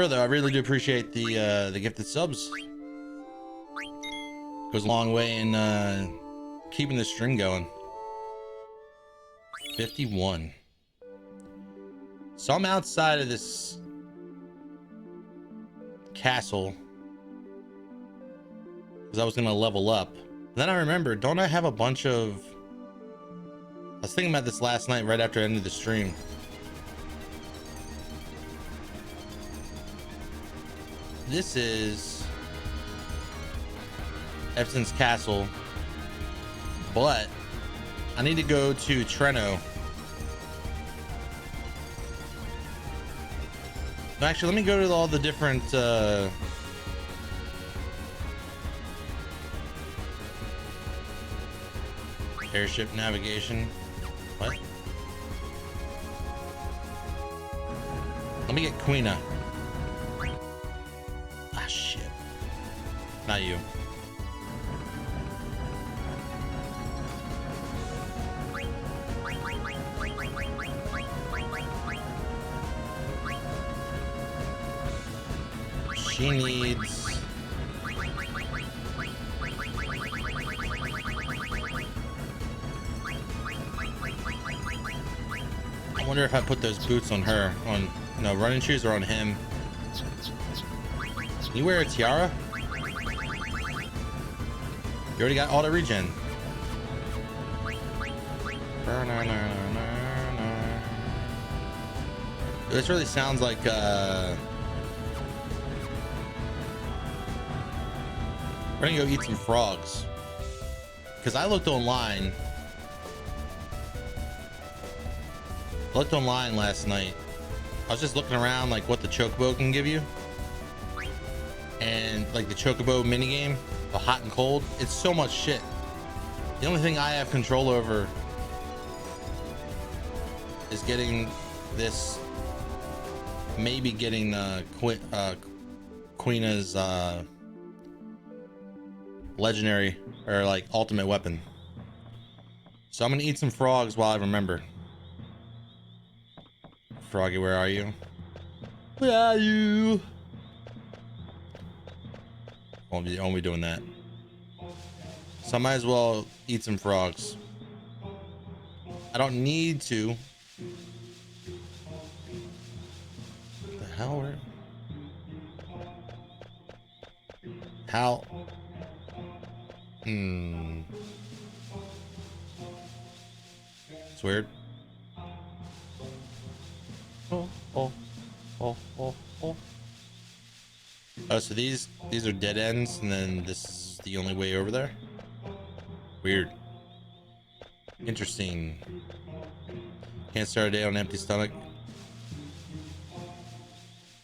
Further, I really do appreciate the gifted subs. Goes a long way in keeping the string going. 51. So I'm outside of this castle because I was gonna level up. Then I remember, don't I have a bunch of... I was thinking about this last night right after I ended the stream. This is Epson's castle, but I need to go to Treno. Actually, let me go to all the different airship navigation. What? Let me get Queena. Ah, shit. Not you. She needs... I wonder if I put those boots on her. On... No, running shoes are on him. Can you wear a tiara? You already got auto regen. This really sounds like we're gonna go eat some frogs, because I looked online last night. I was just looking around like what the chocobo can give you, and like the chocobo minigame, the hot and cold, it's so much shit. The only thing I have control over is getting this, maybe getting Queena's legendary or like ultimate weapon. So I'm gonna eat some frogs while I remember. Froggy, where are you? Where are you? Won't be doing that. So I might as well eat some frogs. I don't need to. What the hell? How? It's weird. Oh, so these are dead ends, and then this is the only way over there. Weird. Interesting. Can't start a day on an empty stomach.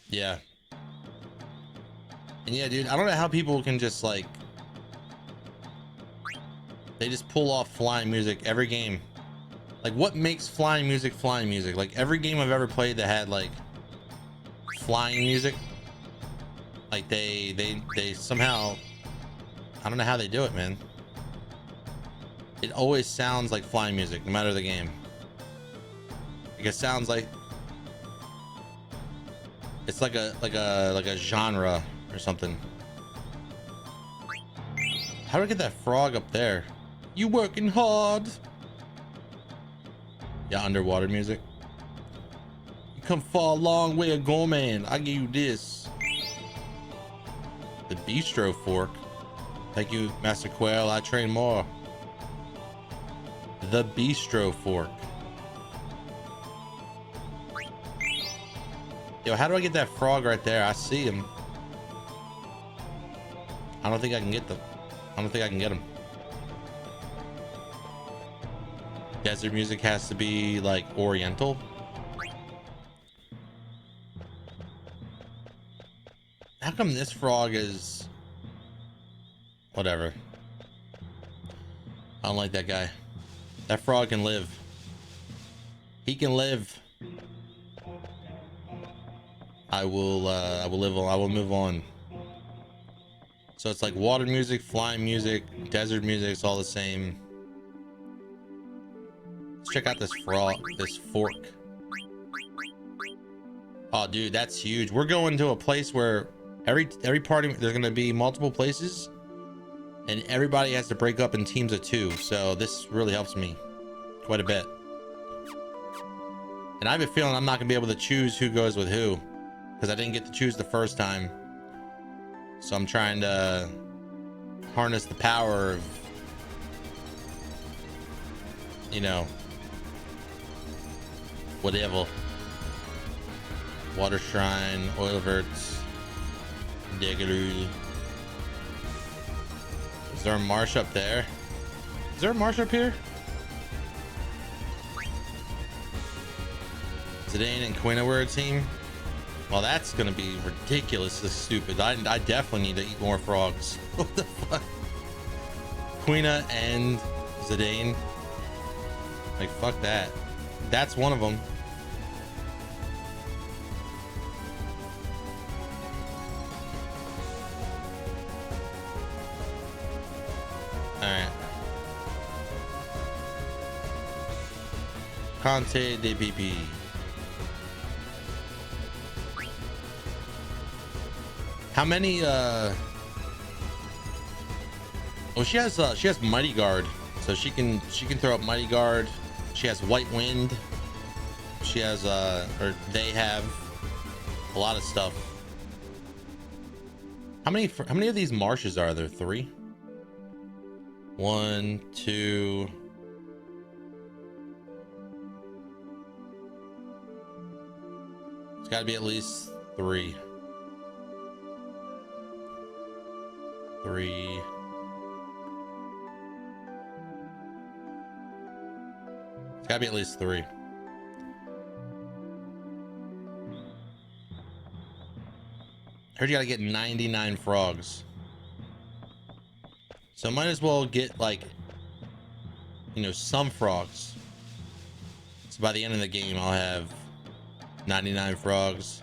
Yeah. And yeah, dude, I don't know how people can just like, they just pull off flying music every game. Like, what makes flying music flying music? Like, every game I've ever played that had like flying music, like they somehow, I don't know how they do it, man. It always sounds like flying music, no matter the game. Like, it sounds like it's like a genre or something. How do I get that frog up there? You working hard? Yeah, underwater music. You come far a long way ago, man. I give you this. The bistro fork. Thank you, Master Quail. I train more. The bistro fork. Yo, how do I get that frog right there? I see him. I don't think I can get them. I don't think I can get him. Desert music has to be like oriental. How come this frog is whatever? I don't like that guy. That frog can live. He can live. I will live on. I will move on. So it's like water music, flying music, desert music, it's all the same. Let's check out this frog, this fork. Oh, dude, that's huge. We're going to a place where every party, there's going to be multiple places, and everybody has to break up in teams of 2. So this really helps me quite a bit. And I have a feeling I'm not going to be able to choose who goes with who, because I didn't get to choose the first time. So I'm trying to harness the power of, you know, whatever. Water Shrine, Oilverts, Digaloo. Is there a marsh up there? Is there a marsh up here? Zidane and Quina were a team? Well, that's gonna be ridiculously stupid. I definitely need to eat more frogs. What the fuck? Quina and Zidane? Like, fuck that. That's one of them. Alright. Conte de PP. How many oh, she has Mighty Guard, so she can throw up Mighty Guard. She has White Wind. She has or they have a lot of stuff. How many of these marshes are there? 3? 1, 2. It's got to be at least 3. 3. It's gotta be at least 3. Heard you gotta get 99 frogs. So might as well get, like, you know, some frogs. So by the end of the game, I'll have 99 frogs.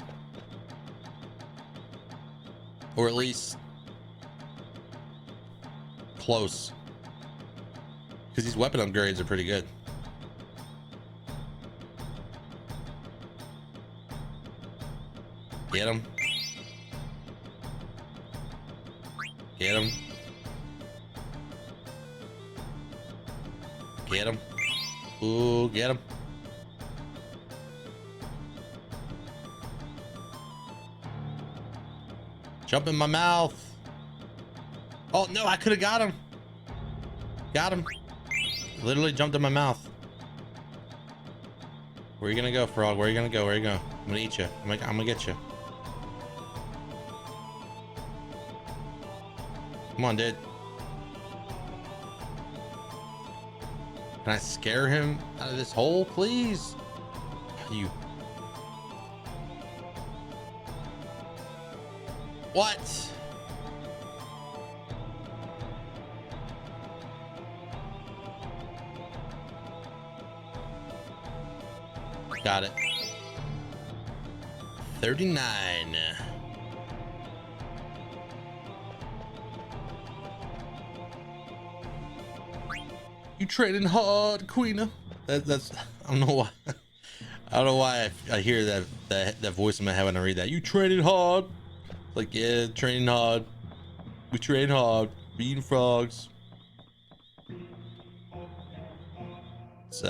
Or at least close. Because these weapon upgrades are pretty good. Get him. Get him. Get him. Ooh, get him. Jump in my mouth. Oh, no, I could have got him. Got him. Literally jumped in my mouth. Where are you gonna go, frog? Where are you gonna go? Where are you going? I'm gonna eat you. I'm gonna get you. Come on, dude. Can I scare him out of this hole, please? You. What? Got it. 39. You trading hard, Queena. That's I don't know why. I don't know why I hear that voice in my head when I read that. You trading hard. Like, yeah, training hard. We train hard. We eating frogs. It's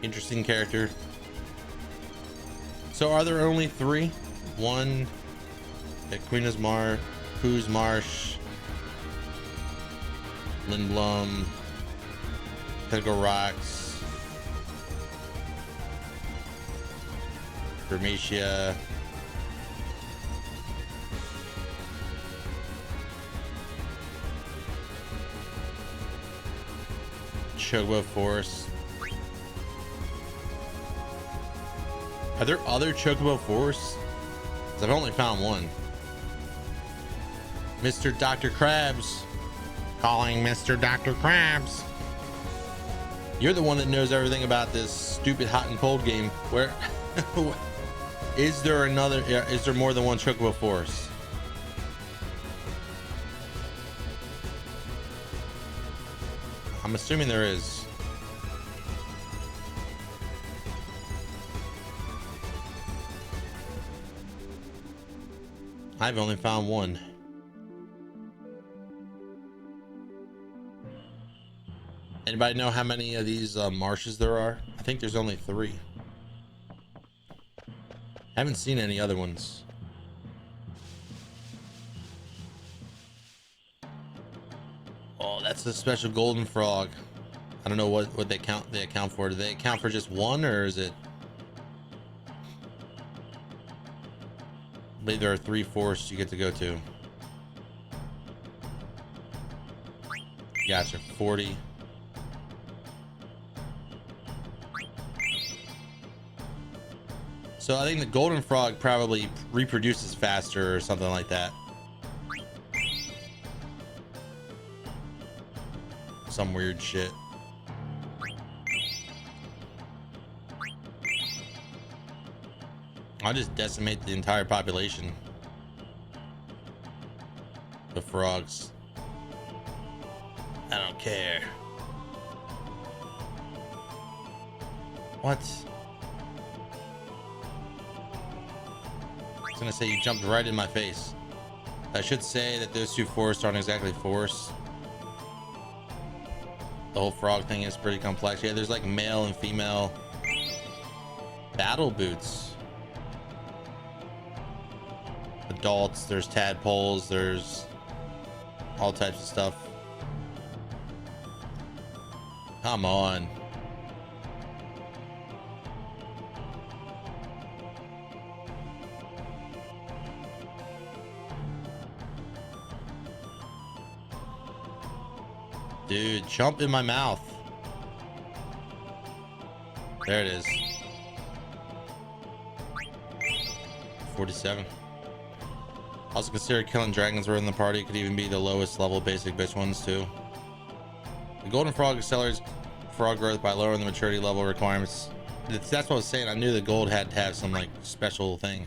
interesting character. So are there only 3? 1 at Queen's Mar, Pooh's Marsh, Lindblom, Pinnacle Rocks, Bermesia, Chocobo Forest. Are there other Chocobo Forests? Because I've only found one. Mr. Dr. Krabs. Calling Mr. Dr. Krabs. You're the one that knows everything about this stupid hot and cold game. Where is there another? Is there more than one Chocobo Forest? I'm assuming there is. I've only found one. Anybody know how many of these marshes there are? I think there's only 3. Haven't seen any other ones. Oh, that's a special golden frog. I don't know what they account for. Do they account for just one, or is it? I believe there are 3 forests you get to go to. Gotcha. 40. So I think the golden frog probably reproduces faster or something like that. Some weird shit. I'll just decimate the entire population. The frogs. I don't care. What? I was gonna say you jumped right in my face. I should say that those 2 forests aren't exactly forests. The whole frog thing is pretty complex. Yeah, there's like male and female battle boots. Adults, there's tadpoles, there's all types of stuff. Come on. Dude, jump in my mouth. There it is. 47. Also consider killing dragons were in the party. Could even be the lowest level basic bitch ones too. The golden frog accelerates frog growth by lowering the maturity level requirements. That's what I was saying. I knew the gold had to have some like special thing.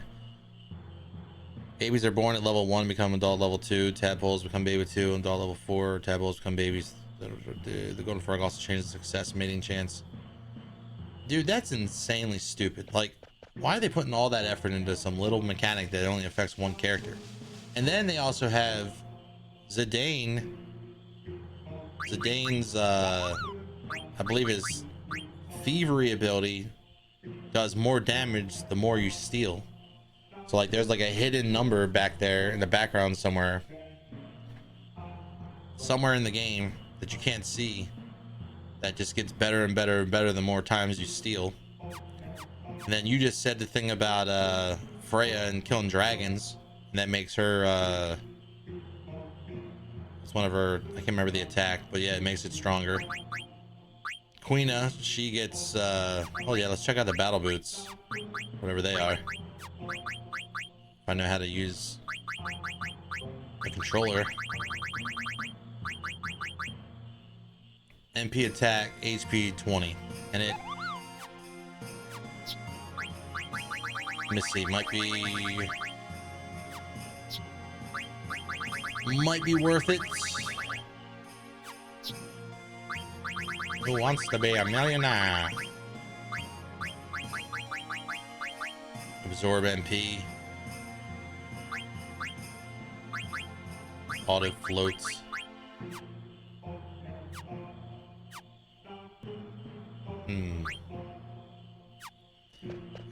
Babies are born at level 1, become adult level 2. Tadpoles become baby 2, adult level 4. Tadpoles become babies. The golden frog also changes success mating chance. Dude, that's insanely stupid. Like, why are they putting all that effort into some little mechanic that only affects one character? And then they also have Zidane. Zidane's I believe his thievery ability does more damage the more you steal. So like there's like a hidden number back there in the background somewhere in the game that you can't see, that just gets better and better and better the more times you steal. And then you just said the thing about Freya and killing dragons, and that makes her it's one of her, I can't remember the attack, but yeah, it makes it stronger. Queena, she gets oh yeah, let's check out the battle boots, whatever they are. If I know how to use the controller. MP attack, HP 20, and it, let me see, might be worth it. Who wants to be a millionaire? Absorb MP. Auto floats.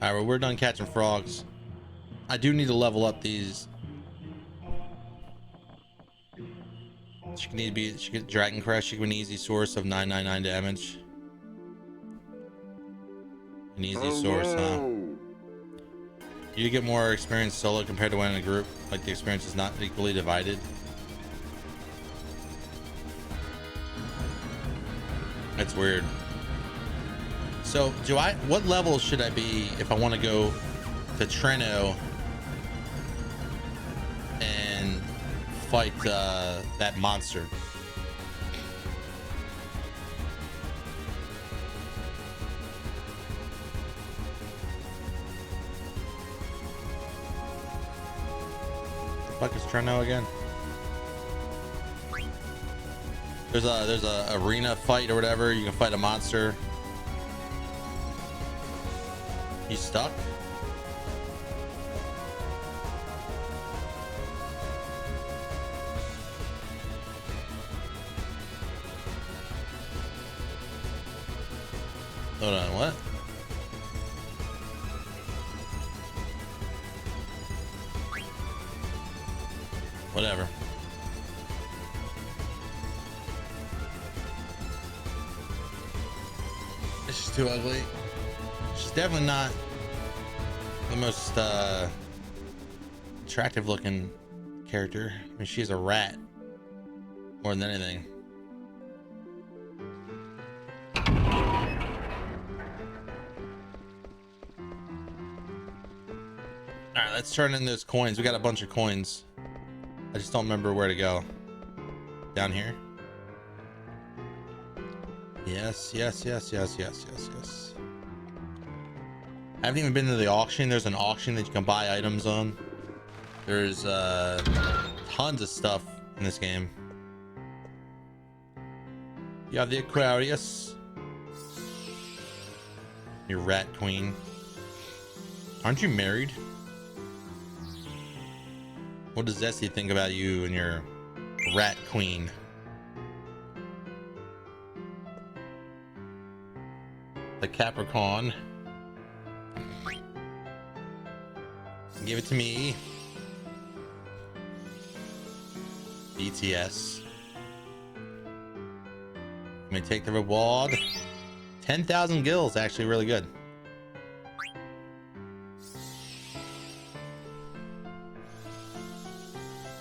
Alright, well, we're done catching frogs. I do need to level up these. She get Dragon Crest. She can be an easy source of 999 damage. An easy source, huh? You get more experience solo compared to when in a group. Like the experience is not equally divided. That's weird. So what level should I be if I want to go to Treno and fight that monster? Fuck is Treno again? There's a arena fight or whatever. You can fight a monster. You stuck? Hold on, what? Whatever. She's too ugly. She's definitely not the most attractive looking character. I mean, she's a rat more than anything. All right, let's turn in those coins. We got a bunch of coins. I just don't remember where to go. Down here. Yes. I haven't even been to the auction. There's an auction that you can buy items on. There's tons of stuff in this game. You have the Aquarius. Your rat queen. Aren't you married? What does Zesty think about you and your rat queen? The Capricorn. Give it to me. BTS. Let me take the reward. 10,000 gills, actually really good.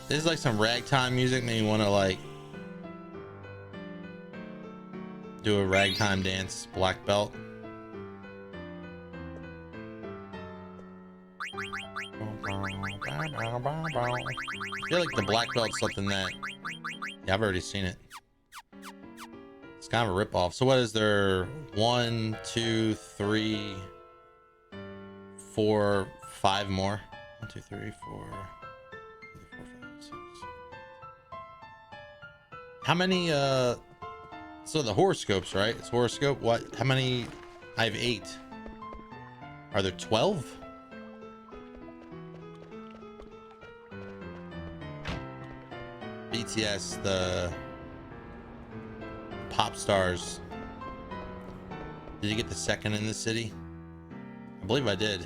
This is like some ragtime music. Made me want to like do a ragtime dance. Black belt. I feel like the black belt's something that, yeah, I've already seen it. It's kind of a rip-off. So what is there? 1, 2, 3, 4, 5 more. 1, 2, 3, 4, 5, 6. How many so the horoscopes, right? It's horoscope. What? How many? I have 8. Are there 12? BTS, the pop stars. Did you get the second in the city? I believe I did.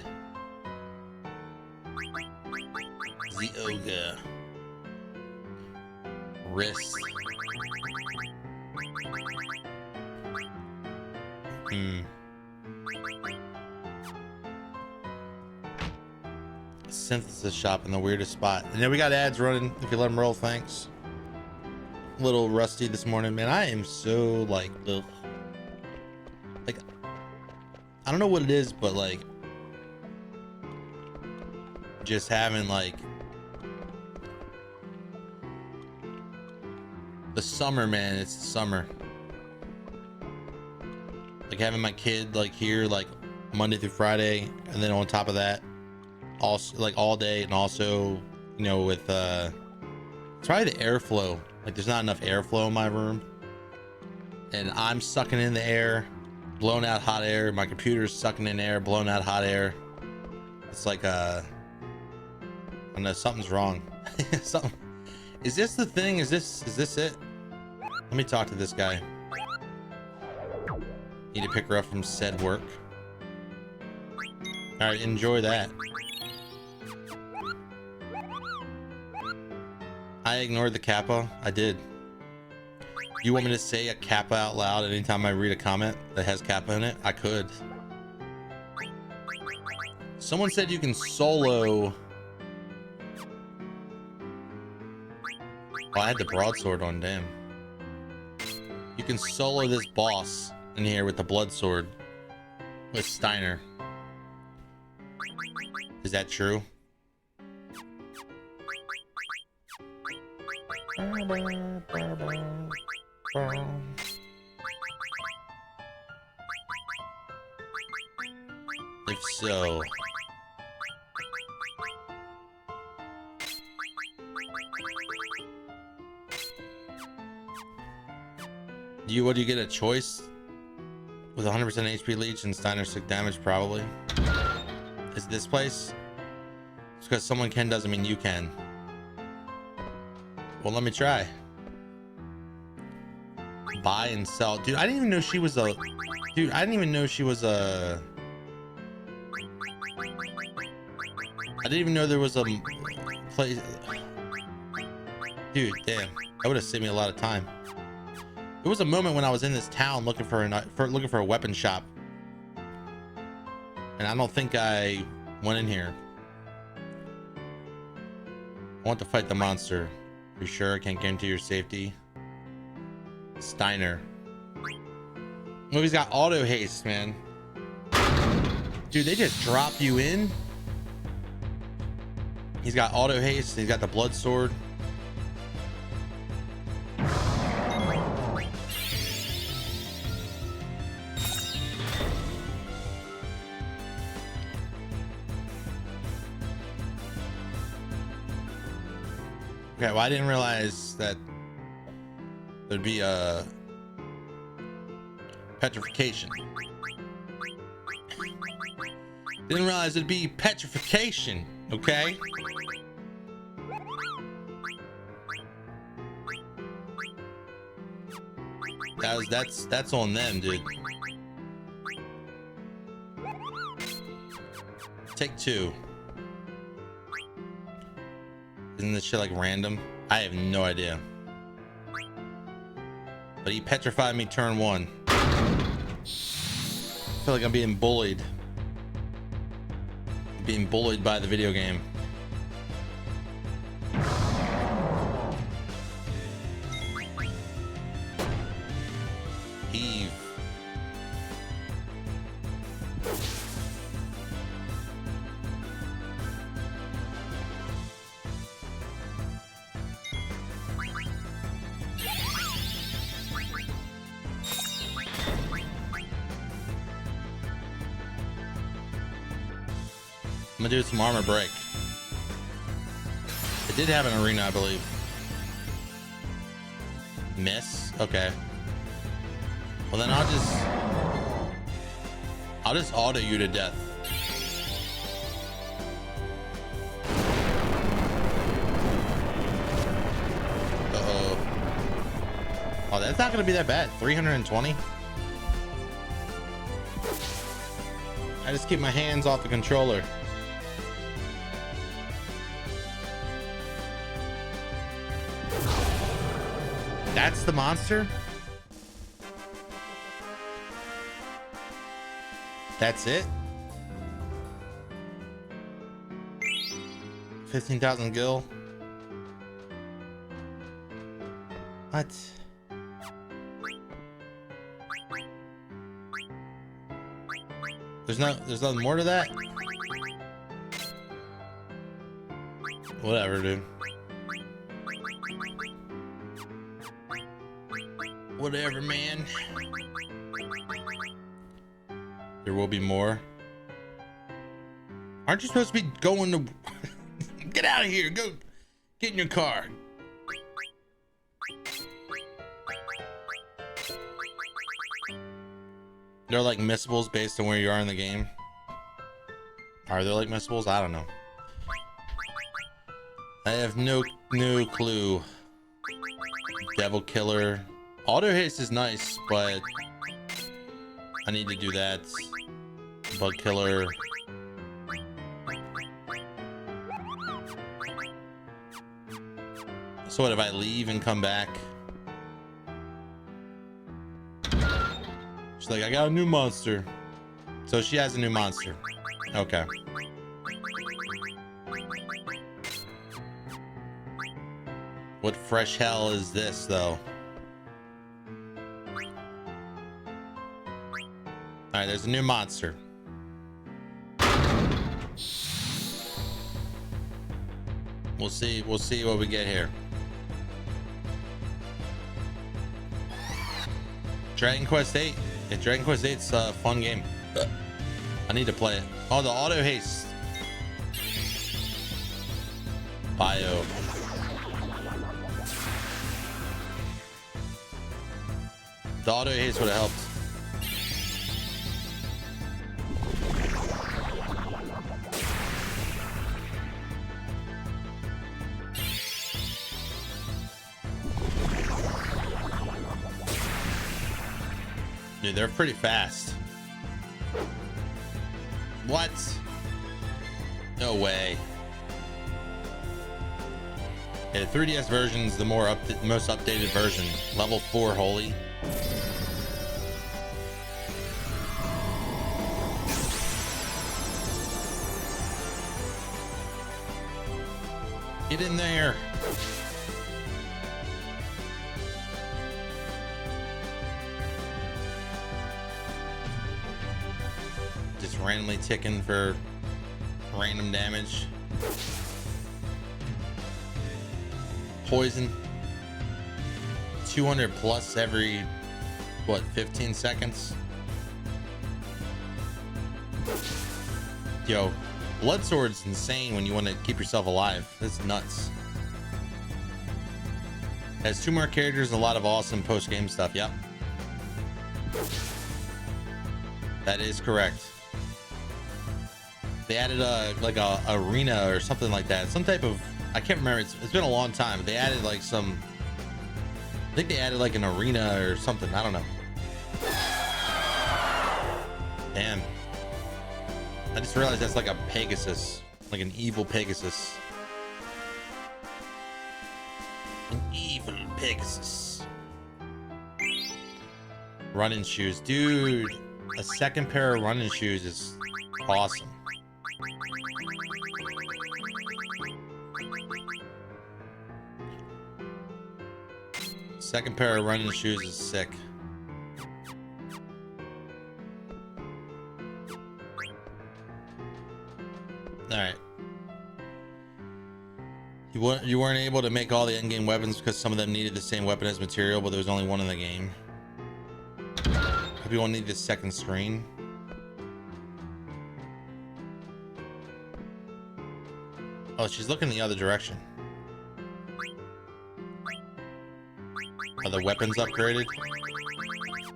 Zioga. Wrist. Synthesis shop in the weirdest spot. And then we got ads running. If you let them roll, thanks. A little rusty this morning, man. I am so like, ugh. Like, I don't know what it is, but like, just having like the summer, man. It's the summer. Like having my kid like here like Monday through Friday, and then on top of that, also like all day, and also, you know, with it's probably the airflow. Like there's not enough airflow in my room, and I'm sucking in the air, blowing out hot air. My computer's sucking in air, blowing out hot air. It's like I don't know, something's wrong. Something. Is this the thing? Is this it? Let me talk to this guy. Need to pick her up from said work. All right, enjoy that. I ignored the kappa. I did. You want me to say a kappa out loud anytime I read a comment that has kappa in it? I could. Someone said you can solo. Oh, I had the broadsword on, damn. You can solo this boss in here with the blood sword with Steiner. Is that true? If so, what do you get a choice with 100% HP leech and Steiner sick damage? Probably. Is this place? It's because someone can doesn't mean you can. Well, let me try. Buy and sell. Dude, I didn't even know she was a... Dude, I didn't even know she was a... I didn't even know there was a place... Dude, damn. That would have saved me a lot of time. There was a moment when I was in this town looking for a weapon shop. And I don't think I went in here. I want to fight the monster. You sure? I can't guarantee your safety. Steiner. Oh, he's got auto haste, man. Dude, they just drop you in. He's got auto haste. He's got the blood sword. Okay, well, I didn't realize that there'd be a petrification. Didn't realize it'd be petrification, okay? That's on them, dude. Take two. Isn't this shit like random? I have no idea. But he petrified me turn one. I feel like I'm being bullied. I'm being bullied by the video game. Eve. I'm gonna do some armor break. It did have an arena, I believe. Miss? Okay. Well then I'll just auto you to death. Uh-oh. Oh, that's not gonna be that bad. 320. I just keep my hands off the controller. That's the monster? That's it? 15,000 gil? What? There's nothing more to that? Whatever, dude. Whatever, man. There will be more. Aren't you supposed to be going to... Get out of here. Go get in your car. They're like missables based on where you are in the game. Are they like missables? I don't know. I have no clue. Devil killer. Auto haste is nice, but I need to do that. Bug killer. So what if I leave and come back? She's like, I got a new monster. So she has a new monster. Okay. What fresh hell is this, though? All right, there's a new monster. We'll see what we get here. Dragon Quest 8. Yeah, Dragon Quest 8's a fun game. I need to play it. Oh, the auto haste. Bio. The auto haste would have helped. Dude, they're pretty fast. What? No way. Yeah, the 3DS version is the most updated version. Level 4, holy. Get in there. Just randomly ticking for random damage. Poison. 200 plus every, what, 15 seconds? Yo, Blood Sword's insane when you want to keep yourself alive. That's nuts. Has 2 more characters and a lot of awesome post-game stuff. Yep. That is correct. They added like a arena or something like that. Some type of, I can't remember. It's been a long time. They added like some, I think they added like an arena or something. I don't know. Damn. I just realized that's like a Pegasus, like an evil Pegasus. An evil Pegasus. Running shoes. Dude, a second pair of running shoes is awesome. Second pair of running shoes is sick. All right. You weren't able to make all the endgame weapons because some of them needed the same weapon as material, but there was only one in the game. Hope you won't need this second screen. Oh, she's looking the other direction. Are the weapons upgraded?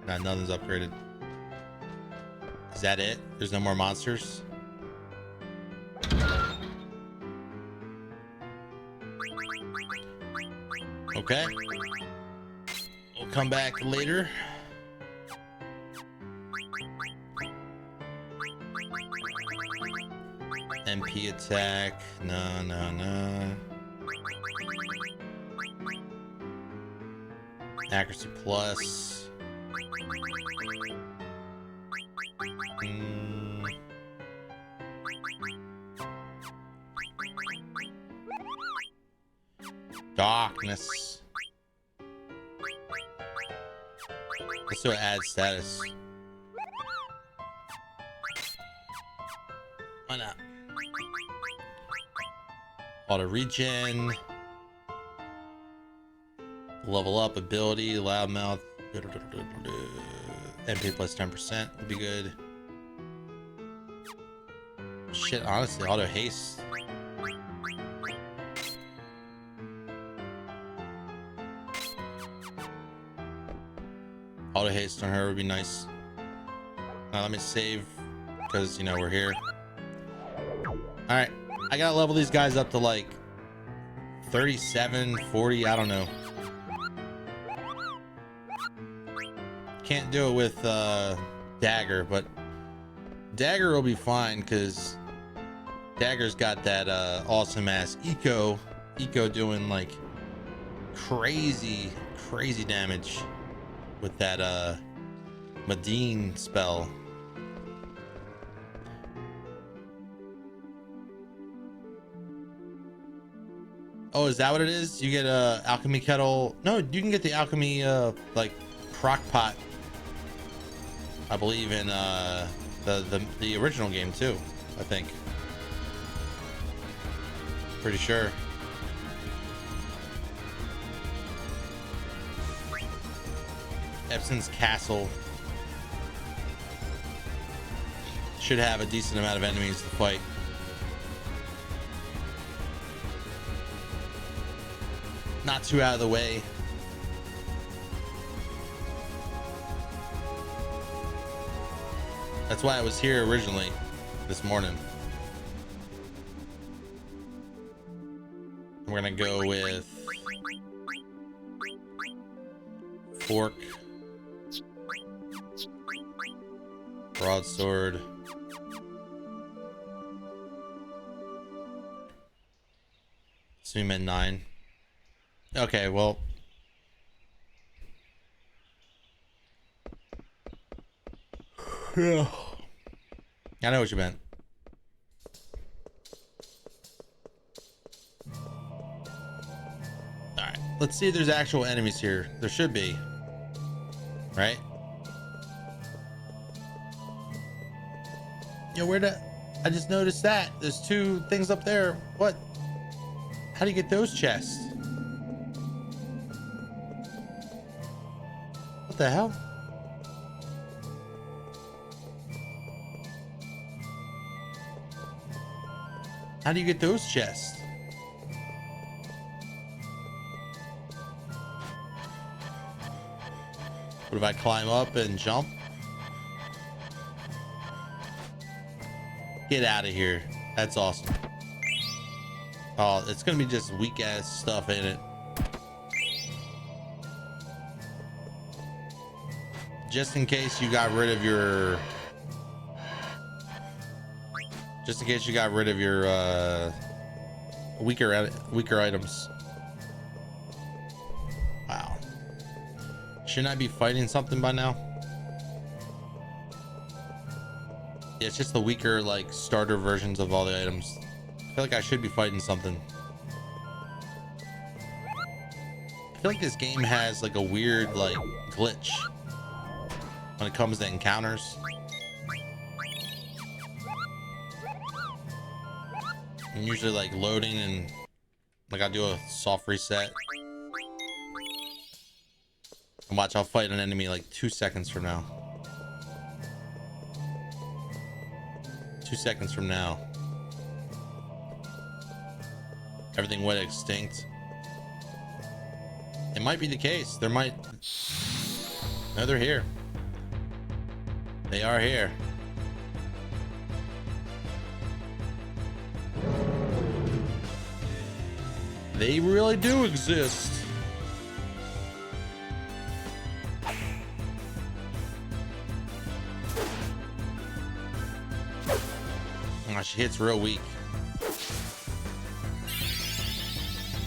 No, nothing's upgraded. Is that it? There's no more monsters? Okay. We'll come back later. MP attack. No. Accuracy plus. Darkness. Let's do add status. Why not? Auto regen. Level up ability, loudmouth. MP plus 10% would be good. Shit, honestly, auto haste. Auto haste on her would be nice. Now let me save because, you know, we're here. All right, I gotta level these guys up to like 37, 40, I don't know. Can't do it with Dagger, but Dagger will be fine because Dagger's got that awesome ass eco doing like crazy damage with that Medine spell. Oh, is that what it is? You get a alchemy kettle? No, you can get the alchemy like crock pot, I believe, in the original game too, I think. Pretty sure. Epson's Castle should have a decent amount of enemies to fight. Not too out of the way. That's why I was here originally this morning. We're gonna go with Fork. Broadsword. Zoom in 9. Okay, well. Yeah. I know what you meant. Alright, let's see if there's actual enemies here. There should be. Right? Yo, I just noticed that. There's 2 things up there. What? How do you get those chests? What the hell? How do you get those chests? What if I climb up and jump? Get out of here. That's awesome. Oh, it's gonna be just weak ass stuff in it. Just in case you got rid of your weaker items. Wow. Shouldn't I be fighting something by now? Yeah, it's just the weaker, like, starter versions of all the items. I feel like I should be fighting something. I feel like this game has like a weird, like, glitch when it comes to encounters. I'm usually like loading and like I'll do a soft reset. And watch, I'll fight an enemy like 2 seconds from now. 2 seconds from now. Everything went extinct. It might be the case. There might... No, they're here. They are here. They really do exist. Oh, she hits real weak.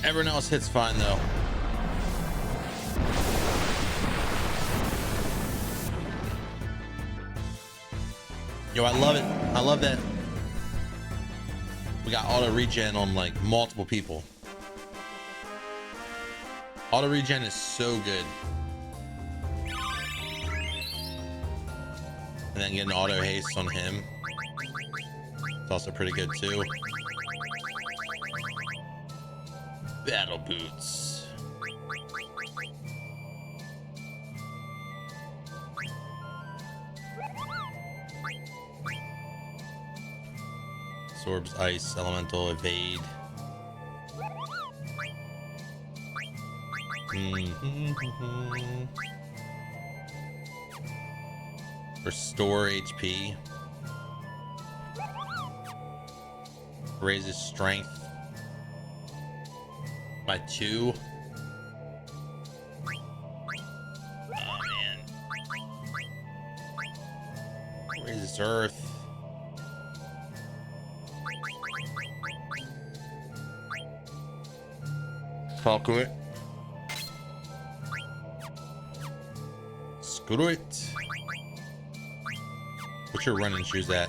Everyone else hits fine though. Yo, I love it. I love that we got auto regen on like multiple people. Auto regen is so good. And then getting auto haste on him. It's also pretty good too. Battle boots. Absorbs ice, elemental, evade. Restore HP. Raises strength by 2. Oh man. Raises earth. Talk it. Screw it. What's your running shoes at?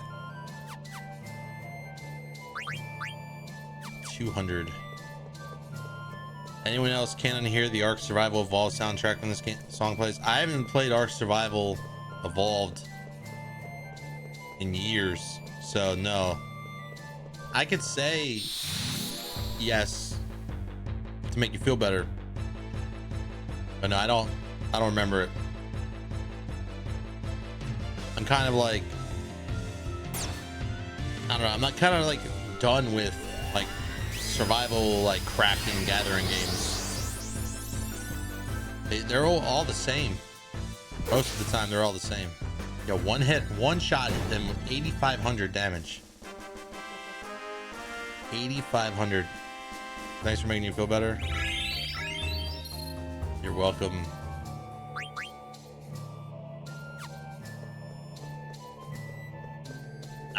200. Anyone else can hear the Ark Survival Evolved soundtrack when this song plays? I haven't played Ark Survival Evolved in years, so no. I could say yes to make you feel better, but no, I don't remember it. I'm kind of like, I don't know, I'm not kind of like done with like survival, like crafting, gathering games. They're all the same. Most of the time they're all the same. Yo, one hit, one shot hit them with 8,500 damage. 8,500. Thanks for making you feel better. You're welcome.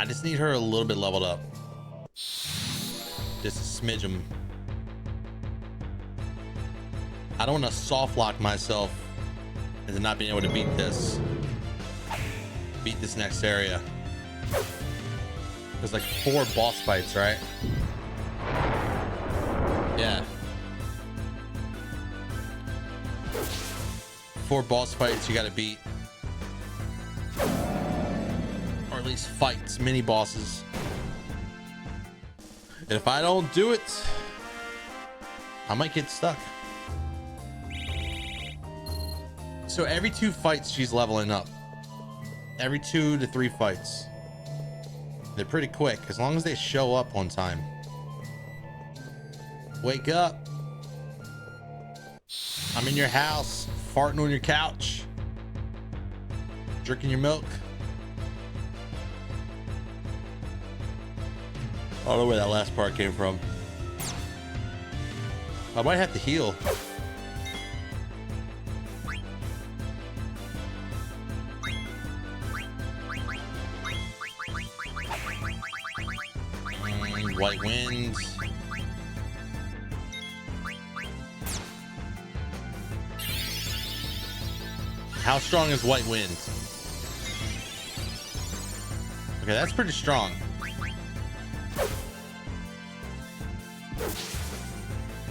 just need her a little bit leveled up. Just a smidgen. I don't want to soft lock myself into not being able to beat this. Beat this next area. There's like 4 boss fights, right? Yeah. 4 boss fights you gotta beat. Or at least fights, mini bosses. And if I don't do it, I might get stuck. So every 2 fights she's leveling up. Every 2 to 3 fights. They're pretty quick as long as they show up on time. Wake up. I'm in your house, farting on your couch, drinking your milk. I don't know where that last part came from. I might have to heal. White wind. How strong is white wind? Okay, that's pretty strong.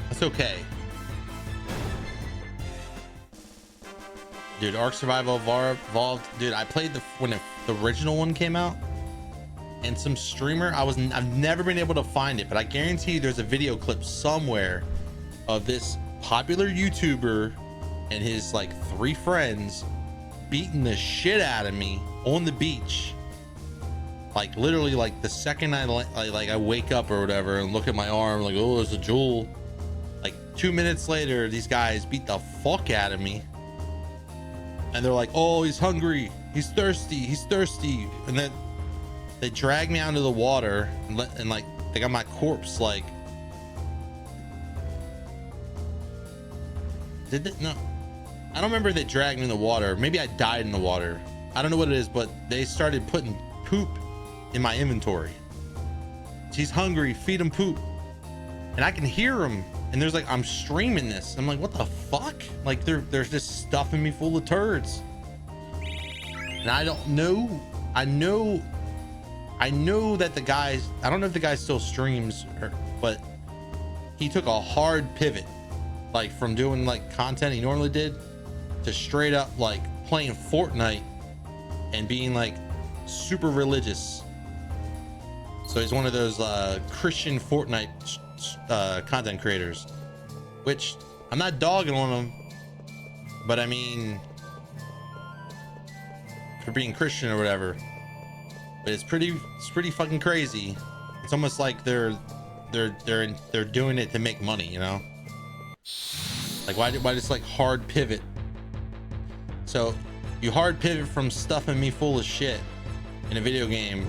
That's okay. Dude, Ark Survival Evolved. Dude, I played when the original one came out. And some streamer, I've never been able to find it, but I guarantee you there's a video clip somewhere of this popular YouTuber and his like 3 friends beating the shit out of me on the beach. Like literally, like the second I wake up or whatever and look at my arm, like, oh, there's a jewel. Like 2 minutes later, these guys beat the fuck out of me, and they're like, oh, he's hungry, he's thirsty, and then they drag me out into the water and like they got my corpse. Like, no, I don't remember if they dragged me in the water. Maybe I died in the water. I don't know what it is, but they started putting poop in my inventory. He's hungry, feed him poop. And I can hear him. And there's like, I'm streaming this. I'm like, what the fuck? Like they're just stuffing me full of turds. And I don't know. I know that the guys, I don't know if the guy still streams, but he took a hard pivot, like from doing like content he normally did to straight up like playing Fortnite and being like super religious. So he's one of those Christian Fortnite content creators, which I'm not dogging on him, but I mean, for being Christian or whatever. But it's pretty fucking crazy. It's almost like they're doing it to make money, you know? Like why just like hard pivot? So you hard pivot from stuffing me full of shit in a video game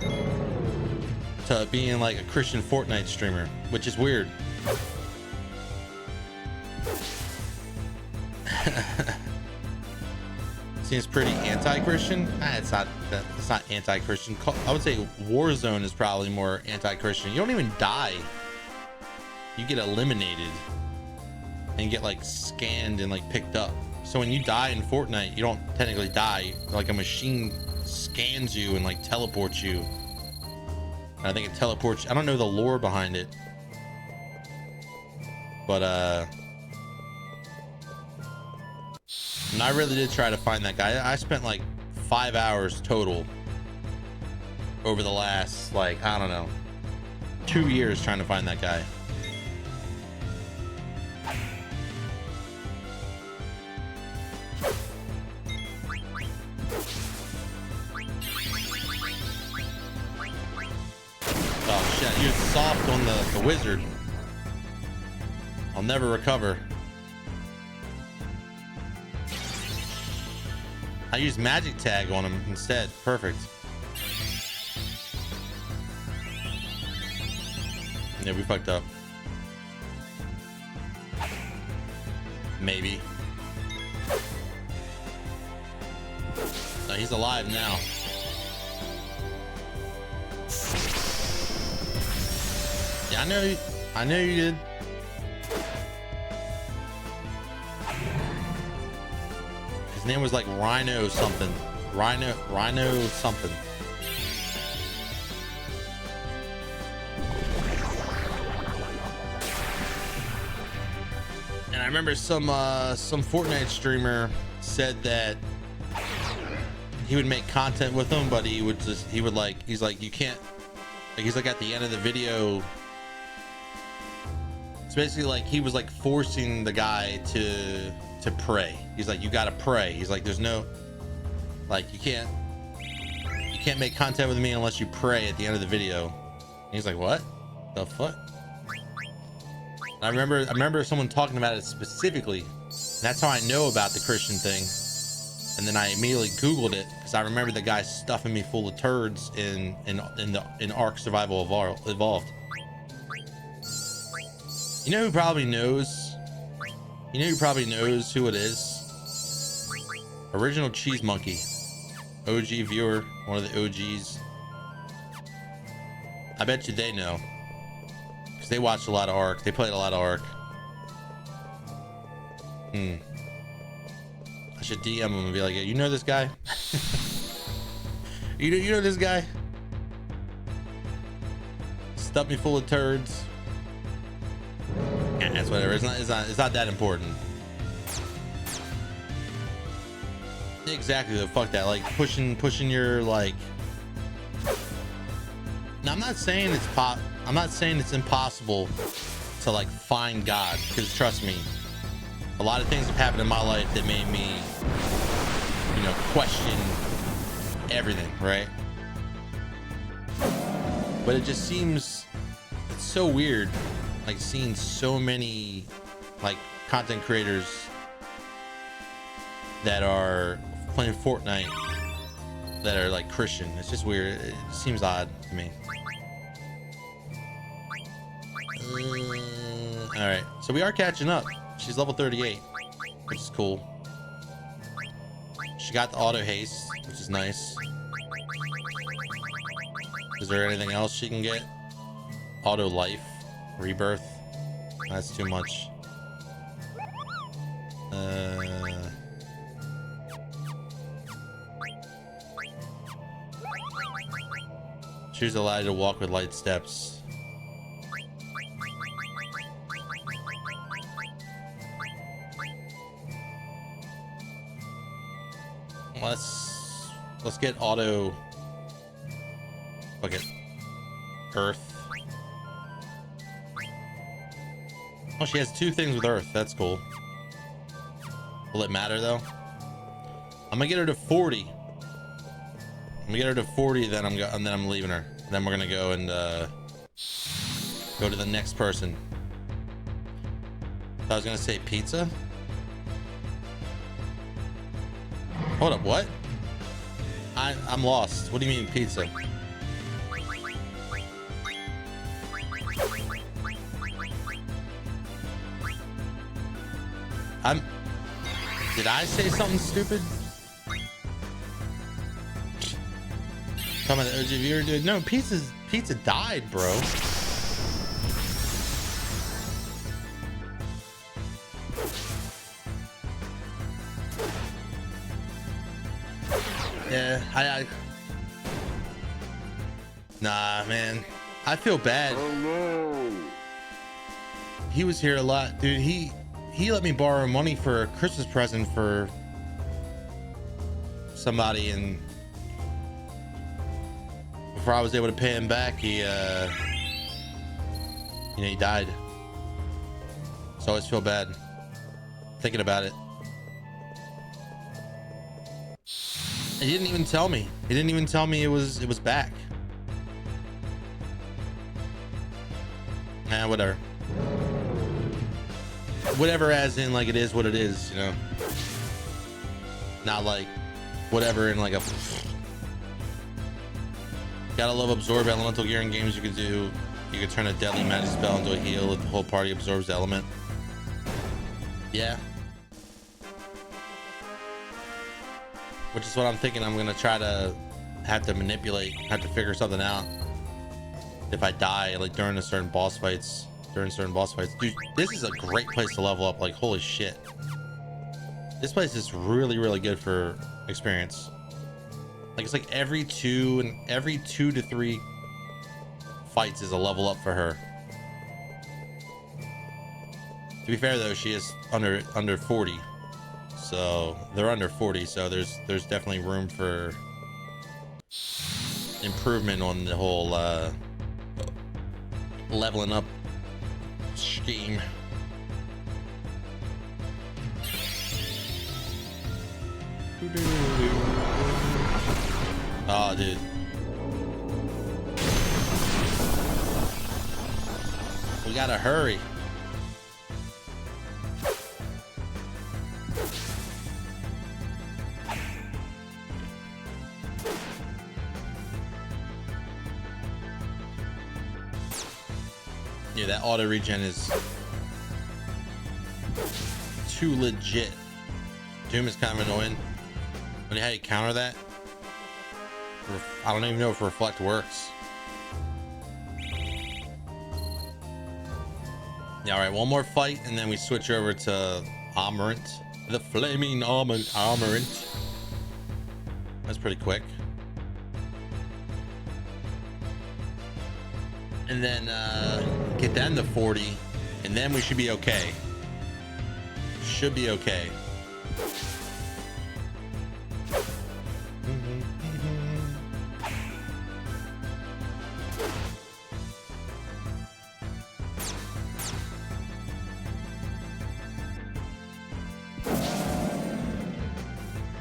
to being like a Christian Fortnite streamer, which is weird. Seems pretty anti-Christian. It's not anti-Christian. I would say Warzone is probably more anti-Christian. You don't even die. You get eliminated and get like scanned and like picked up. So when you die in Fortnite, you don't technically die. Like a machine scans you and like teleports you. And I think it teleports. I don't know the lore behind it, but and I really did try to find that guy. I spent like 5 hours total over the last, like, I don't know, 2 years trying to find that guy. Oh shit, you're soft on the wizard. I'll never recover. I used magic tag on him instead. Perfect. Yeah, we fucked up. Maybe. No, he's alive now. Yeah, I know you did. His name was like Rhino something. Rhino something. And I remember some Fortnite streamer said that he would make content with him, but he's like, you can't, like, he's like at the end of the video. It's basically like he was like forcing the guy to pray. He's like, you gotta pray. He's like, there's no, like, you can't make content with me unless you pray at the end of the video. And he's like, what the fuck? And I remember someone talking about it specifically. That's how I know about the Christian thing. And then I immediately Googled it because I remember the guy stuffing me full of turds in Ark Survival Evolved. You know who probably knows? You know who probably knows who it is? Original Cheese Monkey, OG viewer, one of the OGs. I bet you they know because they watched a lot of Ark. They played a lot of Ark. I should DM him and be like, you know this guy? you know this guy? Stuffed me full of turds. Yeah, that's whatever. It's not that important. Exactly though. Fuck that. Like pushing your like. Now I'm not saying it's impossible to like find God, because trust me, a lot of things have happened in my life that made me, you know, question everything, right? But it just seems, it's so weird, like seeing so many like content creators that are playing Fortnite that are like Christian. It's just weird. It seems odd to me. All right, so we are catching up. She's level 38, which is cool. She got the auto haste, which is nice. Is there anything else she can get? Auto life, rebirth. That's too much. She's allowed to walk with light steps. Let's get auto. Fuck it. Earth. Oh, she has 2 things with Earth. That's cool. Will it matter though? I'm gonna get her to 40. I'm gonna get her to 40, then I'm leaving her. Then we're gonna go and go to the next person. I was gonna say pizza. Hold up, what? I'm lost. What do you mean pizza? Did I say something stupid? Talking about the OG viewer, dude. No, pizza died, bro. Yeah, nah, man. I feel bad. Oh no. He was here a lot, dude. He let me borrow money for a Christmas present for somebody, and before I was able to pay him back, he he died. So I always feel bad thinking about it. He didn't even tell me. He didn't even tell me it was back. Nah, whatever. Whatever, as in like it is what it is, you know. Not like whatever in like a. Gotta love absorb elemental gear in games. You could turn a deadly magic spell into a heal if the whole party absorbs the element. Yeah. Which is what I'm thinking. I'm gonna try to have to figure something out. if I die like during certain boss fights. Dude, this is a great place to level up. Like, holy shit, this place is really good for experience. Like, it's like every 2 to 3 fights is a level up for her. To be fair though, she is under 40, so they're under 40, so there's definitely room for improvement on the whole leveling up scheme. Oh, dude. We gotta hurry. Yeah, that auto regen is too legit. Doom is kind of annoying. But how you counter that? I don't even know if reflect works. Yeah, all right, one more fight and then we switch over to Armorant, the flaming Armorant. That's pretty quick. And then get them to 40 and then we should be okay. Should be okay.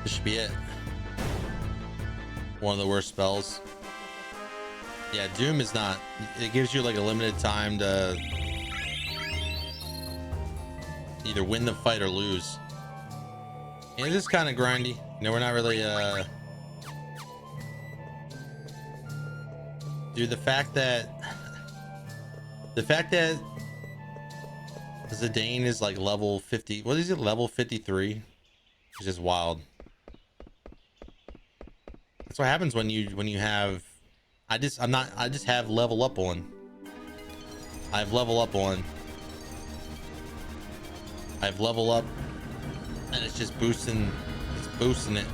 This should be it. One of the worst spells. Yeah, Doom is not. It gives you like a limited time to either win the fight or lose. And it is kind of grindy. You know, we're not really dude, the fact that Zidane is like level 50. What is it? Level 53? It's just wild. That's what happens when you have I just have level up on. I have level up on. I have level up and it's just boosting it.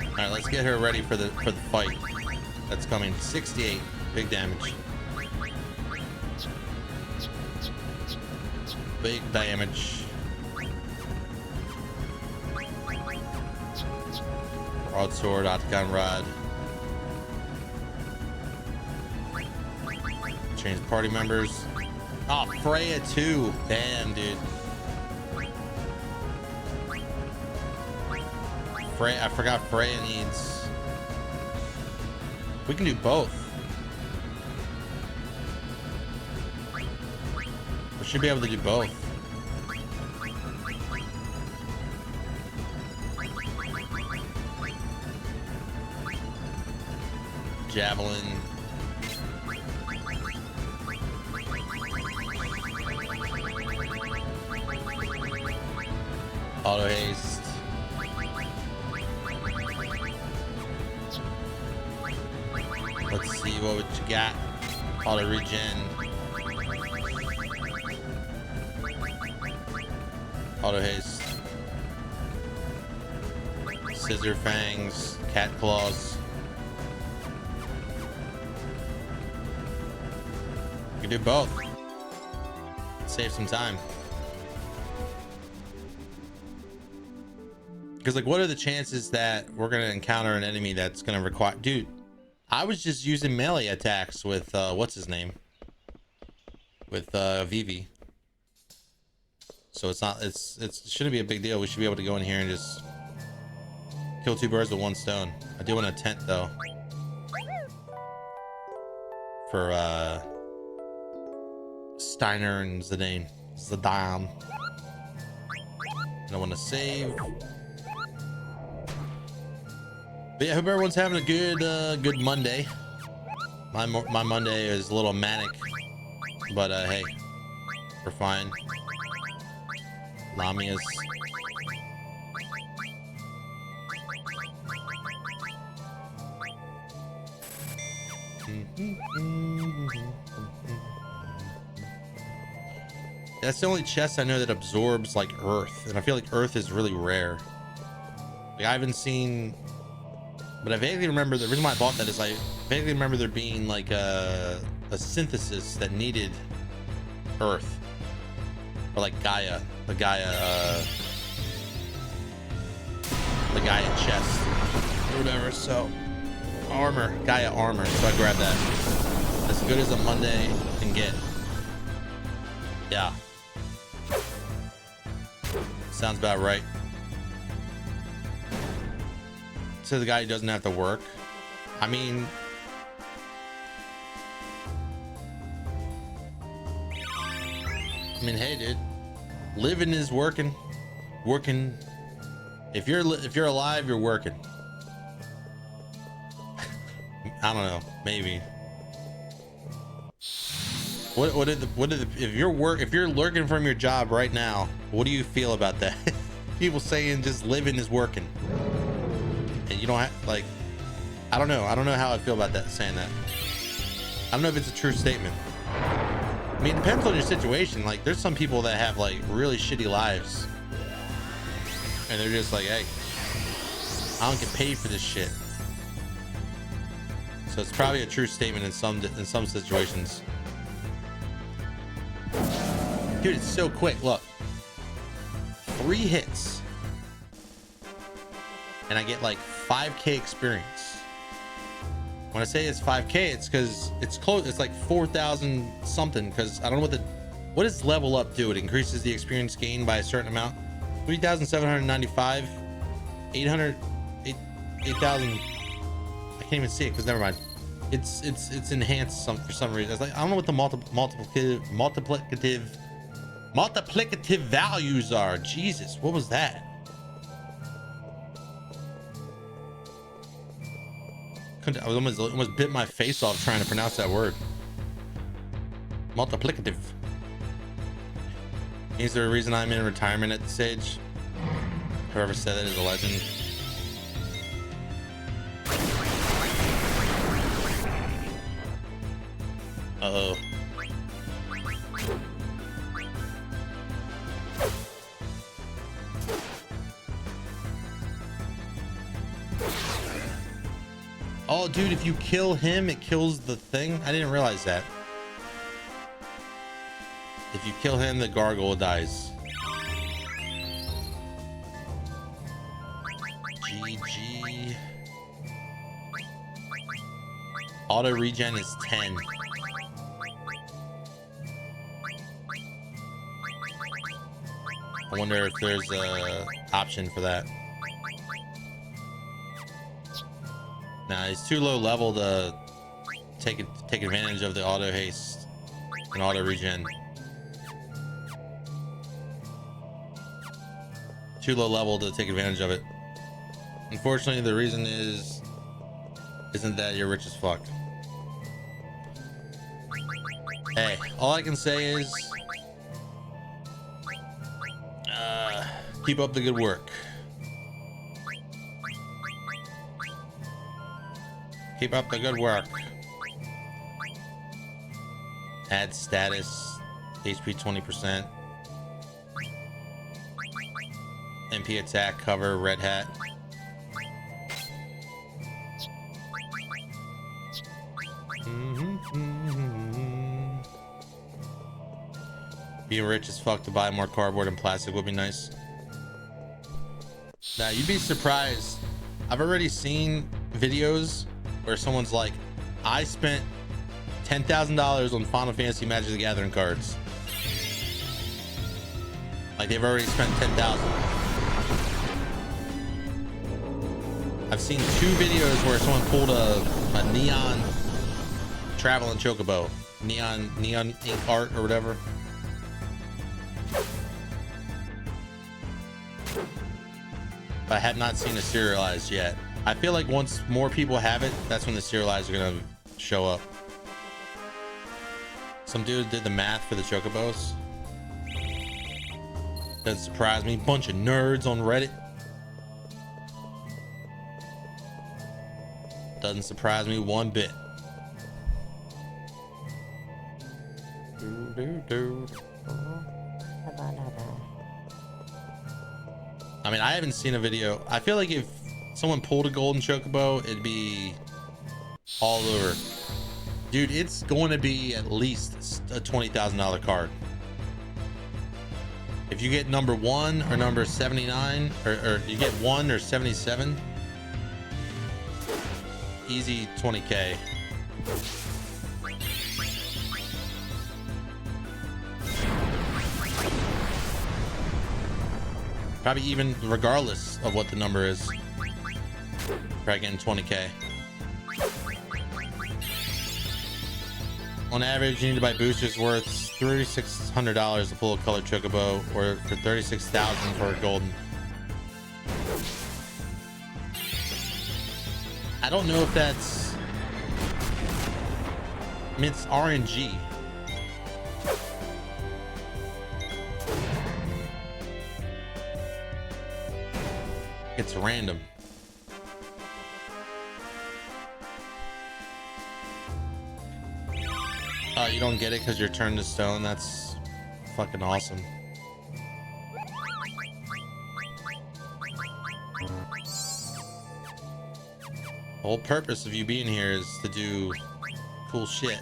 All right, let's get her ready for the fight that's coming. 68 big damage. Big damage. Broadsword, Octagon Rod. Change party members. Oh, Freya too. Damn, dude. Freya, I forgot Freya needs. We can do both. We should be able to do both. Javelin. Auto haste. Let's see what you got. Auto regen. Auto haste. Scissor fangs. Cat claws. You can do both. Save some time. Because, like, what are the chances that we're going to encounter an enemy that's going to require... Dude, I was just using melee attacks with, what's his name? With, Vivi. So it's not... it shouldn't be a big deal. We should be able to go in here and just... kill 2 birds with 1 stone. I do want a tent, though. For, Steiner and Zidane. I don't want to save. But yeah, I hope everyone's having a good Monday. My Monday is a little manic, but hey, we're fine. Lamias. That's the only chest I know that absorbs like earth, and I feel like earth is really rare. Like I haven't seen, but I vaguely remember the reason why I bought that is I vaguely remember there being like a synthesis that needed earth, or like Gaia, the Gaia chest or whatever. So armor, Gaia armor. So I grabbed that. As good as a Monday can get. Yeah. Sounds about right. So the guy who doesn't have to work. I mean, hey, dude, living is working. Working. If you're alive, you're working. I don't know. Maybe. If you're lurking from your job right now, what do you feel about that? People saying just living is working, and you don't have, like, I don't know how I feel about that, saying that. I don't know if it's a true statement. I mean, it depends on your situation. Like, there's some people that have like really shitty lives, and they're just like, hey, I don't get paid for this shit. So it's probably a true statement in some situations. Dude, it's so quick. Look, 3 hits and I get like 5k experience. When I say it's 5k, it's because it's close. It's like 4,000 something, because I don't know what does level up do? It increases the experience gain by a certain amount. 3,795, 800, 8,000. I can't even see it because never mind. It's enhanced for some reason. It's like, I don't know what the multiplicative values are. Jesus, what was that? I almost bit my face off trying to pronounce that word. Multiplicative. Is there a reason I'm in retirement at this age? Whoever said that is a legend. Uh-oh. Oh, dude, if you kill him, it kills the thing? I didn't realize that. If you kill him, the gargoyle dies. GG. Auto regen is 10. I wonder if there's a option for that. Nah, he's too low level to take advantage of the auto haste and auto regen. Too low level to take advantage of it. Unfortunately, the reason isn't that you're rich as fuck. Hey, all I can say is keep up the good work. Keep up the good work. Add status, HP 20%. MP attack, cover, red hat. Being rich as fuck to buy more cardboard and plastic would be nice. Nah, you'd be surprised. I've already seen videos where someone's like, I spent $10,000 on Final Fantasy Magic the Gathering cards. Like, they've already spent $10,000. I've seen 2 videos where someone pulled a neon traveling chocobo, neon ink art or whatever. But I have not seen a serialized yet. I feel like once more people have it, that's when the serialized are gonna show up. Some dude did the math for the chocobos. Doesn't surprise me. Bunch of nerds on Reddit. Doesn't surprise me one bit. I mean, I haven't seen a video. I feel like if someone pulled a golden chocobo, it'd be all over. Dude, it's going to be at least a $20,000 card. If you get number 1 or number 79, or you get 1 or 77, easy 20K. Probably even regardless of what the number is, probably getting 20K. On average, you need to buy boosters worth $3,600 to pull a colored chocobo, or for $36,000 for a golden. I don't know if that's, I mean, it's RNG. It's random. Oh, you don't get it because you're turned to stone? That's fucking awesome. The whole purpose of you being here is to do cool shit.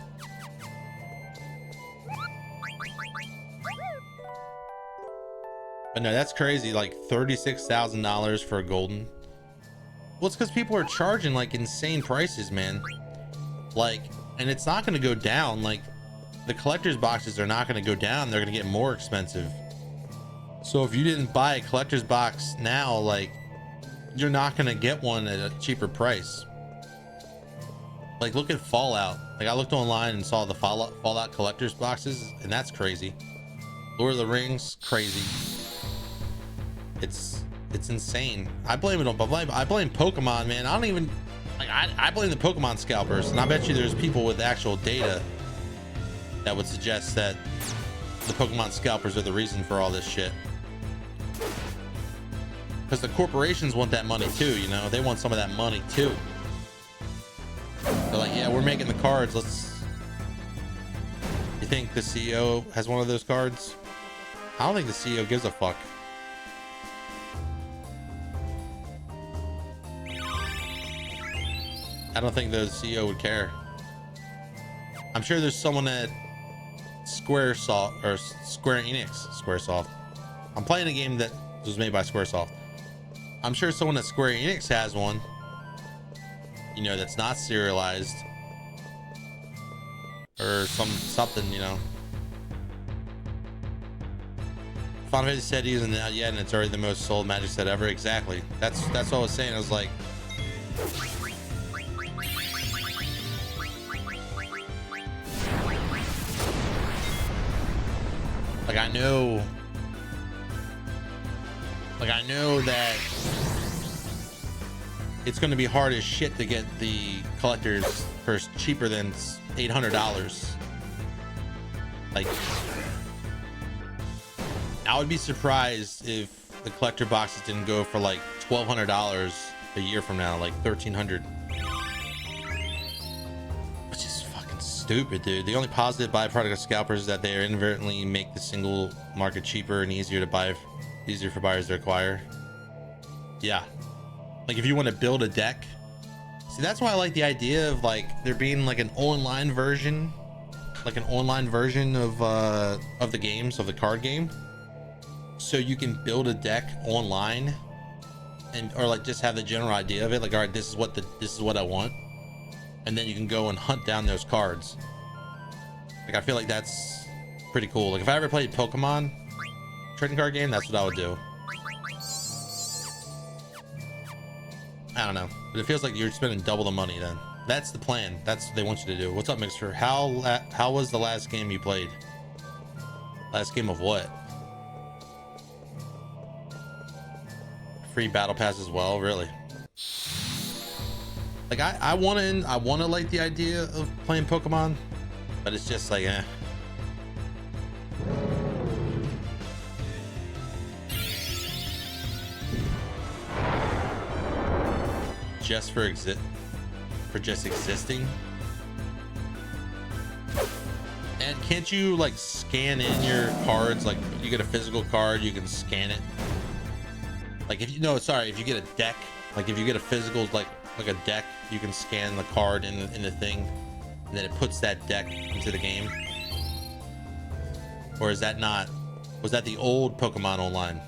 But no, that's crazy. Like $36,000 for a golden. Well, it's because people are charging like insane prices, man. Like, and it's not going to go down. Like, the collector's boxes are not going to go down. They're going to get more expensive. So if you didn't buy a collector's box now, like, you're not going to get one at a cheaper price. Like, look at Fallout. Like, I looked online and saw the Fallout collector's boxes, and that's crazy. Lord of the Rings, crazy. It's insane. I blame it on, I blame Pokemon, man. I don't even, like, I blame the Pokemon scalpers, and I bet you there's people with actual data that would suggest that the Pokemon scalpers are the reason for all this shit. Because the corporations want that money too, you know? They want some of that money too. They're like, yeah, we're making the cards. Let's. You think the CEO has one of those cards? I don't think the CEO gives a fuck. I don't think the CEO would care. I'm sure there's someone at Squaresoft or Square Enix, Squaresoft. I'm playing a game that was made by Squaresoft. I'm sure someone at Square Enix has one, you know, that's not serialized or something, you know. Final Fantasy said he isn't out yet, and it's already the most sold Magic set ever. Exactly. That's what I was saying. I was like, I know that it's going to be hard as shit to get the collectors for cheaper than $800. Like, I would be surprised if the collector boxes didn't go for like $1,200 a year from now, like $1,300. Which is fucking stupid, dude. The only positive byproduct of scalpers is that they inadvertently make the single market cheaper and easier to buy, easier for buyers to acquire. Yeah. Like, if you want to build a deck, see, that's why I like the idea of like there being like an online version, of the games, of the card game, so you can build a deck online, and or like just have the general idea of it, like, all right, this is what I want, and then you can go and hunt down those cards. Like, I feel like that's pretty cool. Like, if I ever played Pokemon trading card game, that's what I would do. I don't know, but it feels like you're spending double the money then. That's the plan. That's what they want you to do. What's up, Mixer? How was the last game you played? Last game of what? Free battle pass as well, really? Like, I want to like the idea of playing Pokemon, but it's just like, eh. just for just existing. And can't you like scan in your cards? Like you get a physical card, you can scan it. Like if you know, sorry, if you get a deck, like if you get a physical like a deck, you can scan the card in the thing, and then it puts that deck into the game. Or is that not? Was that the old Pokemon Online?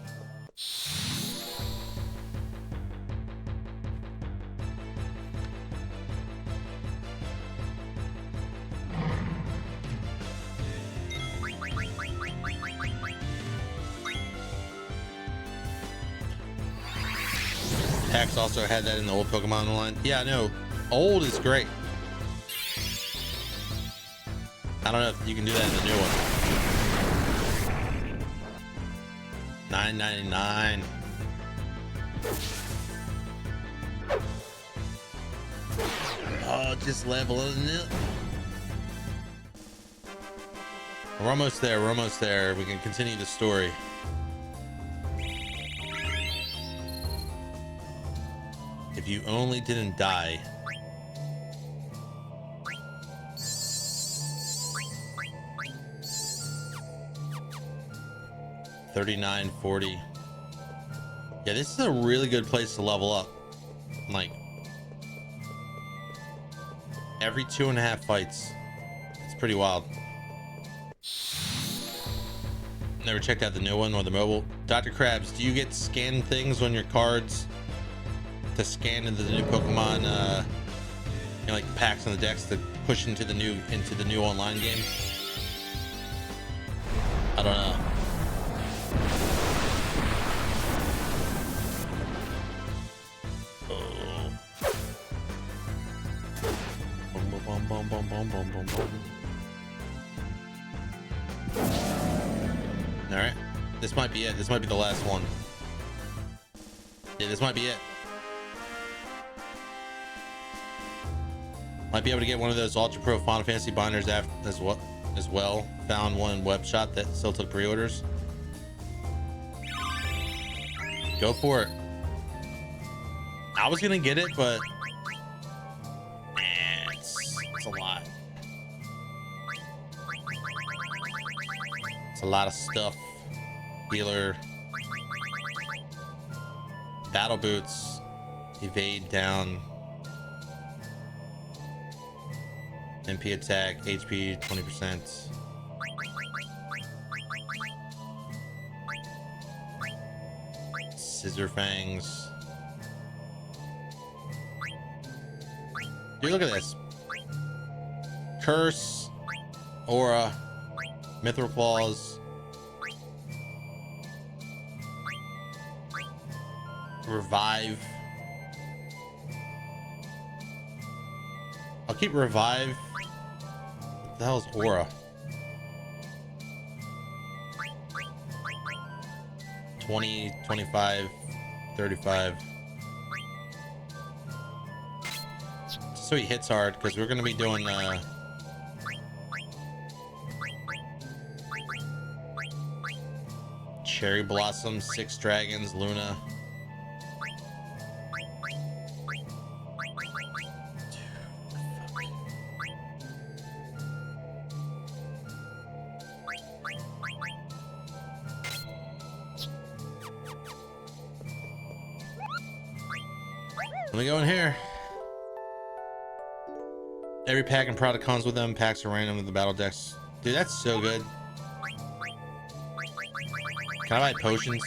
Pax also had that in the old Pokemon Online. Yeah, no, old is great. I don't know if you can do that in the new one. $9.99. Oh, just leveling it. We're almost there. We're almost there. We can continue the story. If you only didn't die. $39.40. Yeah, this is a really good place to level up. Like every 2.5 fights. It's pretty wild. Never checked out the new one or the mobile. Dr. Krabs, do you get scanned things on your cards to scan into the new Pokemon, you know, like the packs and the decks to push into the new online game? I don't know. Oh. Boom, boom, boom, boom, boom, boom, boom. All right, this might be it. This might be the last one. Yeah, this might be it. Might be able to get one of those Ultra Pro Final Fantasy binders as well. Found one web shop that still took pre-orders. Go for it. I was gonna get it, but it's a lot. It's a lot of stuff. Healer, battle boots, evade down. MP attack, HP 20%. Scissor fangs. Dude, look at this. Curse, aura, mithril claws, revive. I'll keep revive. What the hell is aura? 20, 25, 35. So he hits hard because we're gonna be doing Cherry Blossom, Six Dragons, Luna. Let me go in here. Every pack and product comes with them. Packs are random with the battle decks. Dude, that's so good. Can I buy potions?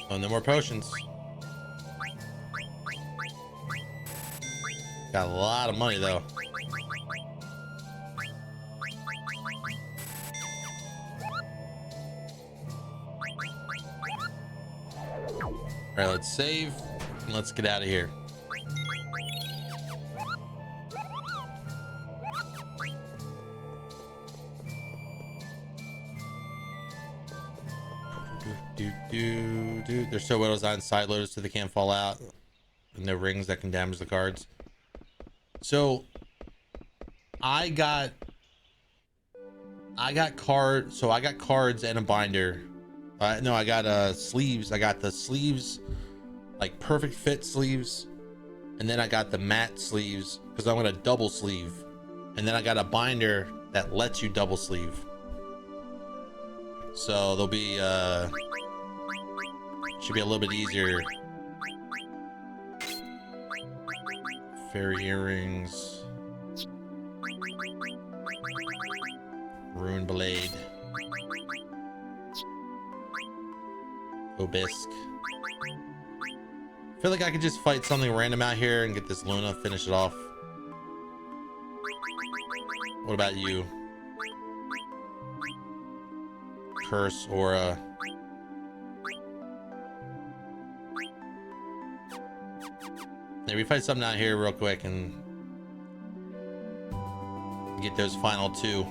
Oh, no more potions. Got a lot of money though. All right, let's save and let's get out of here. There's so widows on side loaders so they can't fall out. And no rings that can damage the cards. So I got I got cards and a binder. No, I got sleeves. I got the sleeves, like perfect fit sleeves, and then I got the matte sleeves because I'm gonna double sleeve, and then I got a binder that lets you double sleeve. So they'll be should be a little bit easier. Fairy earrings. Rune blade. Obisque. I feel like I could just fight something random out here and get this Luna, finish it off. What about you? Curse, aura. Maybe fight something out here real quick and get those final two.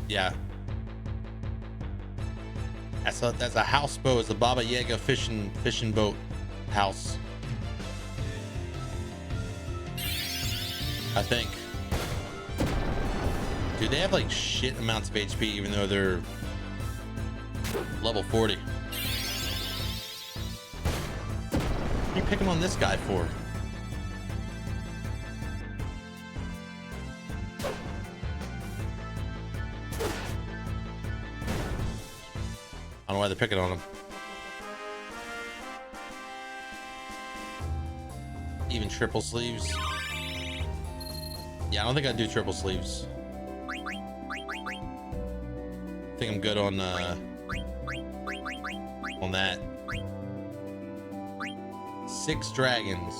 Yeah. That's a houseboat. It's a Baba Yaga fishing boat house. I think. Dude, they have like shit amounts of HP even though they're level 40. What are you picking on this guy for? I don't know why they're picking on him. Even triple sleeves. Yeah, I don't think I do triple sleeves. I think I'm good on that. 6 dragons.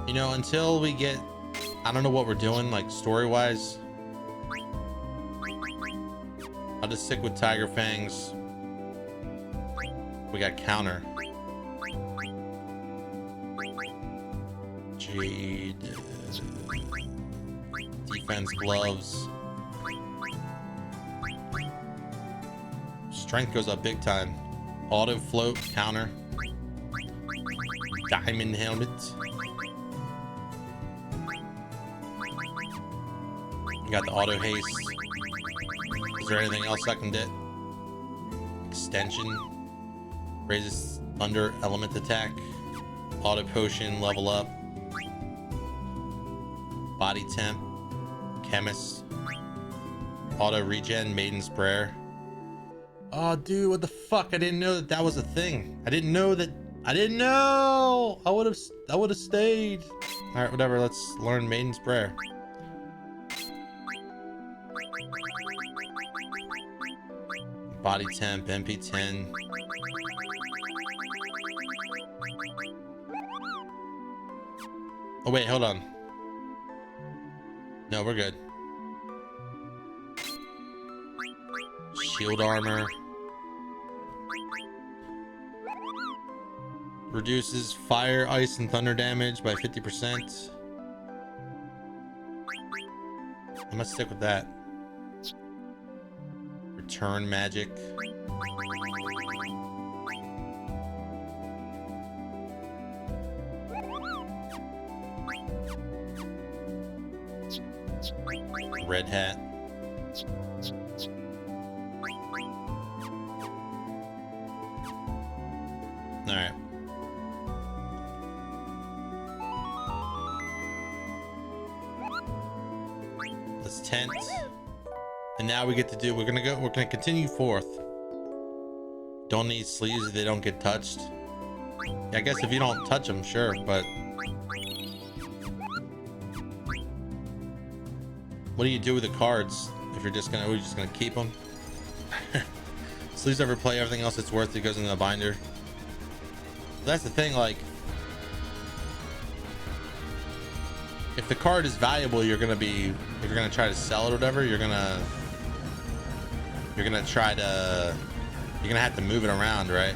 You know, until we get, I don't know what we're doing, like story-wise. I'll just stick with Tiger Fangs. We got counter. Jade. Defense gloves. Strength goes up big time. Auto float, counter. Diamond helmet. You got the auto haste. Is there anything else I can get? Extension. Raises thunder element attack. Auto potion, level up. Body temp. Chemist. Auto regen, maiden's prayer. Oh, dude, what the fuck? I didn't know that was a thing. I didn't know. I would have stayed. All right, whatever. Let's learn maiden's prayer. Body temp, MP10. Oh wait, hold on. No, we're good. Shield armor. Reduces fire, ice, and thunder damage by 50%. I'm gonna stick with that. Return magic. Red hat. All right. Let's tent. And now we get to do, we're gonna continue forth. Don't need sleeves if they don't get touched. Yeah, I guess if you don't touch them, sure, but what do you do with the cards if you're just gonna, we're just gonna keep them? Sleeves over play, everything else that's worth it goes into the binder. That's the thing, like, if the card is valuable, if you're gonna try to sell it or whatever, you're gonna have to move it around, right?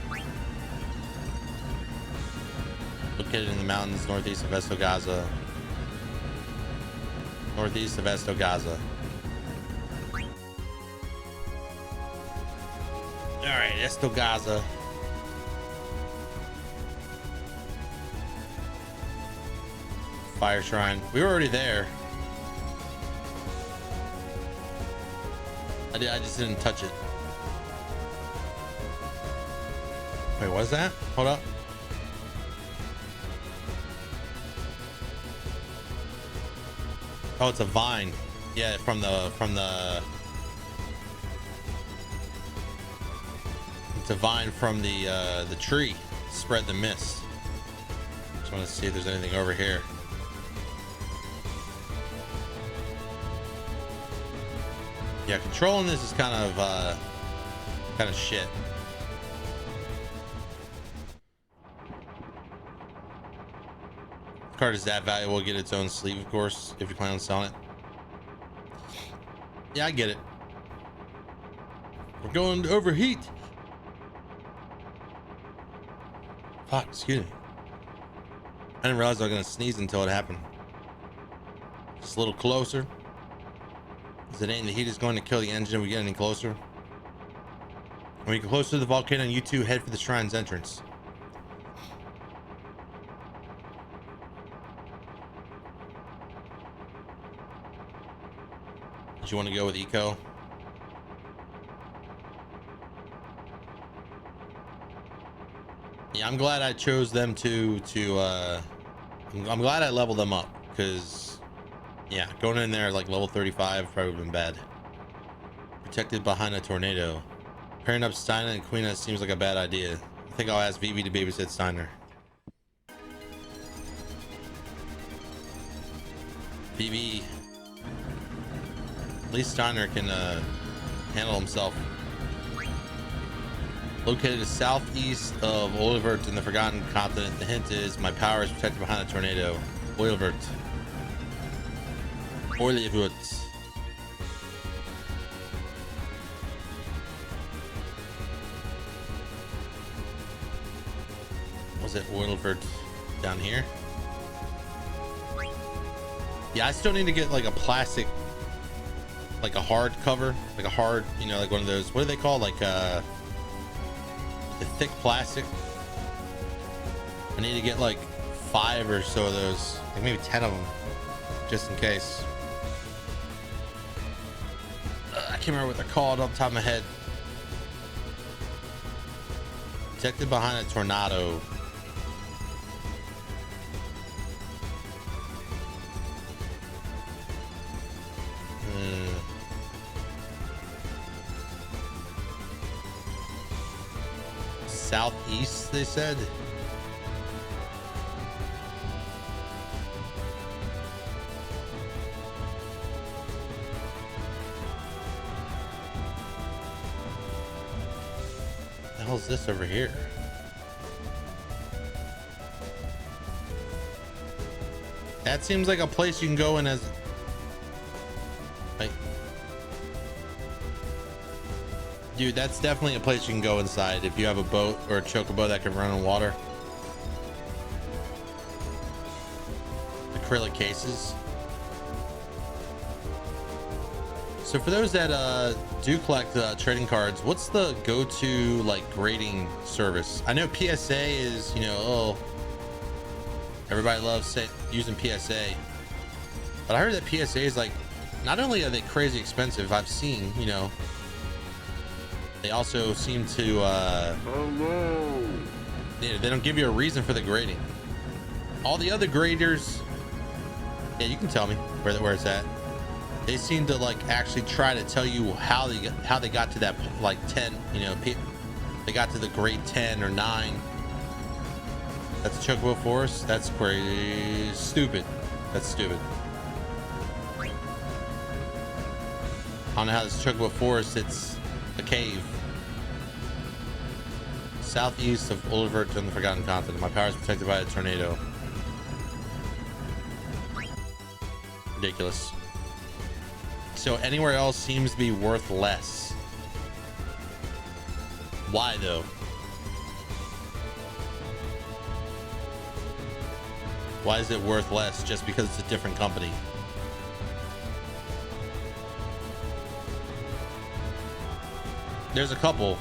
Located in the mountains northeast of Estogaza. Northeast of Estogaza. Alright, Estogaza. Fire shrine. We were already there. I just didn't touch it. Wait, what's that? Hold up. Oh, it's a vine. Yeah, from the it's a vine from the tree. Spread the mist. Just want to see if there's anything over here. Yeah, controlling this is kind of shit. The card is that valuable. Get its own sleeve, of course, if you plan on selling it. Yeah, I get it. We're going to overheat. Fuck, excuse me. I didn't realize I was gonna sneeze until it happened. Just a little closer. Is it ain't the heat is going to kill the engine if we get any closer? When you get closer to the volcano, you two head for the shrine's entrance. Do you want to go with eco? Yeah, I'm glad I chose them I'm glad I leveled them up, because yeah, going in there like level 35 probably would have been bad. Protected behind a tornado. Pairing up Steiner and Queen seems like a bad idea. I think I'll ask Vivi to babysit Steiner. Vivi, at least Steiner can handle himself. Located southeast of Oilvert in the Forgotten Continent. The hint is my power is protected behind a tornado. Oilvert. Oilvert. Was it Oilvert down here? Yeah, I still need to get like a plastic, like a hard cover, like a hard, you know, like one of those, what do they call, like the thick plastic. I need to get like 5 or so of those, like maybe 10 of them, just in case. I can't remember what they're called off the top of my head. Protected behind a tornado. Southeast, they said. What the hell is this over here? That seems like a place you can go in as like, dude, that's definitely a place you can go inside if you have a boat or a chocobo that can run on water. Acrylic cases. So for those that do collect trading cards, what's the go-to like grading service? I know PSA is, you know, oh, everybody loves using PSA, but I heard that PSA is like, not only are they crazy expensive, I've seen, you know, they also seem to they don't give you a reason for the grading. All the other graders, yeah, you can tell me where it's at. They seem to like actually try to tell you how they got to that like 10, you know, they got to the grade 10 or 9. That's Chocobo Forest. That's crazy. Stupid. That's stupid. I don't know how this Chocobo Forest, it's a cave. Southeast of Oilvert in the Forgotten Continent. My power is protected by a tornado. Ridiculous. So anywhere else seems to be worth less. Why though? Why is it worth less just because it's a different company? There's a couple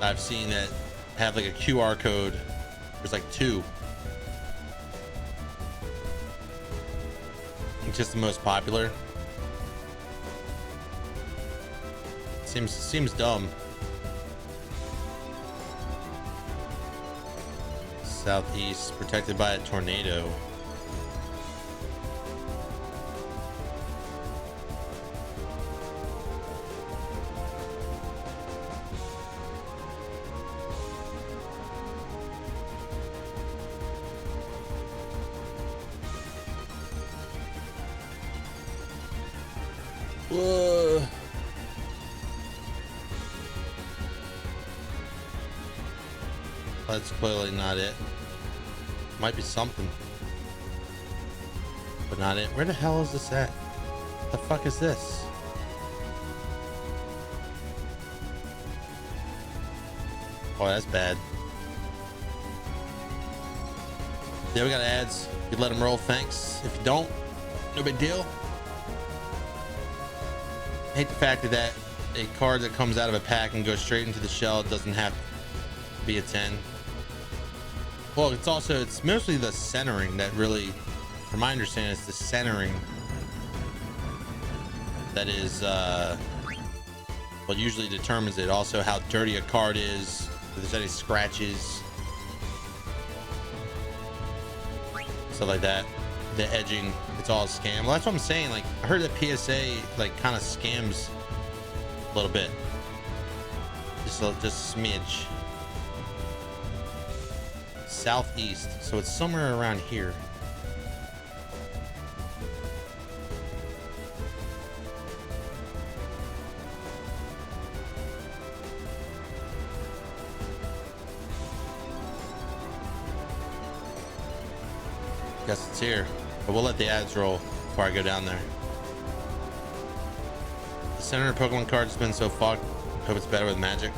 I've seen that have like a QR code. There's like 2. It's just the most popular. Seems dumb. Southeast, protected by a tornado. Whoa. That's clearly not it. Might be something, but not it. Where the hell is this at? The fuck is this? Oh, that's bad. Yeah, we got ads. You let them roll, thanks. If you don't, no big deal. I hate the fact that a card that comes out of a pack and goes straight into the shell doesn't have to be a 10. Well, it's mostly the centering that really, from my understanding, it's the centering that is what usually determines it. Also, how dirty a card is, if there's any scratches, stuff like that. The edging, it's all a scam. Well, that's what I'm saying. Like, I heard that PSA like kind of scams a little bit, just a smidge. Southeast, so it's somewhere around here. Guess it's here, but we'll let the ads roll before I go down there. The center of Pokemon card has been so fucked. Hope it's better with Magic.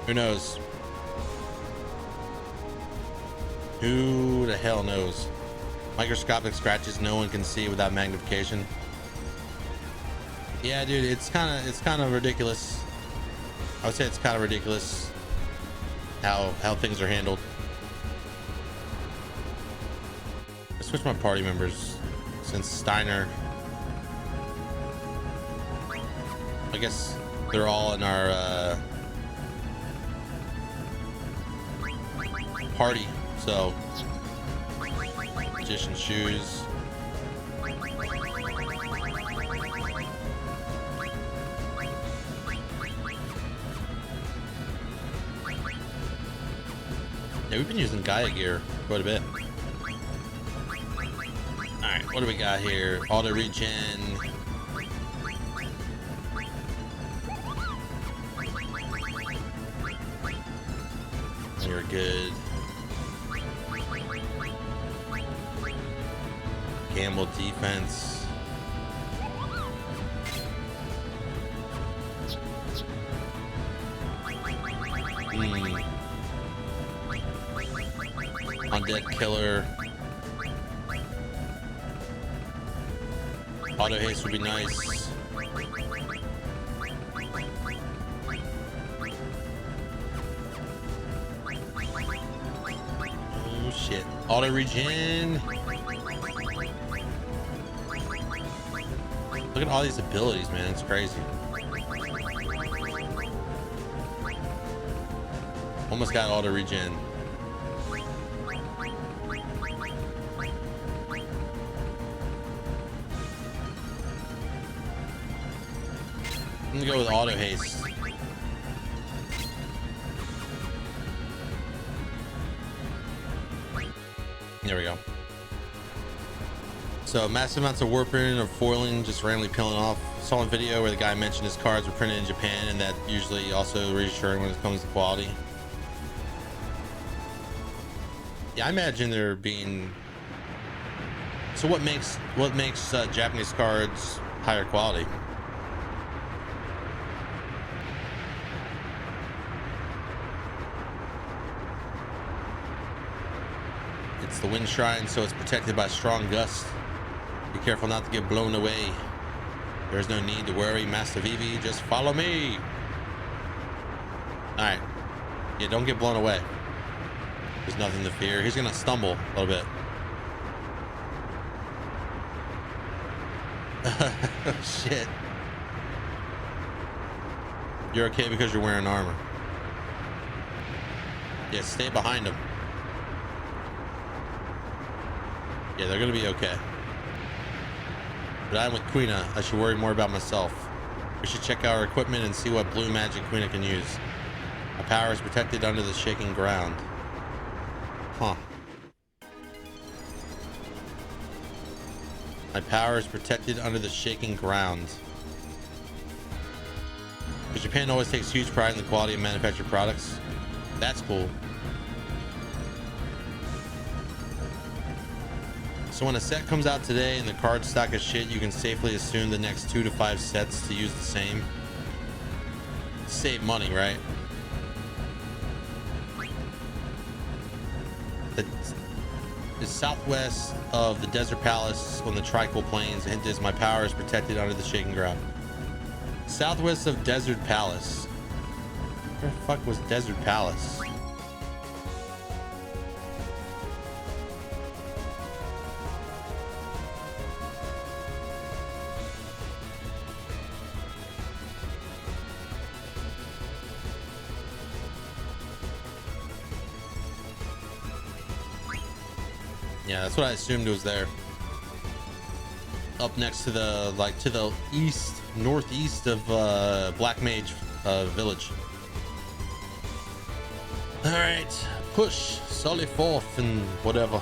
Who knows? Who the hell knows? Microscopic scratches no one can see without magnification. Yeah, dude, it's kind of ridiculous. I would say it's kind of ridiculous how things are handled. I switched my party members since Steiner. I guess they're all in our party. So, magician shoes. Yeah, we've been using Gaia gear quite a bit. Alright, what do we got here? Auto regen. You're good. Gamble defense. Undead killer. Auto haste would be nice. Oh shit. Auto regen. Look at all these abilities, man. It's crazy. Almost got auto regen. I'm gonna go with auto haste. There we go. So massive amounts of warping or foiling just randomly peeling off. Saw a video where the guy mentioned his cards were printed in Japan, and that usually also reassuring when it comes to quality. Yeah, I imagine they're being. So what makes Japanese cards higher quality? It's the wind shrine, so it's protected by strong gusts. Be careful not to get blown away. There's no need to worry, Master Vivi. Just follow me. All right. Yeah, don't get blown away. There's nothing to fear. He's gonna stumble a little bit. Shit. You're okay because you're wearing armor. Yeah, stay behind them. Yeah, they're gonna be okay. But I'm with Quina. I should worry more about myself. We should check our equipment and see what blue magic Quina can use. My power is protected under the shaking ground. Huh. My power is protected under the shaking ground. Because Japan always takes huge pride in the quality of manufactured products. That's cool. So when a set comes out today and the card stock is shit, you can safely assume the next 2 to 5 sets to use the same. Save money, right? The southwest of the Desert Palace on the Trical Plains. Hint is my power is protected under the shaking ground. Southwest of Desert Palace. Where the fuck was Desert Palace? Yeah, that's what I assumed was there. Up next to the, like, to the east, northeast of Black Mage village. All right, push, solid forth and whatever.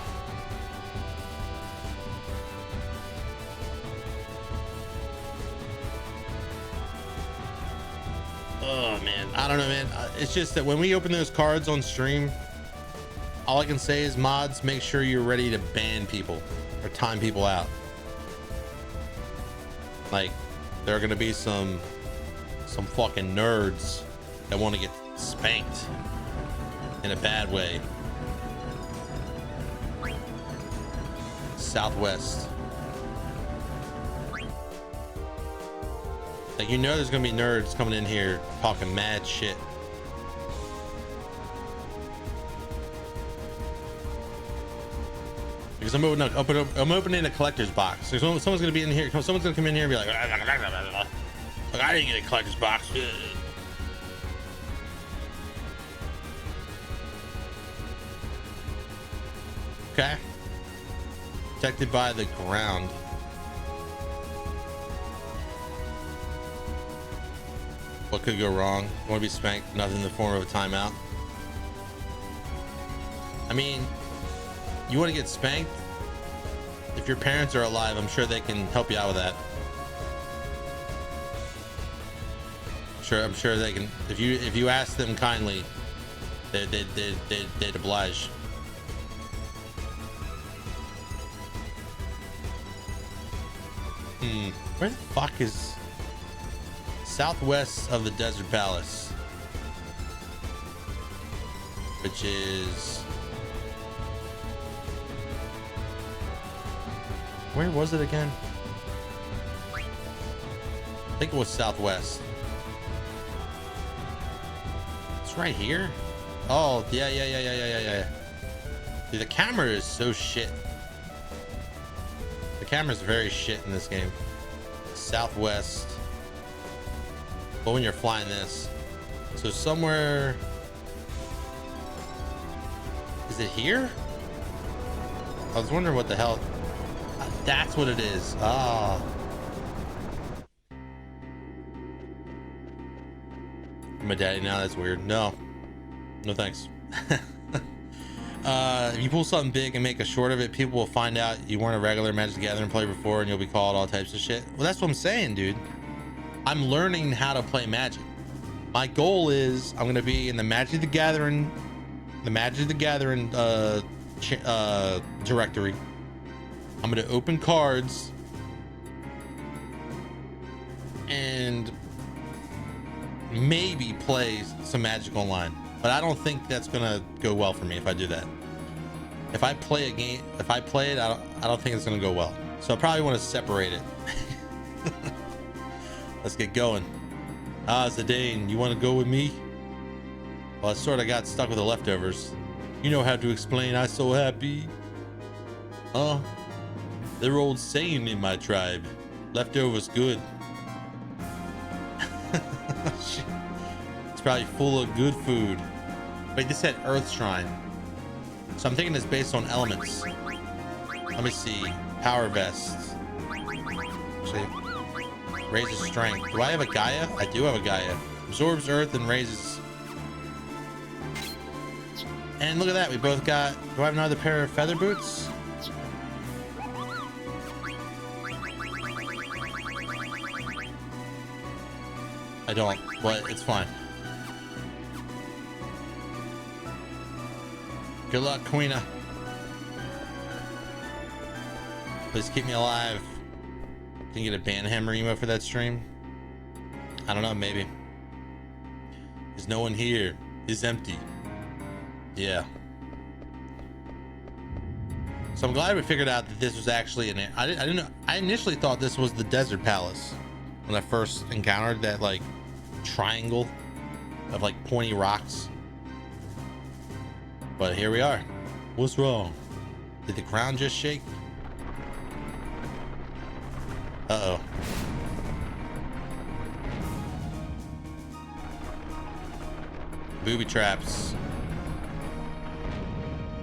Oh man, I don't know, man. It's just that when we open those cards on stream, all I can say is, mods, make sure you're ready to ban people or time people out. Like, there are gonna be some fucking nerds that want to get spanked in a bad way. Southwest. Like, you know there's gonna be nerds coming in here talking mad shit. Because I'm opening a collector's box. So someone's gonna be in here. Someone's gonna come in here and be like, I didn't get a collector's box. Okay. Protected by the ground. What could go wrong? Want to be spanked? Nothing in the form of a timeout. I mean, you want to get spanked? If your parents are alive, I'm sure they can help you out with that. I'm sure they can. If you ask them kindly, they'd oblige. Where the fuck is southwest of the Desert Palace? Which is, where was it again? I think it was southwest. It's right here. Oh yeah. Dude, the camera is so shit. The camera's very shit in this game. Southwest. But when you're flying this, so somewhere, is it here? I was wondering what the hell. That's what it is. Ah. My daddy now, that's weird. No thanks. If you pull something big and make a short of it, people will find out you weren't a regular Magic the Gathering player before, and you'll be called all types of shit. Well, that's what I'm saying, dude. I'm learning how to play Magic. My goal is I'm gonna be in the Magic the Gathering directory. I'm gonna open cards and maybe play some Magic Online, but I don't think that's gonna go well for me if I do that. If I play a game, I don't think it's gonna go well. So I probably want to separate it. Let's get going. Zidane, you want to go with me? Well, I sort of got stuck with the leftovers. You know how to explain I so happy. They're old saying in my tribe. Leftovers good. Shit. It's probably full of good food. Wait, this said Earth Shrine. So I'm thinking it's based on elements. Let me see. Power Vest. Actually, raises strength. Do I have a Gaia? I do have a Gaia. Absorbs earth and raises. And look at that. We both got. Do I have another pair of feather boots? I don't, but it's fine. Good luck, Queena. Please keep me alive. Can you get a Banhammer emo for that stream? I don't know, maybe. There's no one here. It's empty. Yeah. So I'm glad we figured out that this was actually an. I didn't know. I initially thought this was the Desert Palace when I first encountered that like triangle of like pointy rocks. But here we are. What's wrong? Did the ground just shake? Uh-oh. Booby traps.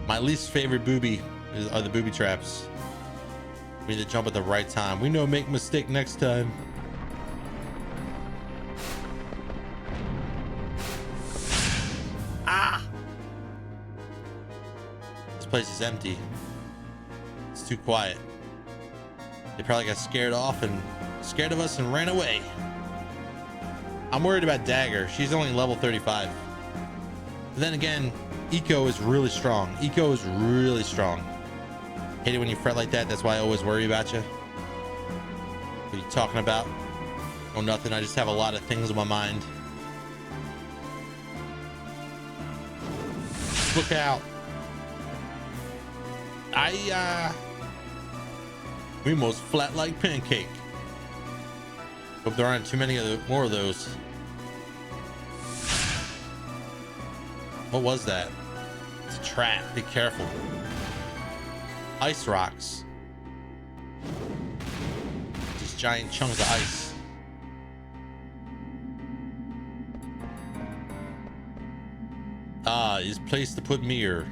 My least favorite booby are the booby traps. We need to jump at the right time. We know make mistake next time. Ah! This place is empty. It's too quiet. They probably got scared of us and ran away. I'm worried about Dagger. She's only level 35. But then again, Eco is really strong. Eco is really strong. Hate it when you fret like that. That's why I always worry about you. What are you talking about? Oh, nothing. I just have a lot of things in my mind. Look out. We almost flat like pancake. Hope there aren't too many more of those. What was that? It's a trap. Be careful. Ice rocks. Just giant chunks of ice. Ah, is place to put mirror.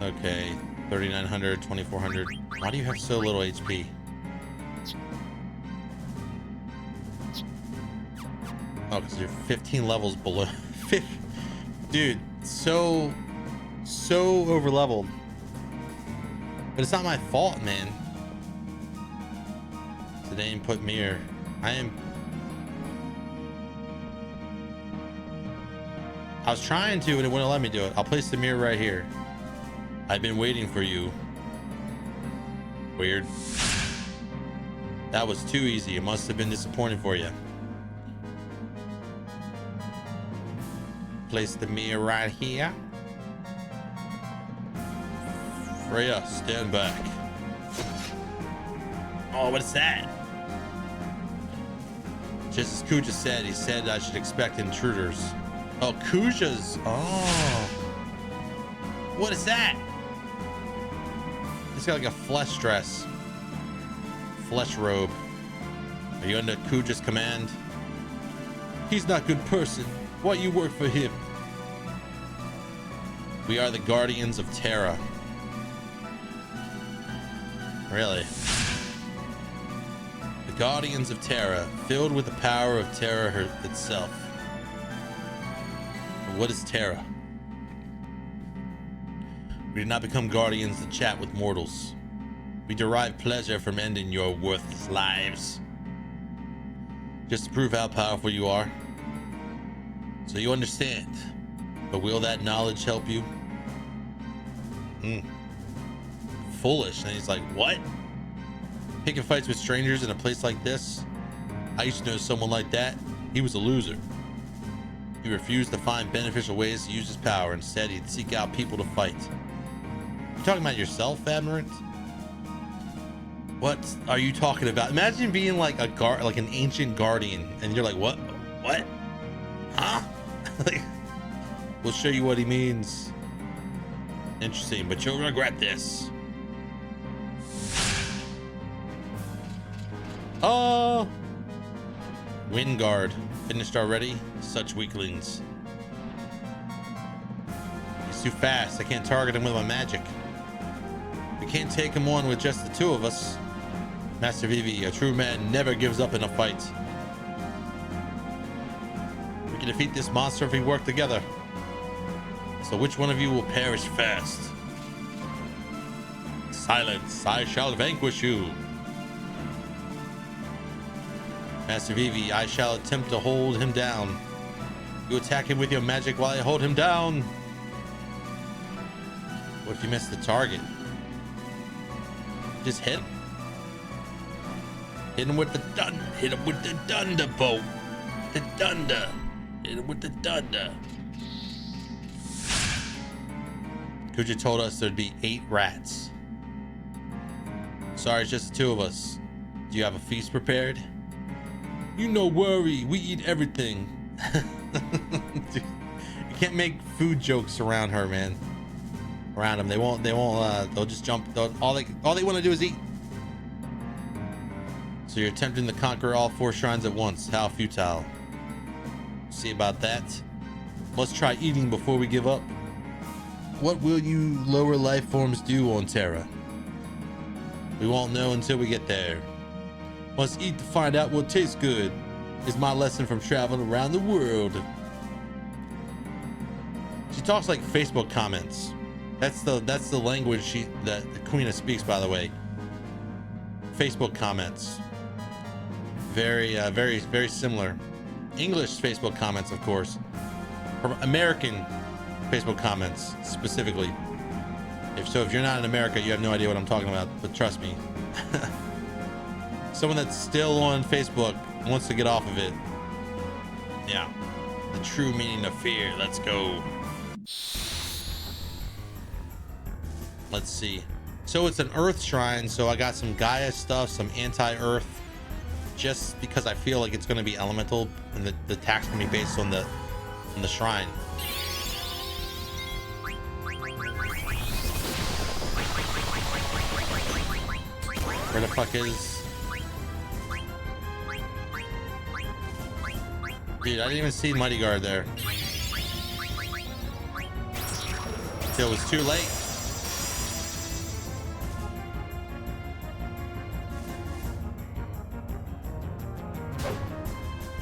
Okay, 3,900, 2,400. Why do you have so little HP? Oh, because you're 15 levels below. Dude, so over leveled. But it's not my fault, man. Today input mirror. I was trying to and it wouldn't let me do it. I'll place the mirror right here. I've been waiting for you. Weird. That was too easy. It must have been disappointing for you. Place the mirror right here. Freya, stand back. Oh, what is that? Just as Kuja said, he said I should expect intruders. Oh, Kuja's. Oh. What is that? It's got like a flesh dress. Flesh robe. Are you under Kuja's command? He's not a good person. Why you work for him? We are the guardians of Terra. Really? The guardians of Terra, filled with the power of Terra itself. But what is Terra? We did not become guardians to chat with mortals. We derive pleasure from ending your worthless lives. Just to prove how powerful you are. So you understand. But will that knowledge help you? Foolish. And he's like, what? Picking fights with strangers in a place like this? I used to know someone like that. He was a loser. He refused to find beneficial ways to use his power. Instead, he'd seek out people to fight. You talking about yourself, Admirant? What are you talking about? Imagine being like like an ancient guardian, and you're like, what? What? Huh? Like, we'll show you what he means. Interesting, but you'll regret this. Oh, Wind Guard finished already. Such weaklings. He's too fast. I can't target him with my magic. We can't take him on with just the two of us. Master Vivi, a true man never gives up in a fight. We can defeat this monster if we work together. So which one of you will perish first? Silence, I shall vanquish you. Master Vivi, I shall attempt to hold him down. You attack him with your magic while I hold him down. What if you miss the target? Just hit him. Hit him with the thunder. Hit him with the thunderbolt. The thunder. Hit him with the thunder. Kuja told us there'd be 8 rats. Sorry, it's just the two of us. Do you have a feast prepared? You no worry, we eat everything. Dude, you can't make food jokes around her, man. Around them, they'll just jump. All they want to do is eat. So you're attempting to conquer all 4 shrines at once. How futile. See about that. Let's try eating before we give up. What will you lower life forms do on Terra? We won't know until we get there. Must eat to find out what tastes good, is my lesson from traveling around the world. She talks like Facebook comments. That's the language that Quina speaks, by the way. Facebook comments. Very similar. English Facebook comments, of course. American Facebook comments specifically. If you're not in America, you have no idea what I'm talking about, but trust me. Someone that's still on Facebook wants to get off of it. Yeah. The true meaning of fear. Let's go. Let's see. So it's an earth shrine, so I got some Gaia stuff, some anti-earth, just because I feel like it's going to be elemental and the attack's going to be based on the shrine. Where the fuck is... Dude, I didn't even see Mighty Guard there. It was too late.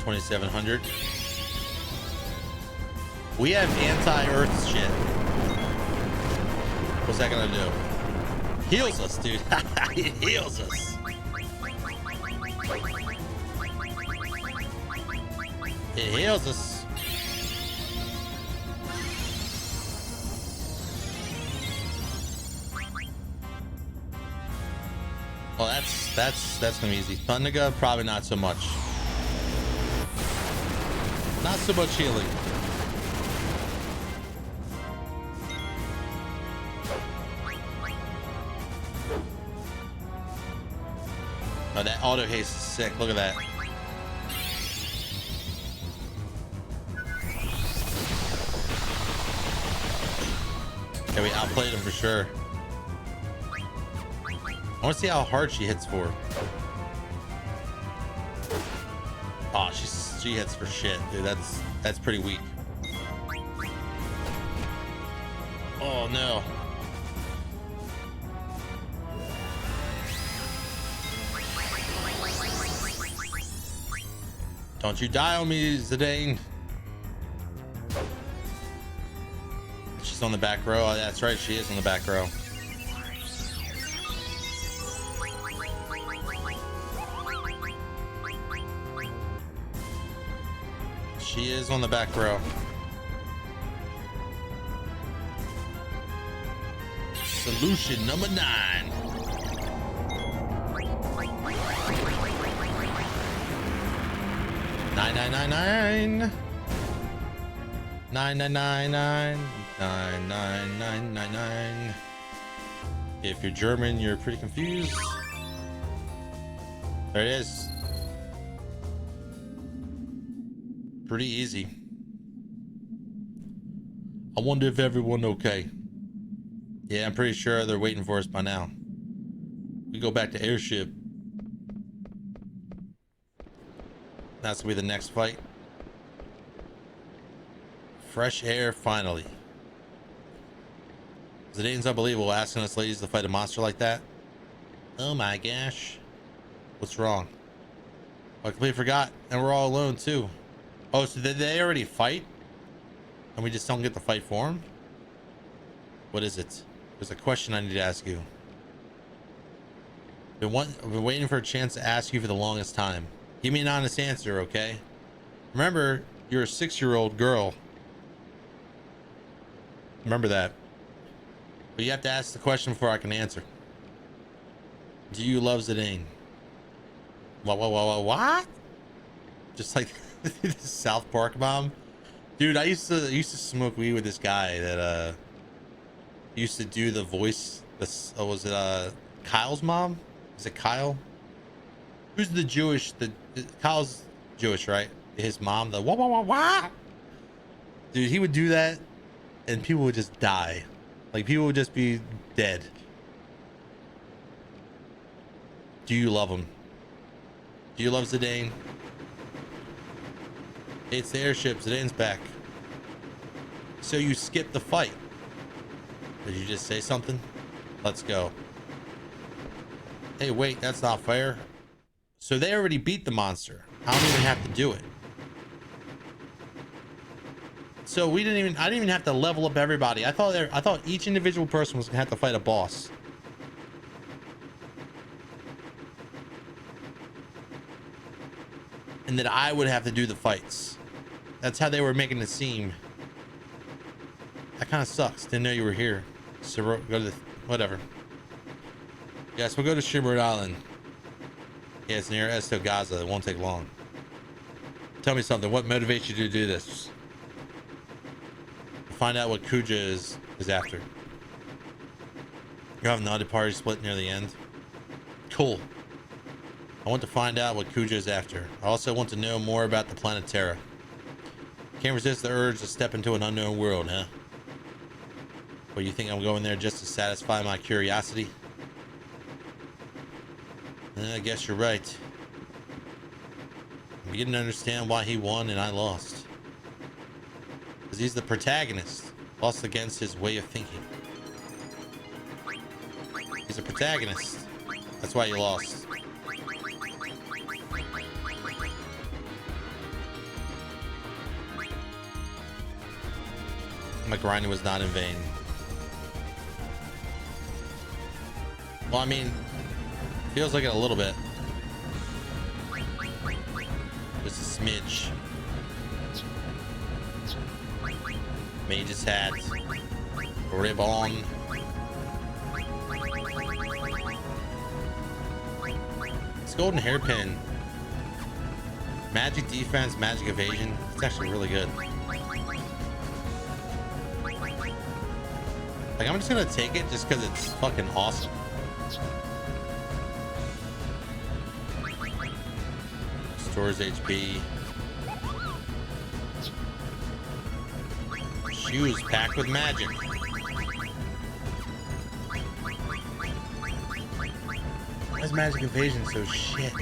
$2,700. We have anti-earth shit. What's that gonna do? Heals us, dude. It heals us. It heals us. Well, that's gonna be easy. Thunderga, probably not so much. Not so much healing. Oh, that auto haste is sick. Look at that. Yeah, we outplayed him for sure. I want to see how hard she hits for. Oh, she hits for shit, dude. That's pretty weak. Oh no. Don't you die on me, Zidane. She's on the back row. Oh, that's right, she is on the back row. She is on the back row. Solution number 9. 9999. 9999. 99999. If you're German, you're pretty confused. There it is. Pretty easy. I wonder if everyone okay. Yeah, I'm pretty sure they're waiting for us by now. We go back to airship. That's gonna be the next fight. Fresh air, finally. Zidane's unbelievable, asking us ladies to fight a monster like that. Oh my gosh. What's wrong? I completely forgot, and we're all alone too. Oh, so did they already fight? And we just don't get to fight for them? What is it? There's a question I need to ask you. I've been waiting for a chance to ask you for the longest time. Give me an honest answer, okay? Remember, you're a 6-year-old girl. Remember that. But you have to ask the question before I can answer. Do you love Zidane? What? Just like the South Park mom? Dude, I used to smoke weed with this guy that used to do the voice. Was it Kyle's mom? Is it Kyle? Who's the Jewish? Kyle's Jewish, right? His mom, the wah. Dude, he would do that, and people would just die. Like, people would just be dead. Do you love him? Do you love Zidane? It's the airship. Zidane's back. So you skipped the fight. Did you just say something? Let's go. Hey, wait, that's not fair. So they already beat the monster. I don't even have to do it. So I didn't even have to level up everybody. I thought each individual person was gonna have to fight a boss. And that I would have to do the fights. That's how they were making it seem. That kind of sucks. Didn't know you were here. So go to the whatever. Yes, we'll go to Shimmered Island. Yeah, it's near Esto Gaza. It won't take long. Tell me something. What motivates you to do this? Find out what Kuja is after. You have an audit party split near the end. Cool. I want to find out what Kuja is after. I also want to know more about the planet Terra. Can't resist the urge to step into an unknown world, huh? But you think I'm going there just to satisfy my curiosity? I guess you're right. I'm beginning to understand why he won and I lost. Because he's the protagonist, lost against his way of thinking. He's a protagonist. That's why he lost. My grinding was not in vain. Well, I mean, feels like it a little bit. Just a smidge. Mage's hat. Ribbon. It's golden hairpin. Magic defense, magic evasion. It's actually really good. Like, I'm just gonna take it just because it's fucking awesome. Stores HP. Shoes packed with magic. Why is magic evasion so shit?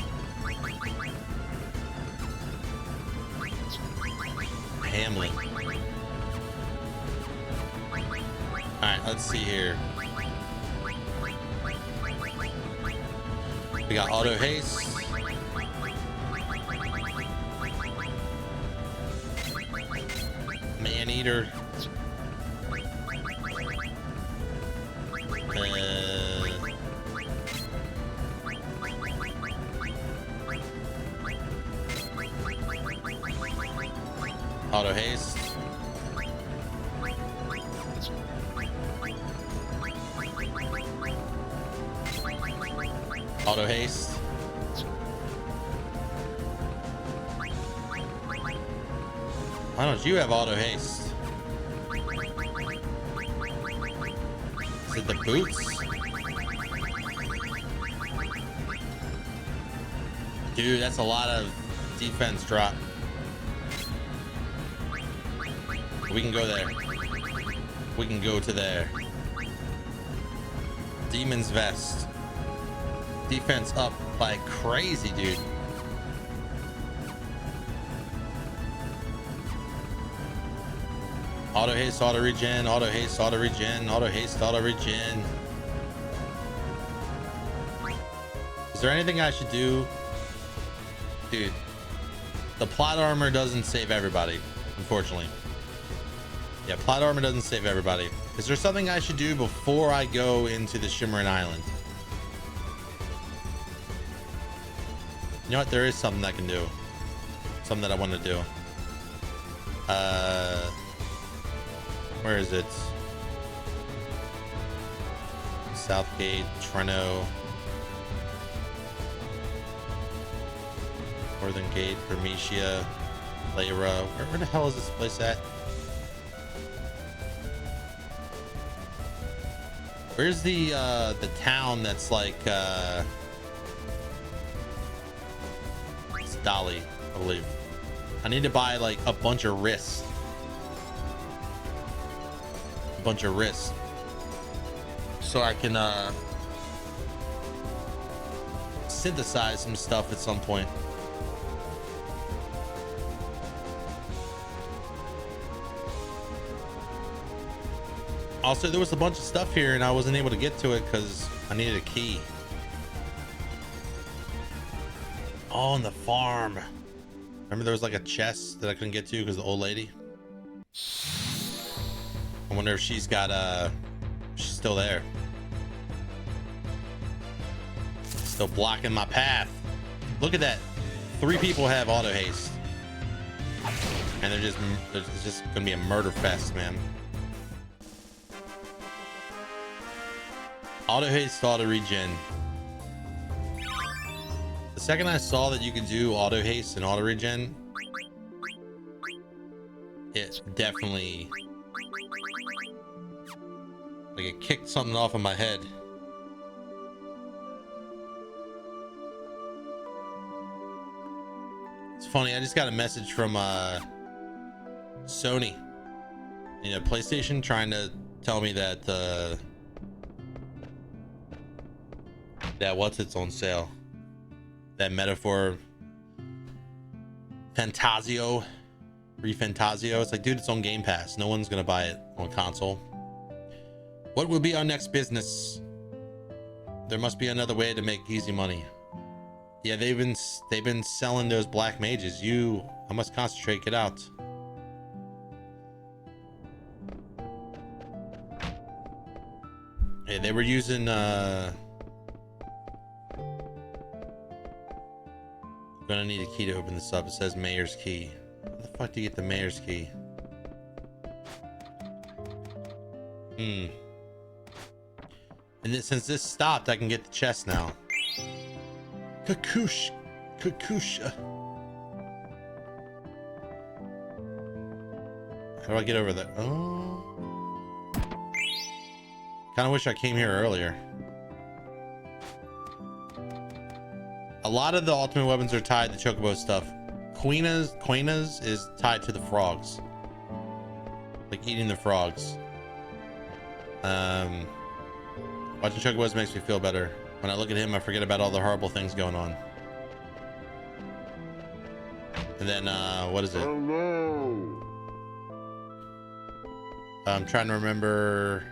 Hamlin. Alright, let's see here. We got auto haste. Man eater. Auto haste. Auto haste. Why don't you have auto haste? Is it the boots? Dude, that's a lot of defense drop. We can go there. We can go to there. Demon's Vest. Defense up by crazy, dude. Auto haste, auto regen, auto haste, auto regen, auto haste, auto regen. Is there anything I should do? Dude, the plot armor doesn't save everybody, unfortunately. Yeah, plot armor doesn't save everybody. Is there something I should do before I go into the Shimmering Island? You know what? There is something I can do. Something that I want to do. Where is it? Southgate, Treno, Northern Gate, Bermesia, Lyra. Where the hell is this place at? Where's the town that's like it's Dolly, I believe. I need to buy like a bunch of wrists. So I can synthesize some stuff at some point. Also, there was a bunch of stuff here and I wasn't able to get to it because I needed a key. Oh, on the farm. Remember there was like a chest that I couldn't get to because of the old lady? I wonder if she's got she's still there. Still blocking my path. Look at that. 3 people have auto haste. And it's just gonna be a murder fest, man. Auto haste, auto regen. The second I saw that you could do auto haste and auto regen, it definitely, like, it kicked something off of my head. It's funny, I just got a message from Sony, you know, PlayStation, trying to tell me that that what's it's on sale, that metaphor Fantasio, RiPTide. It's like, dude, it's on Game Pass. No one's gonna buy it on console. What will be our next business? There must be another way to make easy money. Yeah, they've been selling those black mages. I must concentrate. Get out. Hey, they were using gonna need a key to open this up. It says mayor's key. How the fuck do you get the mayor's key? And then, since this stopped, I can get the chest now. Kakusha. How do I get over there? Oh. Kind of wish I came here earlier. A lot of the ultimate weapons are tied to chocobo stuff. Queena's is tied to the frogs. Like eating the frogs. Watching chocobos makes me feel better. When I look at him, I forget about all the horrible things going on. And then, what is it? Oh, no. I'm trying to remember.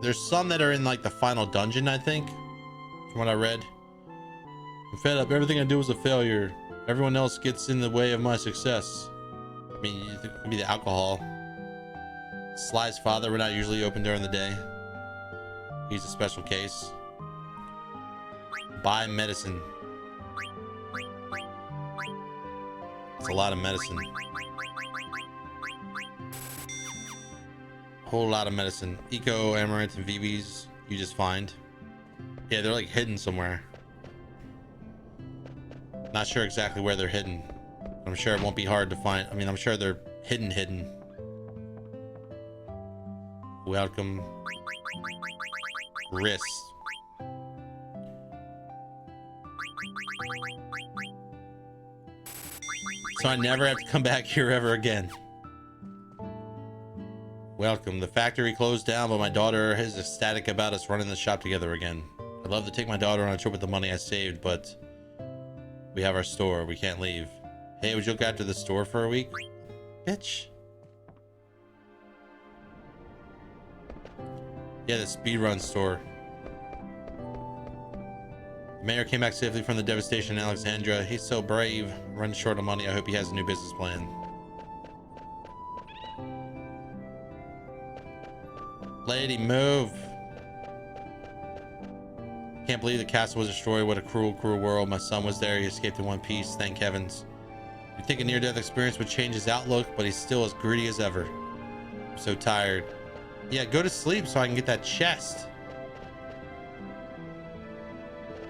There's some that are in like the final dungeon, I think, from what I read. I'm fed up. Everything I do is a failure. Everyone else gets in the way of my success. I mean, it could be the alcohol. Sly's father, we're not usually open during the day. He's a special case. Buy medicine. It's a lot of medicine. Whole lot of medicine. Eco, Amaranth, and VBs you just find. Yeah, they're like hidden somewhere. Not sure exactly where they're hidden. I'm sure it won't be hard to find. I mean, I'm sure they're hidden. Welcome. Wrist. So I never have to come back here ever again. Welcome. The factory closed down, but my daughter is ecstatic about us running the shop together again. I'd love to take my daughter on a trip with the money I saved, but we have our store. We can't leave. Hey, would you look after the store for a week? Bitch. Yeah, the speedrun store. The mayor came back safely from the devastation in Alexandria. He's so brave. Running short of money. I hope he has a new business plan. Lady, move. Can't believe the castle was destroyed. What a cruel, cruel world. My son was there. He escaped in one piece. Thank heavens. You'd think a near-death experience would change his outlook, but he's still as greedy as ever. I'm so tired. Yeah, go to sleep so I can get that chest.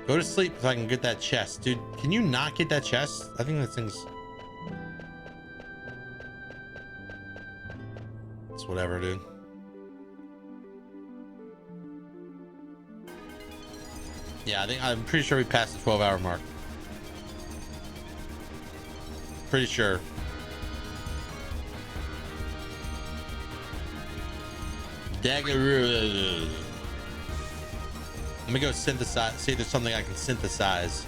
Go to sleep so I can get that chest. Dude, can you not get that chest? I think that thing's... It's whatever, dude. Yeah, I'm pretty sure we passed the 12-hour mark. Pretty sure. Dagger. Let me go synthesize. See if there's something I can synthesize.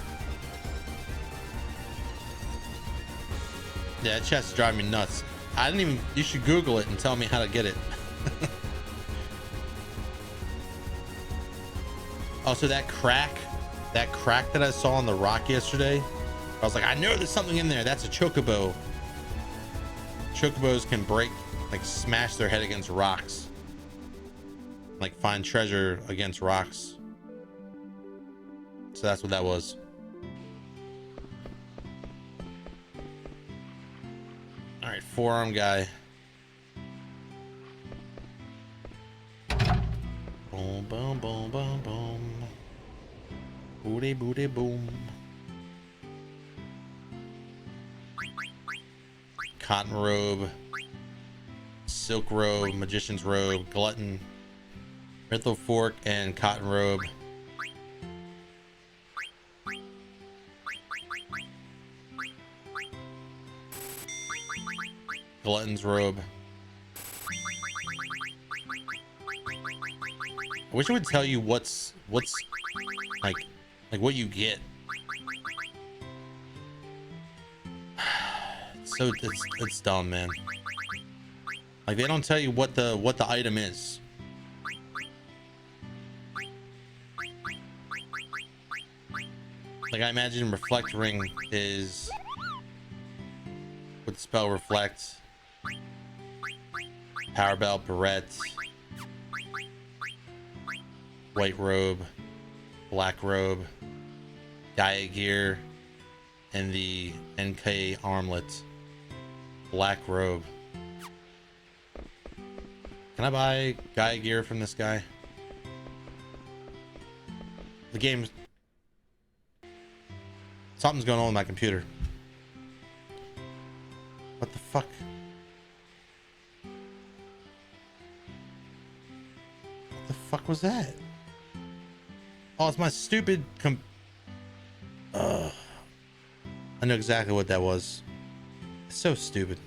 Yeah, that chest is driving me nuts. I didn't even. You should Google it and tell me how to get it. Also, that crack that I saw on the rock yesterday, I was like, I know there's something in there. That's a chocobo. Chocobos can break, like smash their head against rocks, like find treasure against rocks. So that's what that was. All right, forearm guy. Boom, boom, boom, boom, boom. Booty, booty, boom. Cotton robe. Silk robe. Magician's robe. Glutton. Rithel fork and cotton robe. Glutton's robe. I wish it would tell you what's like what you get. So it's dumb, man. Like they don't tell you what the item is. Like I imagine reflect ring is what the spell reflects. Power belt, barrette, white robe, black robe, Gaia gear, and the NK armlet. Black robe. Can I buy Gaia gear from this guy? The game's... Something's going on with my computer. What the fuck? What the fuck was that? Oh, it's my stupid I know exactly what that was. It's so stupid.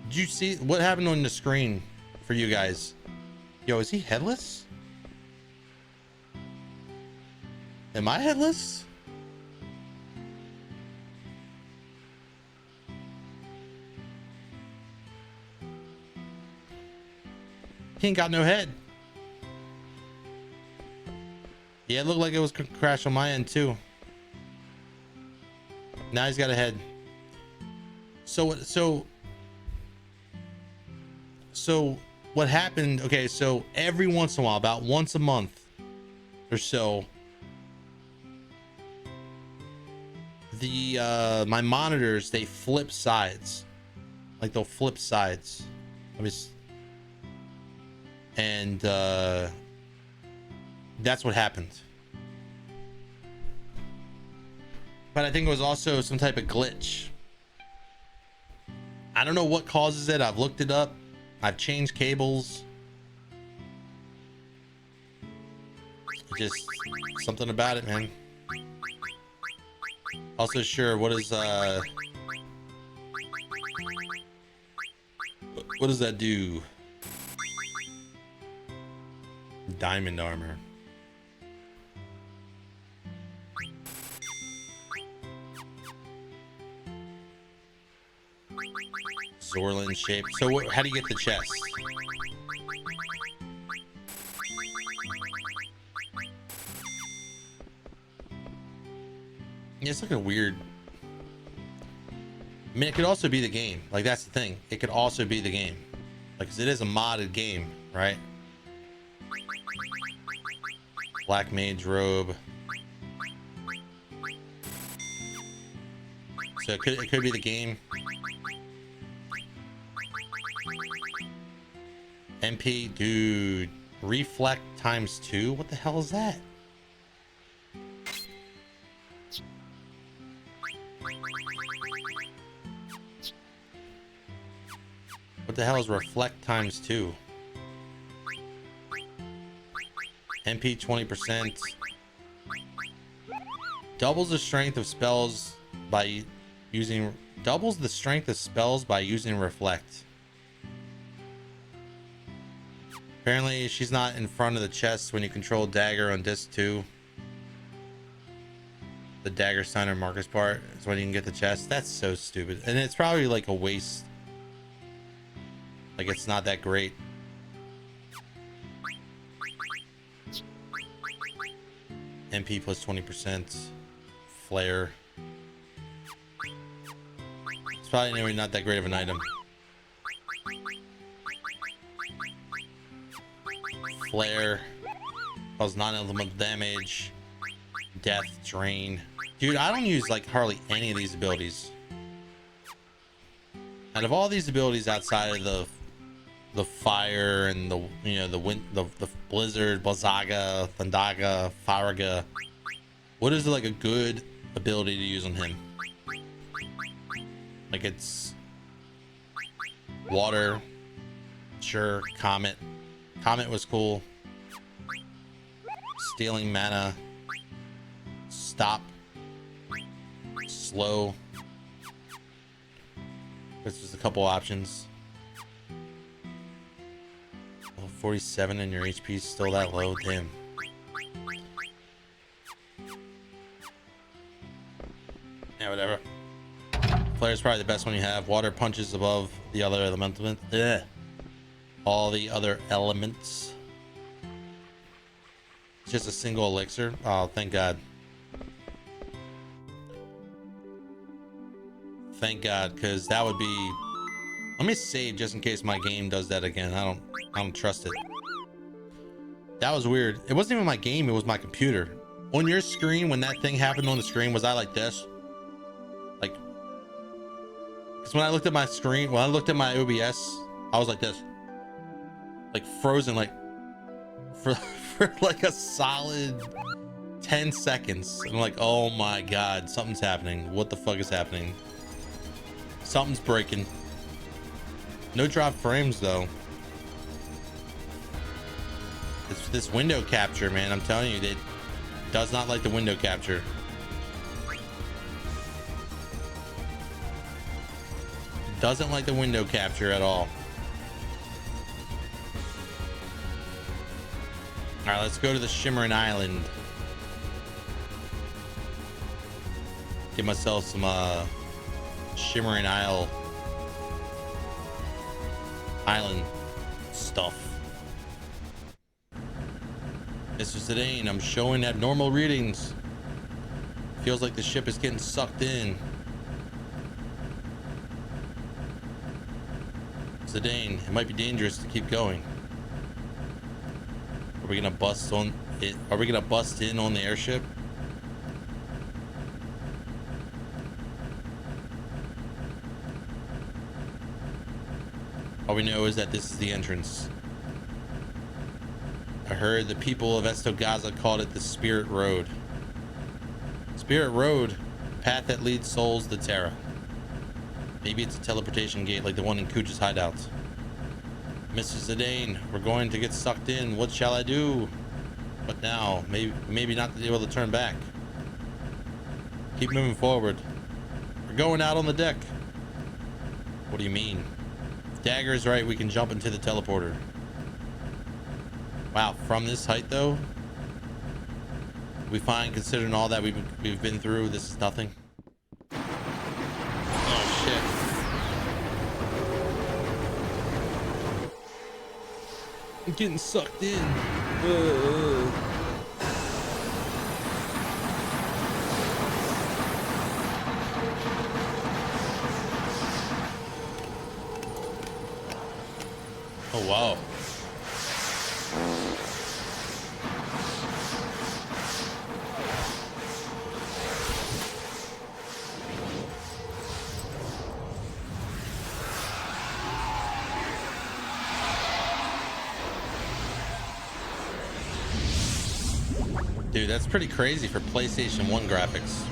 Did you see what happened on the screen for you guys? Yo, is he headless? Am I headless? He ain't got no head. Yeah, it looked like it was crash on my end too. Now he's got a head. So what happened? Okay, so every once in a while, about once a month or so, the my monitors, they flip sides. Like they'll flip sides. Let me and that's what happened. But I think it was also some type of glitch. I don't know what causes it. I've looked it up. I've changed cables. Just something about it, man. Also, sure, what does that do? Diamond armor. Zorlin shape. So how do you get the chest? Yeah, it's like a weird. I mean, it could also be the game. Like, that's the thing. It could also be the game. Like, 'cause it is a modded game, right? Black mage robe. So it could be the game. MP, dude. Reflect ×2. What the hell is that? What the hell is reflect ×2? MP 20%. Doubles the strength of spells by using reflect. Apparently she's not in front of the chest when you control dagger on disc 2. The dagger sign or Marcus part is when you can get the chest. That's so stupid. And it's probably like a waste. Like, it's not that great. MP plus 20%. Flare. It's probably anyway not that great of an item. Flare. Cause non-elemental damage. Death. Drain. Dude, I don't use like hardly any of these abilities. Out of all these abilities outside of the fire and the, you know, the wind, the blizzard, Blazaga, Thundaga, Faraga, what is like a good ability to use on him? Like, it's water, sure. Comet was cool. Stealing mana, stop, slow. This was a couple options. 47 and your HP is still that low. Damn. Yeah, whatever. Flare's probably the best one you have. Water punches above the other elemental. All the other elements. It's just a single elixir. Oh, thank God. Thank God, because that would be. Let me save just in case my game does that again. I don't trust it. That was weird. It wasn't even my game, it was my computer. On your screen, when that thing happened on the screen, was I like this? Like, because when I looked at my screen, when I looked at my OBS, I was like this. Like frozen, like for like a solid 10 seconds. And I'm like, oh my God, something's happening. What the fuck is happening? Something's breaking. No drop frames though. It's this window capture, man. I'm telling you, it does not like the window capture. Doesn't like the window capture at all. All right, let's go to the Shimmering Island. Get myself some Shimmering Island stuff. Mr. Zidane, I'm showing abnormal readings. Feels like the ship is getting sucked in. Zidane, it might be dangerous to keep going. Are we gonna bust on it? Are we gonna bust in on the airship? All we know is that this is the entrance. I heard the people of Estogaza called it the Spirit Road. Spirit Road, path that leads souls to Terra. Maybe it's a teleportation gate like the one in Kuja's hideout. Mr. Zidane, we're going to get sucked in. What shall I do? What now? Maybe not to be able to turn back. Keep moving forward. We're going out on the deck. What do you mean? If Dagger is right, we can jump into the teleporter. Wow, from this height though, we find, considering all that we've been through, this is nothing. Oh shit. I'm getting sucked in. Oh, wow. Dude, that's pretty crazy for PlayStation 1 graphics.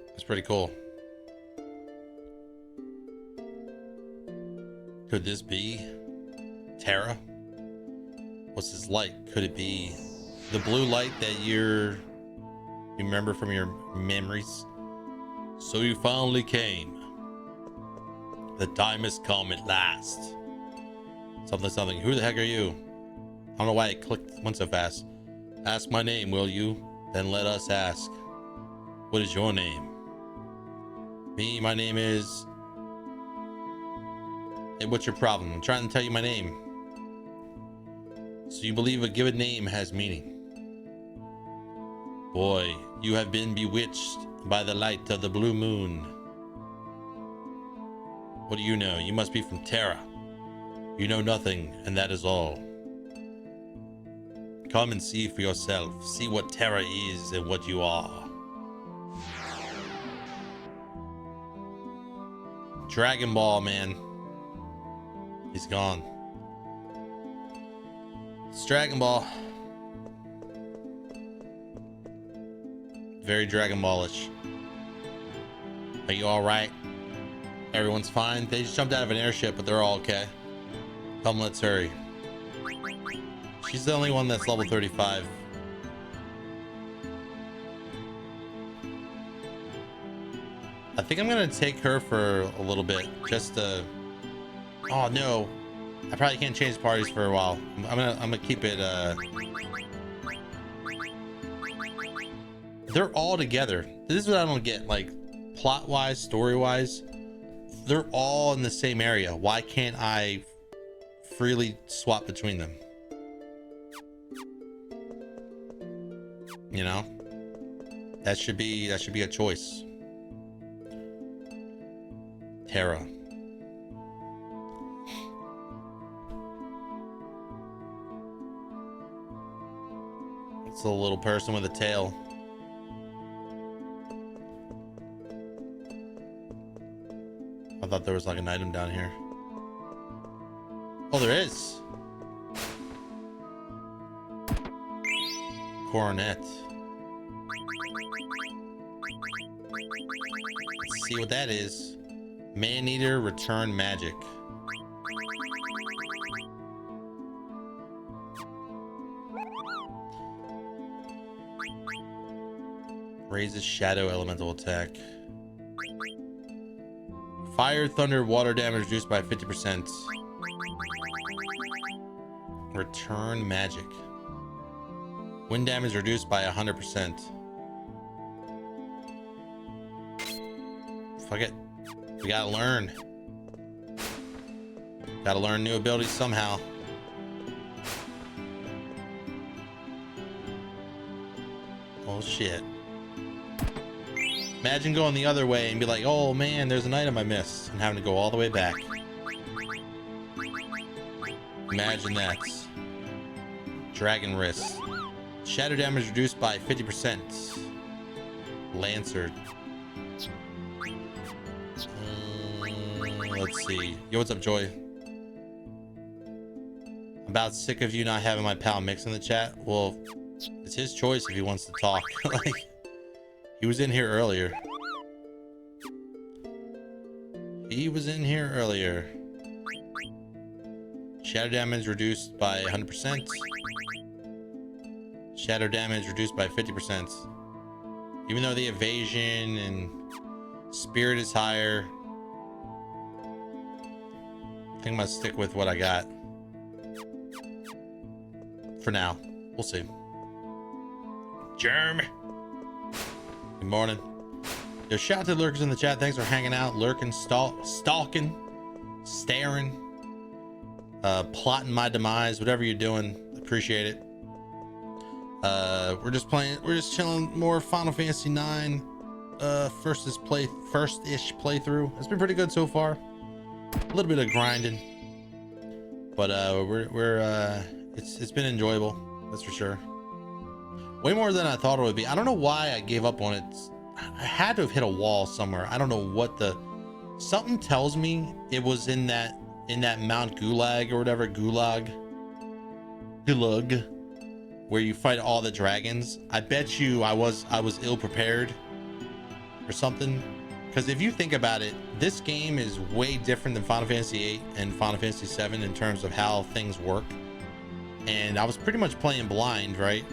That's pretty cool. Could this be Terra? What's this light? Could it be the blue light that you remember from your memories? So you finally came. The time has come at last. Something. Who the heck are you? I don't know why it went so fast. Ask my name, will you? Then let us ask. What is your name? Me, my name is... Hey, what's your problem? I'm trying to tell you my name. So you believe a given name has meaning. Boy, you have been bewitched by the light of the blue moon. What do you know? You must be from Terra. You know nothing, and that is all. Come and see for yourself. See what Terra is and what you are. Dragon Ball, man. He's gone. It's Dragon Ball. Very Dragon Ballish. Are you alright? Everyone's fine? They just jumped out of an airship, but they're all okay. Come, let's hurry. She's the only one that's level 35. I think I'm gonna take her for a little bit, just to... Oh no, I probably can't change parties for a while. I'm gonna keep it. They're all together. This is what I don't get. Like, plot-wise, story-wise, they're all in the same area. Why can't I freely swap between them? You know, that should be a choice. Terra. It's a little person with a tail. I thought there was like an item down here. Oh, there is. Coronet. Let's see what that is. Man-eater return magic. Raises shadow elemental attack. Fire, thunder, water damage reduced by 50%. Return magic. Wind damage reduced by 100%. Fuck it. We gotta learn. Gotta learn new abilities somehow. Oh shit. Imagine going the other way and be like, oh man, there's an item I missed, and having to go all the way back. Imagine that. Dragon wrist. Shadow damage reduced by 50%. Lancer. Let's see. Yo, what's up, Joy? I'm about sick of you not having my pal Mix in the chat. Well, it's his choice if he wants to talk. Like, he was in here earlier. Shadow damage reduced by 100%. Shadow damage reduced by 50%. Even though the evasion and spirit is higher, I think I'm gonna stick with what I got for now. We'll see. Germ. Good morning. Yo, shout out to lurkers in the chat. Thanks for hanging out, lurking, stalking, staring. plotting my demise, whatever you're doing, appreciate it. We're just chilling, more Final Fantasy 9 first-ish playthrough. It's been pretty good so far. A little bit of grinding, but it's been enjoyable, that's for sure. Way more than I thought it would be. I don't know why I gave up on it. I had to have hit a wall somewhere. I don't know what something tells me it was in that Mount Gulag or whatever, Gulag, where you fight all the dragons. I bet you I was ill prepared or something, because if you think about it, this game is way different than Final Fantasy VIII and Final Fantasy VII in terms of how things work. And I was pretty much playing blind, right?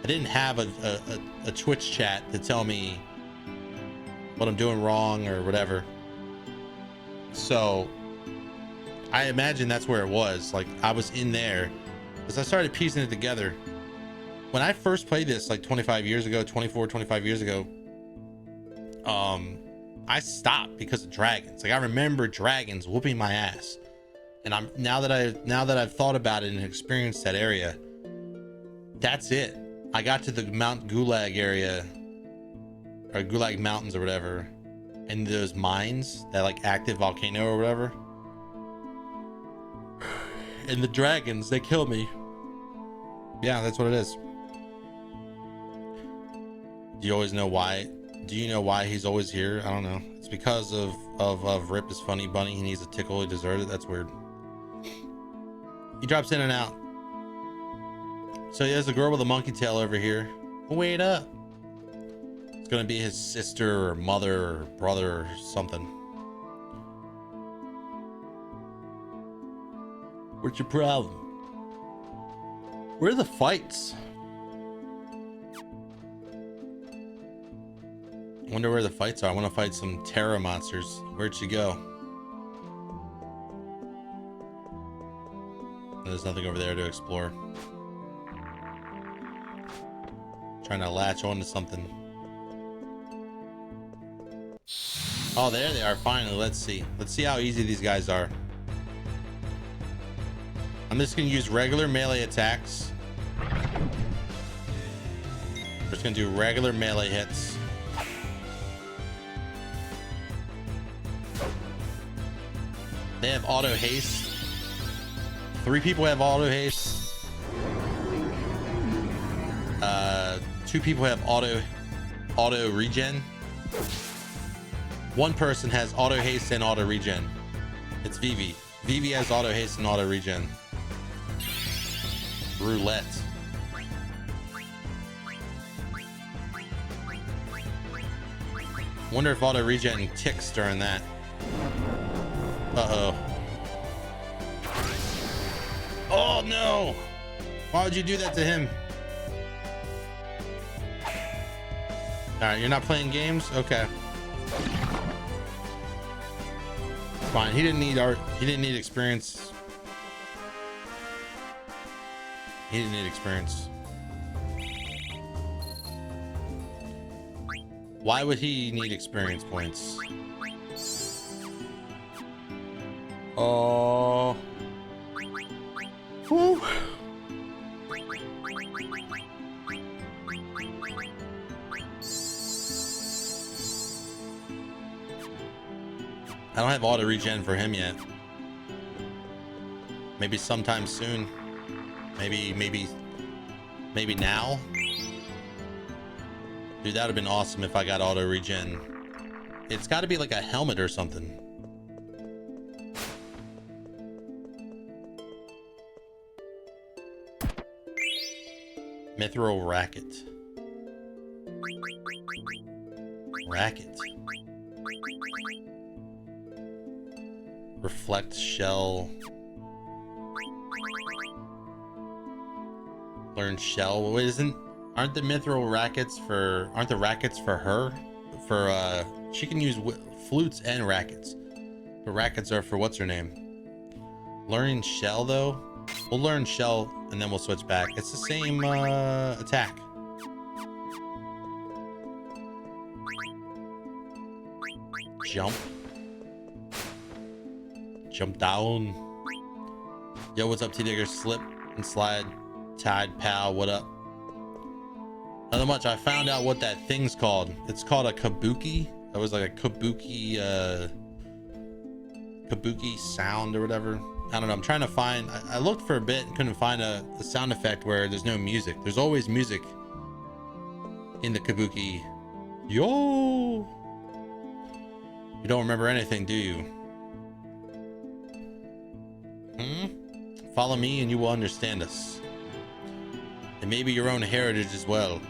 I didn't have a Twitch chat to tell me what I'm doing wrong or whatever. So I imagine that's where it was. Like, I was in there because I started piecing it together. When I first played this, like 25 years ago, 25 years ago, I stopped because of dragons. Like, I remember dragons whooping my ass. And now that I've thought about it and experienced that area, that's it. I got to the Mount Gulag area, or Gulag Mountains or whatever, and those mines, that like active volcano or whatever, and the dragons, they killed me. Yeah, that's what it is. Do you always know why? Do you know why he's always here? I don't know. It's because of Rip is funny bunny. He needs a tickle. He deserved it. That's weird. He drops in and out. So there's a girl with a monkey tail over here. Wait up. It's gonna be his sister or mother or brother or something. What's your problem? Where are the fights? I wonder where the fights are. I want to fight some Terra monsters. Where'd she go? There's nothing over there to explore. Trying to latch onto something. Oh, there they are, finally. Let's see how easy these guys are. I'm just gonna use regular melee attacks. We're just gonna do regular melee hits. They have auto haste. 3 people have auto haste. 2 people have auto regen. 1 person has auto haste and auto regen. It's Vivi. Vivi has auto haste and auto regen. Roulette. Wonder if auto regen ticks during that. Uh-oh. Oh no! Why would you do that to him? Alright, you're not playing games? Okay. Fine. He didn't need experience. He didn't need experience. Why would he need experience points? Oh. Whew. I don't have auto regen for him yet. Maybe sometime soon. Maybe now. Dude, that would have been awesome if I got auto regen. It's got to be like a helmet or something. Mithril racket. Reflect shell. Learn shell. Wait, aren't the mithril rackets for? Aren't the rackets for her? For she can use flutes and rackets. But rackets are for what's her name? Learning shell though. We'll learn shell and then we'll switch back. It's the same attack. Jump. Jump down. Yo, what's up, T-Digger? Slip and slide. Tide, pal, what up? Nothing much. I found out what that thing's called. It's called a kabuki. That was like a kabuki sound or whatever. I don't know. I'm trying to find. I looked for a bit and couldn't find a sound effect where there's no music. There's always music in the kabuki. Yo, you don't remember anything, do you? Follow me and you will understand us, and maybe your own heritage as well.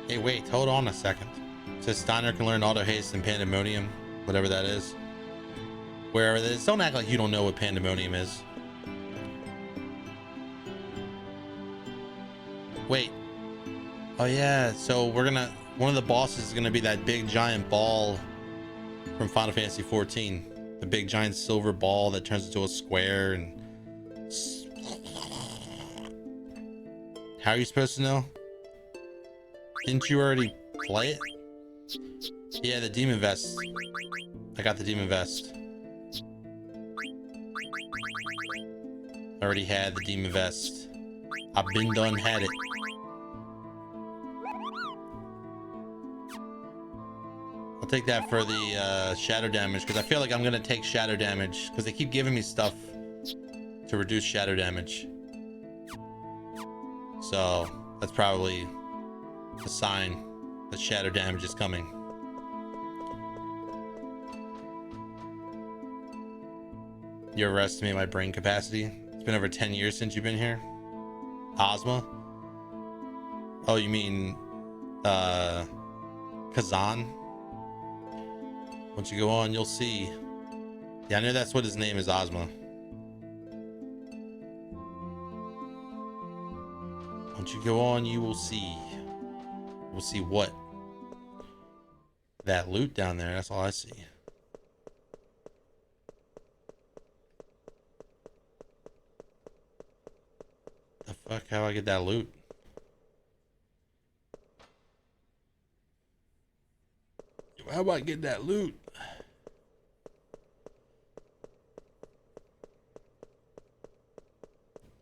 Hey, wait, hold on a second. It says Steiner can learn auto haste and pandemonium, whatever that is. Wherever it is. Don't act like you don't know what pandemonium is. Wait. Oh yeah, so one of the bosses is gonna be that big giant ball from Final Fantasy 14. The big giant silver ball that turns into a square. And how are you supposed to know? Didn't you already play it? Yeah, the demon vest. I got the demon vest. Already had the demon vest. I've been done had it. I'll take that for the shadow damage, because I feel like I'm gonna take shadow damage because they keep giving me stuff to reduce shadow damage. So that's probably a sign that shadow damage is coming. You overestimate my brain capacity. It's been over 10 years since you've been here. Ozma? Oh, you mean Kazan? Once you go on, you'll see. Yeah, I know that's what his name is, Ozma. Once you go on, you will see. We'll see what? That loot down there, that's all I see. The fuck, how do I get that loot? How about I get that loot?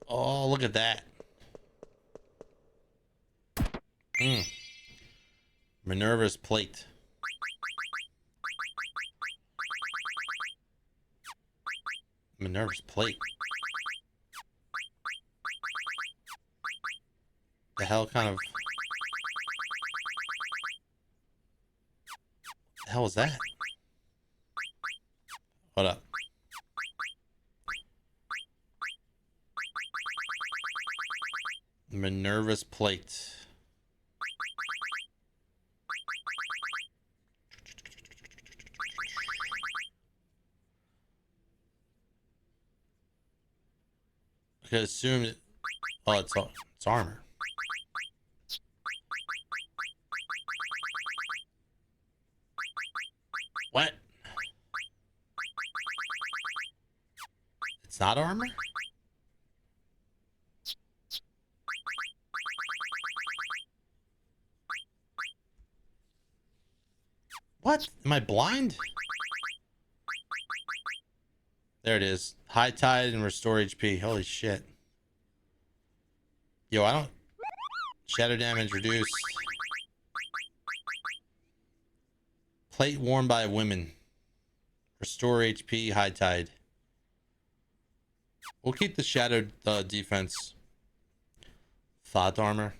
Oh, look at that. Minerva's plate. Minerva's plate. The hell kind of... The hell was that? Hold up. Minerva's plate. I could assume it. Oh, it's armor. What? It's not armor? What? Am I blind? There it is. High tide and restore HP. Holy shit. Yo, I don't... Shadow damage reduced. Plate worn by women. Restore HP, high tide. We'll keep the shadow defense. Thought armor.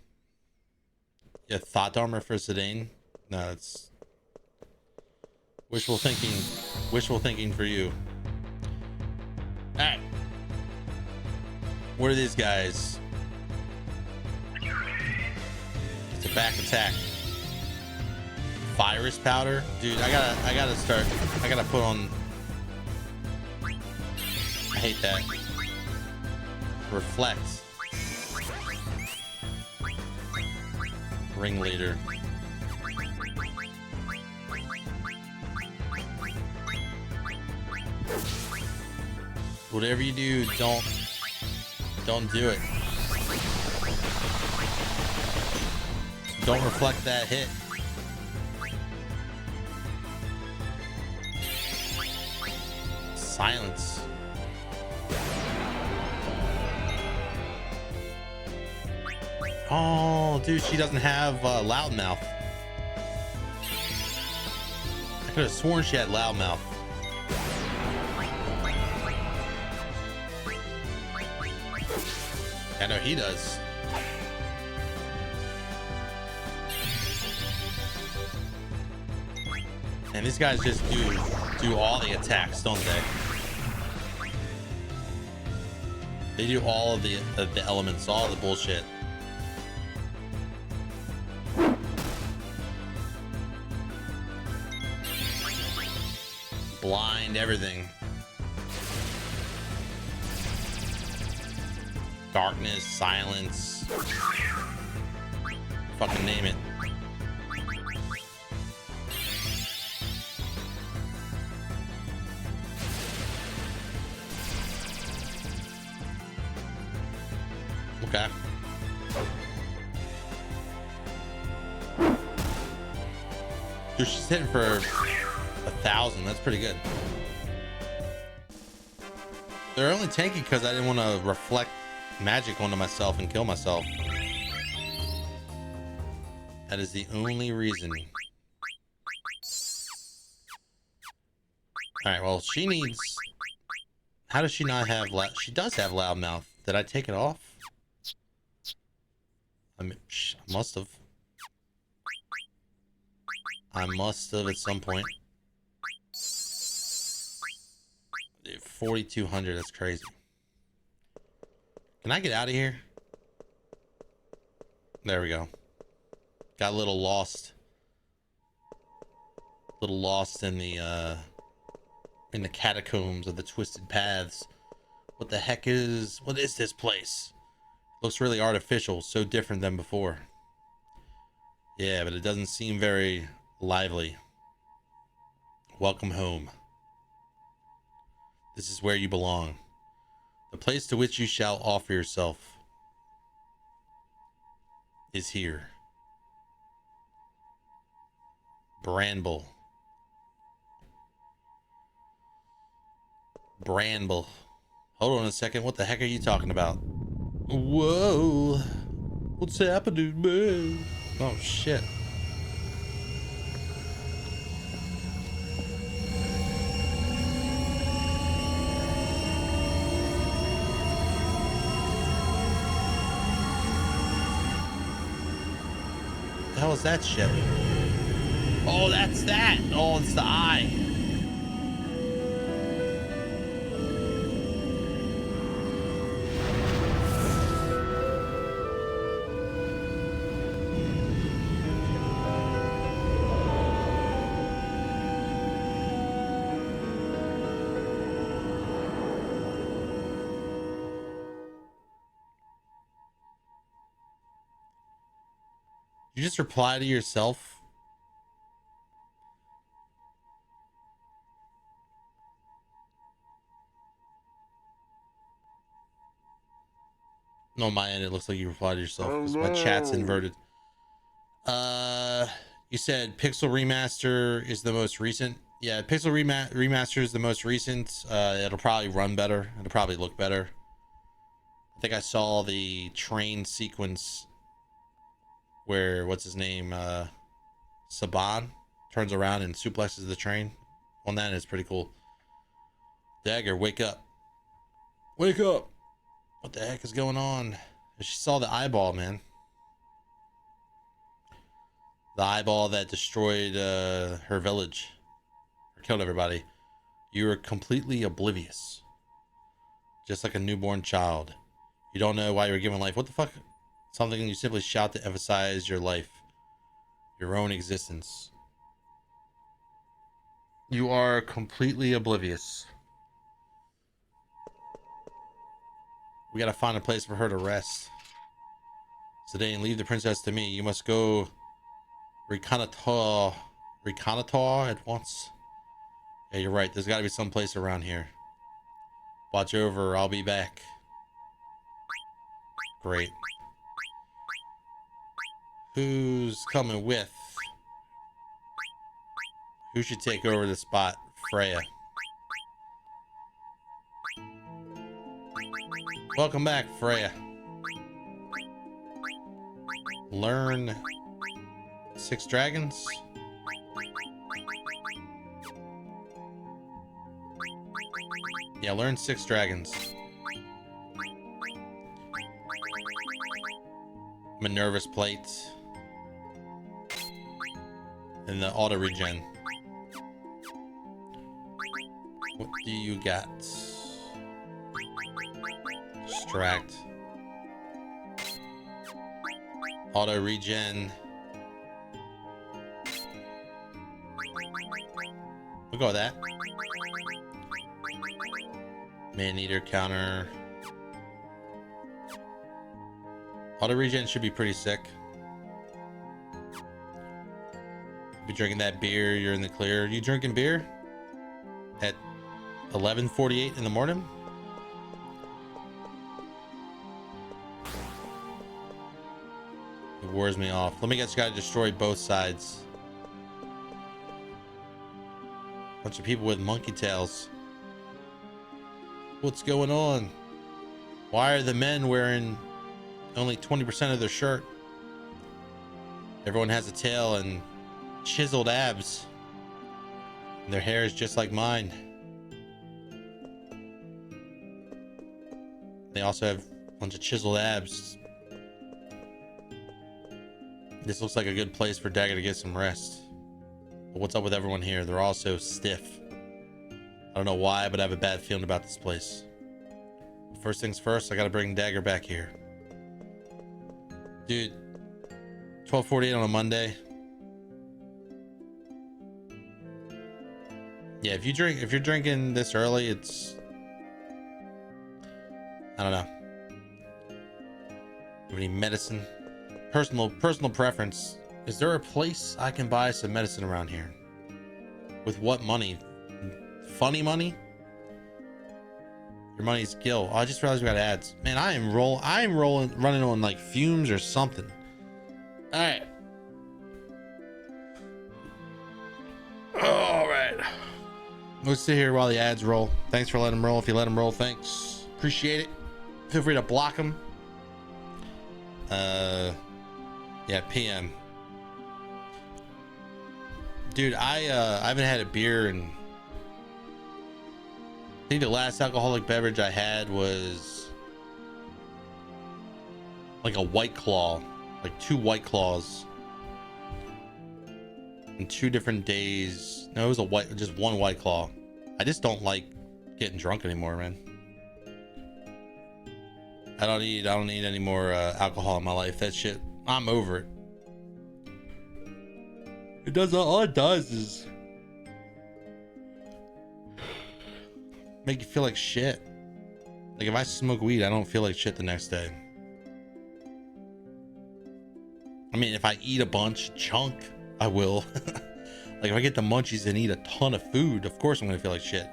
Yeah, thought armor for Zidane. No, it's wishful thinking. Wishful thinking for you. All right. What are these guys? It's a back attack. Virus powder, dude. I gotta put on. I hate that. Reflect. Ringleader. Whatever you do, don't do it. Don't reflect that hit. silence. Oh, dude, she doesn't have loudmouth. I could have sworn she had loudmouth. I know he does. And these guys just do all the attacks, don't they? They do all of the elements, all the bullshit. Blind everything. Darkness, silence. Fucking name it. Okay. Dude, she's hitting for 1,000. That's pretty good. They're only tanky because I didn't want to reflect magic onto myself and kill myself. That is the only reason. Alright, well, she needs... How does she not have loud... She does have loudmouth. Did I take it off? I mean, I must have. I must have at some point. Dude, 4,200, that's crazy. Can I get out of here? There we go. Got a little lost. A little lost in the catacombs of the twisted paths. What the heck is... What is this place? Looks really artificial, so different than before. Yeah, but it doesn't seem very lively. Welcome home. This is where you belong. The place to which you shall offer yourself is here. Bramble. Bramble. Hold on a second. What the heck are you talking about? Whoa. What's happening, man? Oh, shit. What the hell is that shit? Oh, that's that. Oh, it's the eye. You just reply to yourself. No, on my end, it looks like you replied to yourself because my chat's inverted. You said Pixel Remaster is the most recent. Yeah, Pixel Remaster is the most recent. It'll probably run better. It'll probably look better. I think I saw the train sequence where, what's his name? Saban turns around and suplexes the train. On that is pretty cool. Dagger, wake up. Wake up. What the heck is going on? She saw the eyeball, man. The eyeball that destroyed her village. Or killed everybody. You were completely oblivious. Just like a newborn child. You don't know why you were given life. What the fuck? Something you simply shout to emphasize your life. Your own existence. You are completely oblivious. We gotta find a place for her to rest. Zidane, leave the princess to me. You must go reconnoiter at once. Yeah, you're right. There's gotta be some place around here. Watch over. I'll be back. Great. Who's coming with? Who should take over the spot? Freya. Welcome back, Freya. Learn 6 dragons. Yeah, learn 6 dragons. Minerva's plate. And the auto regen. What do you got? Distract. Auto regen. We'll go with that. Man-eater counter. Auto regen should be pretty sick. If you're drinking that beer, you're in the clear. You drinking beer at 11:48 in the morning? It wears me off. Let me guess, you gotta destroy both sides. Bunch of people with monkey tails. What's going on? Why are the men wearing only 20% of their shirt? Everyone has a tail and chiseled abs. And their hair is just like mine. They also have a bunch of chiseled abs. This looks like a good place for Dagger to get some rest. But what's up with everyone here? They're all so stiff. I don't know why, but I have a bad feeling about this place. First things first, I gotta bring Dagger back here. Dude, 12:48 on a Monday. Yeah, if you're drinking this early, it's, I don't know. Have any medicine? Personal preference. Is there a place I can buy some medicine around here? With what money? Funny money? Your money's Gil. Oh, I just realized we got ads. Man, I am running on like fumes or something. All right. Let's sit here while the ads roll. Thanks for letting them roll. If you let them roll, thanks. Appreciate it. Feel free to block them. Yeah, PM. Dude, I haven't had a beer in, I think the last alcoholic beverage I had was like a White Claw, like 2 White Claws in 2 different days. No, it was just 1 White Claw. I just don't like getting drunk anymore, man. I don't need any more alcohol in my life. That shit, I'm over it. It does, all it does is make you feel like shit. Like if I smoke weed, I don't feel like shit the next day. I mean, if I eat a chunk, I will. Like if I get the munchies and eat a ton of food, of course I'm gonna feel like shit.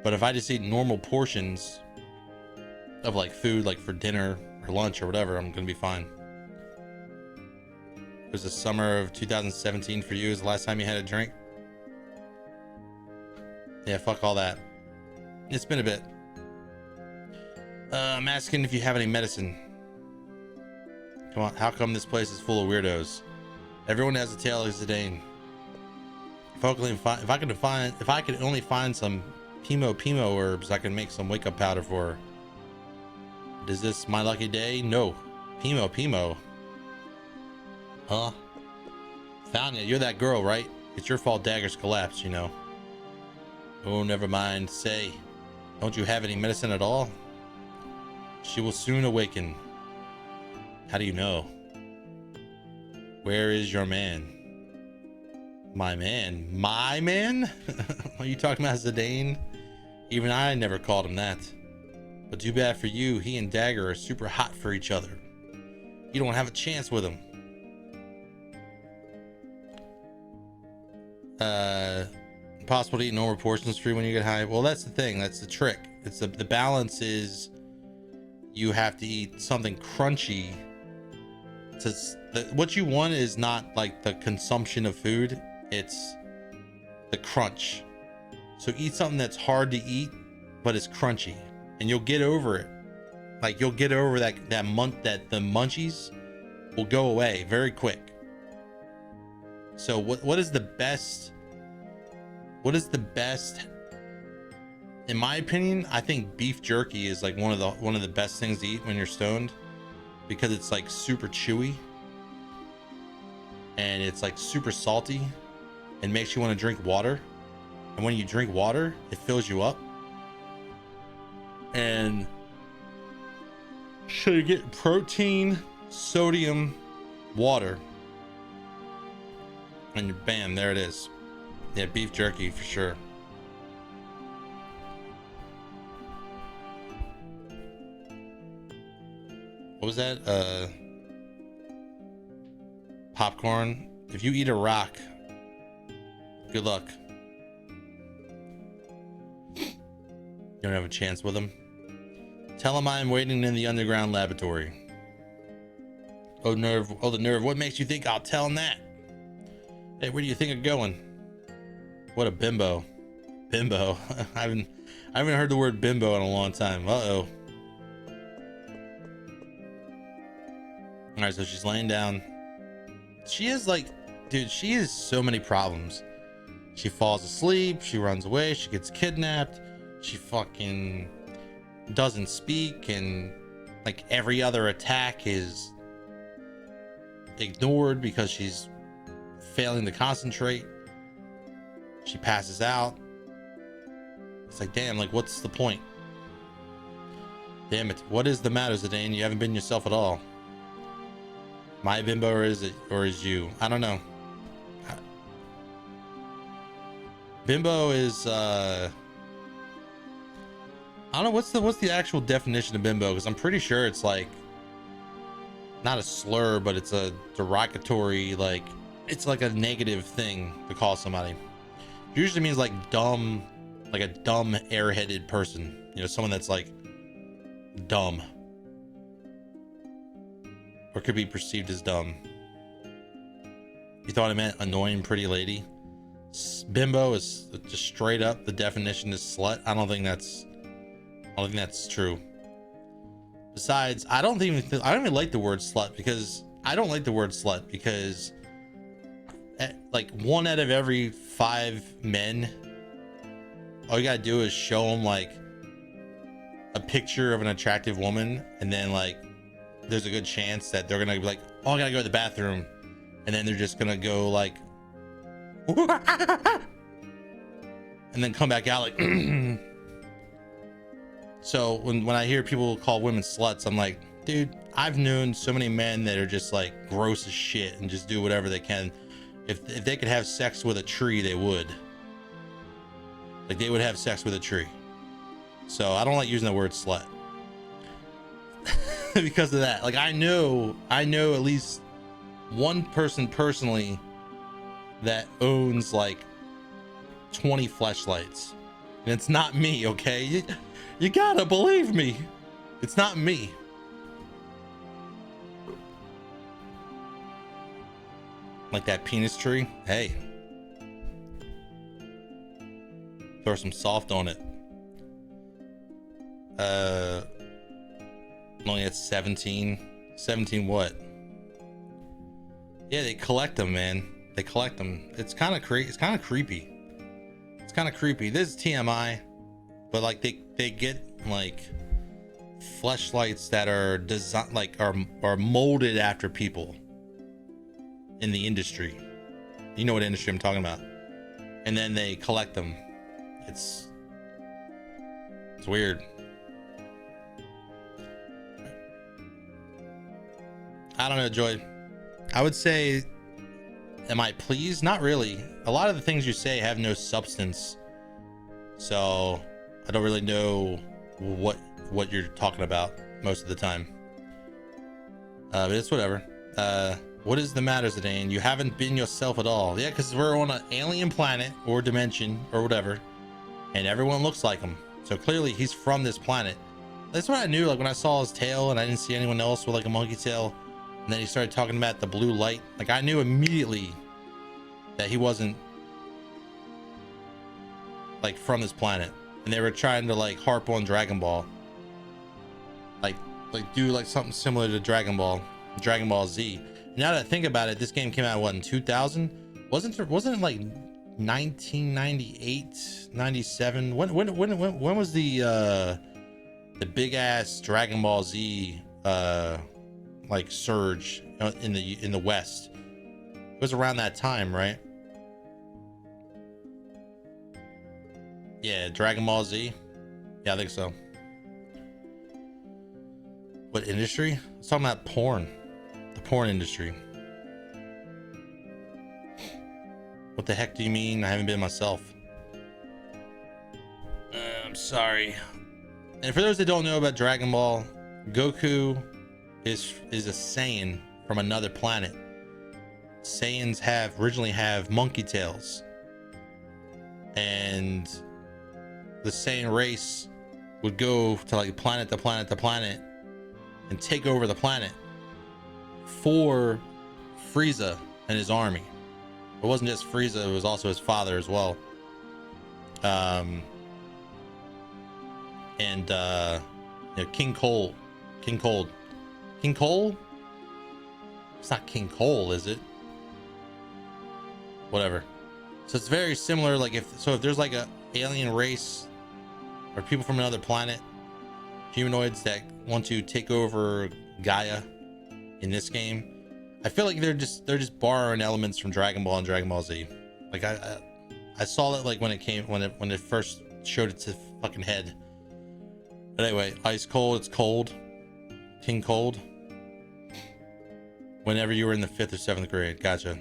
But if I just eat normal portions of like food, like for dinner or lunch or whatever, I'm gonna be fine. It was the summer of 2017 for you. Is the last time you had a drink? Yeah, fuck all that. It's been a bit. I'm asking if you have any medicine. Come on, how come this place is full of weirdos? Everyone has a tail like Zidane. If I could only find some Pimo herbs, I can make some wake up powder for her. Is this my lucky day? No. Pimo. Huh? Found you. You're that girl, right? It's your fault Dagger's collapsed, you know. Oh, never mind. Say, don't you have any medicine at all? She will soon awaken. How do you know? Where is your man? My man? My man? Are you talking about Zidane? Even I never called him that. But too bad for you, he and Dagger are super hot for each other. You don't have a chance with him. Impossible to eat normal portions free when you get high. Well, that's the thing. That's the trick. It's the balance is you have to eat something crunchy. What you want is not like the consumption of food. It's the crunch. So eat something that's hard to eat, but it's crunchy, and you'll get over it Like you'll get over that the munchies will go away very quick. So what is the best? What is the best? In my opinion, I think beef jerky is like one of the best things to eat when you're stoned, because it's like super chewy and it's like super salty and makes you want to drink water. And when you drink water, it fills you up. And so you get protein, sodium, water, and bam, there it is. Yeah, beef jerky for sure. What was that? Popcorn. If you eat a rock, good luck. You don't have a chance with them. Tell him I'm waiting in the underground laboratory. Oh, nerve. Oh, the nerve. What makes you think I'll tell him that? Hey, where do you think I'm going? What a bimbo. Bimbo. I haven't heard the word bimbo in a long time. Uh-oh. All right, so she's laying down. She is like, dude, she has so many problems. She falls asleep. She runs away. She gets kidnapped. She fucking doesn't speak, and like every other attack is ignored because she's failing to concentrate. She passes out. It's like, damn, like what's the point? Damn it, what is the matter, Zidane? You haven't been yourself at all. My bimbo, or is you? I don't know. Bimbo is I don't know what's the actual definition of bimbo, because I'm pretty sure it's like not a slur, but it's a derogatory, like it's like a negative thing to call somebody. It usually means like dumb, like a dumb airheaded person, you know, someone that's like dumb or could be perceived as dumb. You thought I meant annoying pretty lady? Bimbo is just straight up, the definition is slut. I don't think that's true. Besides, I don't even like the word slut, because I don't like the word slut because like 1 out of every 5 men, all you gotta do is show them like a picture of an attractive woman, and then like there's a good chance that they're gonna be like, oh, I gotta go to the bathroom, and then they're just gonna go like and then come back out like So when I hear people call women sluts, I'm like, dude, I've known so many men that are just like gross as shit and just do whatever they can. If they could have sex with a tree, they would. Like they would have sex with a tree. So I don't like using the word slut because of that. Like I know at least one person personally that owns like 20 fleshlights, and it's not me. Okay, you gotta believe me, it's not me. Like that penis tree, hey, throw some soft on it. Only at 17 what? Yeah, they collect them, man. They collect them. It's kind of creepy. It's kind of creepy. This is TMI, but like they get like fleshlights that are designed, like are molded after people in the industry. You know what industry I'm talking about. And then they collect them. It's weird. I don't know, Joy. I would say, am I pleased? Not really. A lot of the things you say have no substance, so I don't really know what you're talking about most of the time. But it's whatever. What is the matter, Zidane? You haven't been yourself at all. Yeah, because we're on an alien planet or dimension or whatever, and everyone looks like him. So clearly he's from this planet. That's what I knew. Like when I saw his tail and I didn't see anyone else with like a monkey tail, and then he started talking about the blue light. Like I knew immediately that he wasn't like from this planet, and they were trying to like harp on Dragon Ball. Like like do like something similar to Dragon Ball Z. Now that I think about it, this game came out what, in 2000? Wasn't it like 1998, 97? When was the big ass Dragon Ball Z like surge in the West? It was around that time, right? Yeah, Dragon Ball Z. Yeah, I think so. What industry? I was talking about porn. The porn industry. What the heck do you mean? I haven't been myself. I'm sorry. And for those that don't know about Dragon Ball, Goku is a Saiyan from another planet. Saiyans originally have monkey tails, and the Saiyan race would go to like planet to planet to planet and take over the planet for Frieza and his army. It wasn't just Frieza, it was also his father as well. King Cole. It's not King Cole, is it? Whatever. So it's very similar. Like if there's like a alien race or people from another planet, humanoids that want to take over Gaia in this game, I feel like they're just borrowing elements from Dragon Ball and Dragon Ball Z. Like I saw it like when it first showed its fucking head. But anyway, Ice Cold, it's cold. King Cold. Whenever you were in the 5th or 7th grade, gotcha.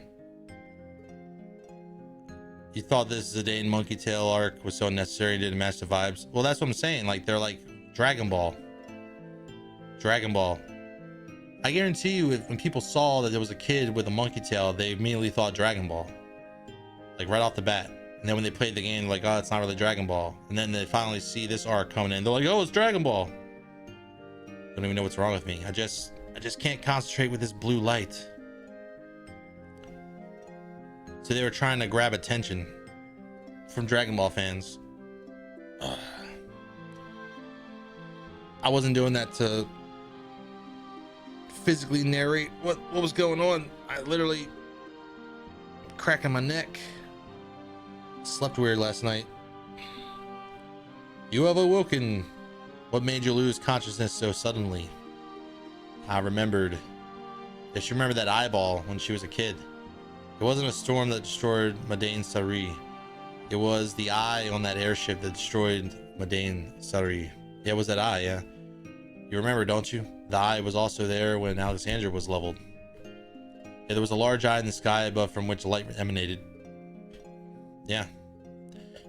You thought this Zidane Monkey Tail arc was so necessary, didn't match the vibes. Well, that's what I'm saying. Like they're like Dragon Ball. I guarantee you, when people saw that there was a kid with a monkey tail, they immediately thought Dragon Ball, like right off the bat. And then when they played the game, like, oh, it's not really Dragon Ball. And then they finally see this arc coming in, they're like, oh, it's Dragon Ball. Don't even know what's wrong with me. I just can't concentrate with this blue light. So they were trying to grab attention from Dragon Ball fans. I wasn't doing that to physically narrate what was going on. I literally cracking my neck. Slept weird last night. You have awoken. What made you lose consciousness so suddenly? I remembered. Yeah, she remembered that eyeball when she was a kid. It wasn't a storm that destroyed Madain Sari. It was the eye on that airship that destroyed Madain Sari. Yeah, it was that eye, yeah. You remember, don't you? The eye was also there when Alexandria was leveled. Yeah, there was a large eye in the sky above from which light emanated. Yeah.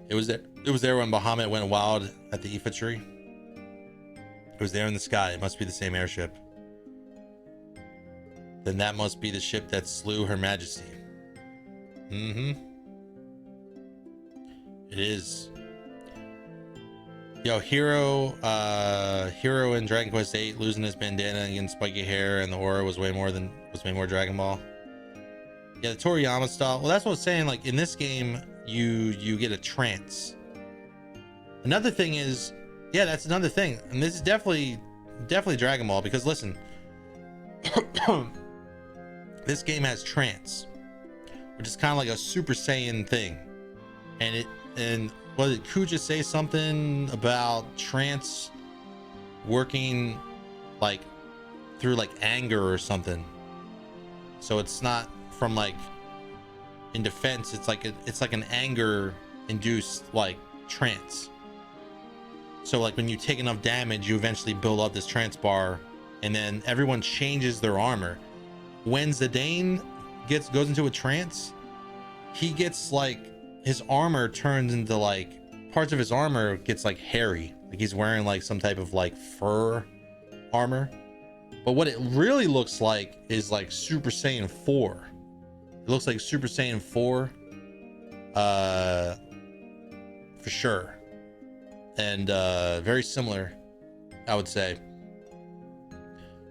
It was there when Bahamut went wild at the Ifa tree. It was there in the sky. It must be the same airship. Then that must be the ship that slew Her Majesty. It is. Yo, Hero in Dragon Quest VIII losing his bandana against spiky hair and the aura was way more Dragon Ball. Yeah, the Toriyama style. Well, that's what I was saying. Like in this game, you get a trance. Another thing is, yeah, that's another thing, and this is definitely Dragon Ball, because listen, this game has trance, which is kind of like a Super Saiyan thing, and what did Kuja say something about trance working like through like anger or something? So it's not from like in defense, it's like an anger induced like trance. So like when you take enough damage, you eventually build up this trance bar, and then everyone changes their armor. When Zidane goes into a trance, he gets like his armor turns into like parts of his armor gets like hairy, like he's wearing like some type of like fur armor. But what it really looks like is like Super Saiyan 4. It looks like Super Saiyan 4 for sure, and very similar, I would say.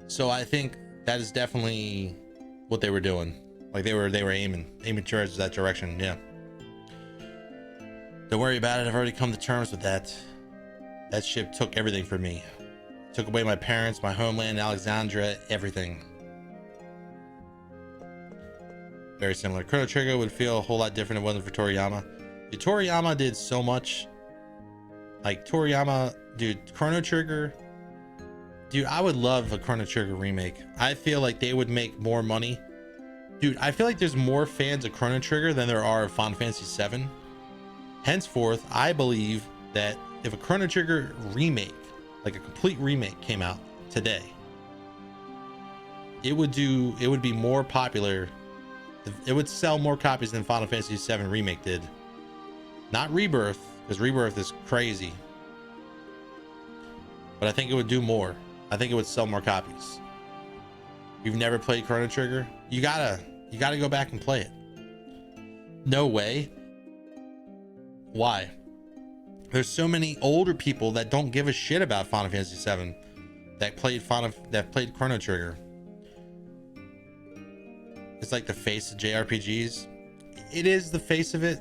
So I think that is definitely what they were doing. Like they were aiming towards that direction. Yeah, don't worry about it, I've already come to terms with that. That ship took everything from me. Took away my parents, my homeland, Alexandria, everything. Very similar. Chrono Trigger would feel a whole lot different if it wasn't for Toriyama. Dude, Toriyama did so much. Like Toriyama, dude, Chrono Trigger. Dude, I would love a Chrono Trigger remake. I feel like they would make more money. Dude, I feel like there's more fans of Chrono Trigger than there are of Final Fantasy VII. Henceforth, I believe that if a Chrono Trigger remake, like a complete remake, came out today, it would be more popular. It would sell more copies than Final Fantasy VII remake did. Not Rebirth, because Rebirth is crazy. But I think it would do more. I think it would sell more copies. You've never played Chrono Trigger? You gotta go back and play it. No way. Why? There's so many older people that don't give a shit about Final Fantasy VII that played Chrono Trigger. It's like the face of JRPGs. It is the face of it,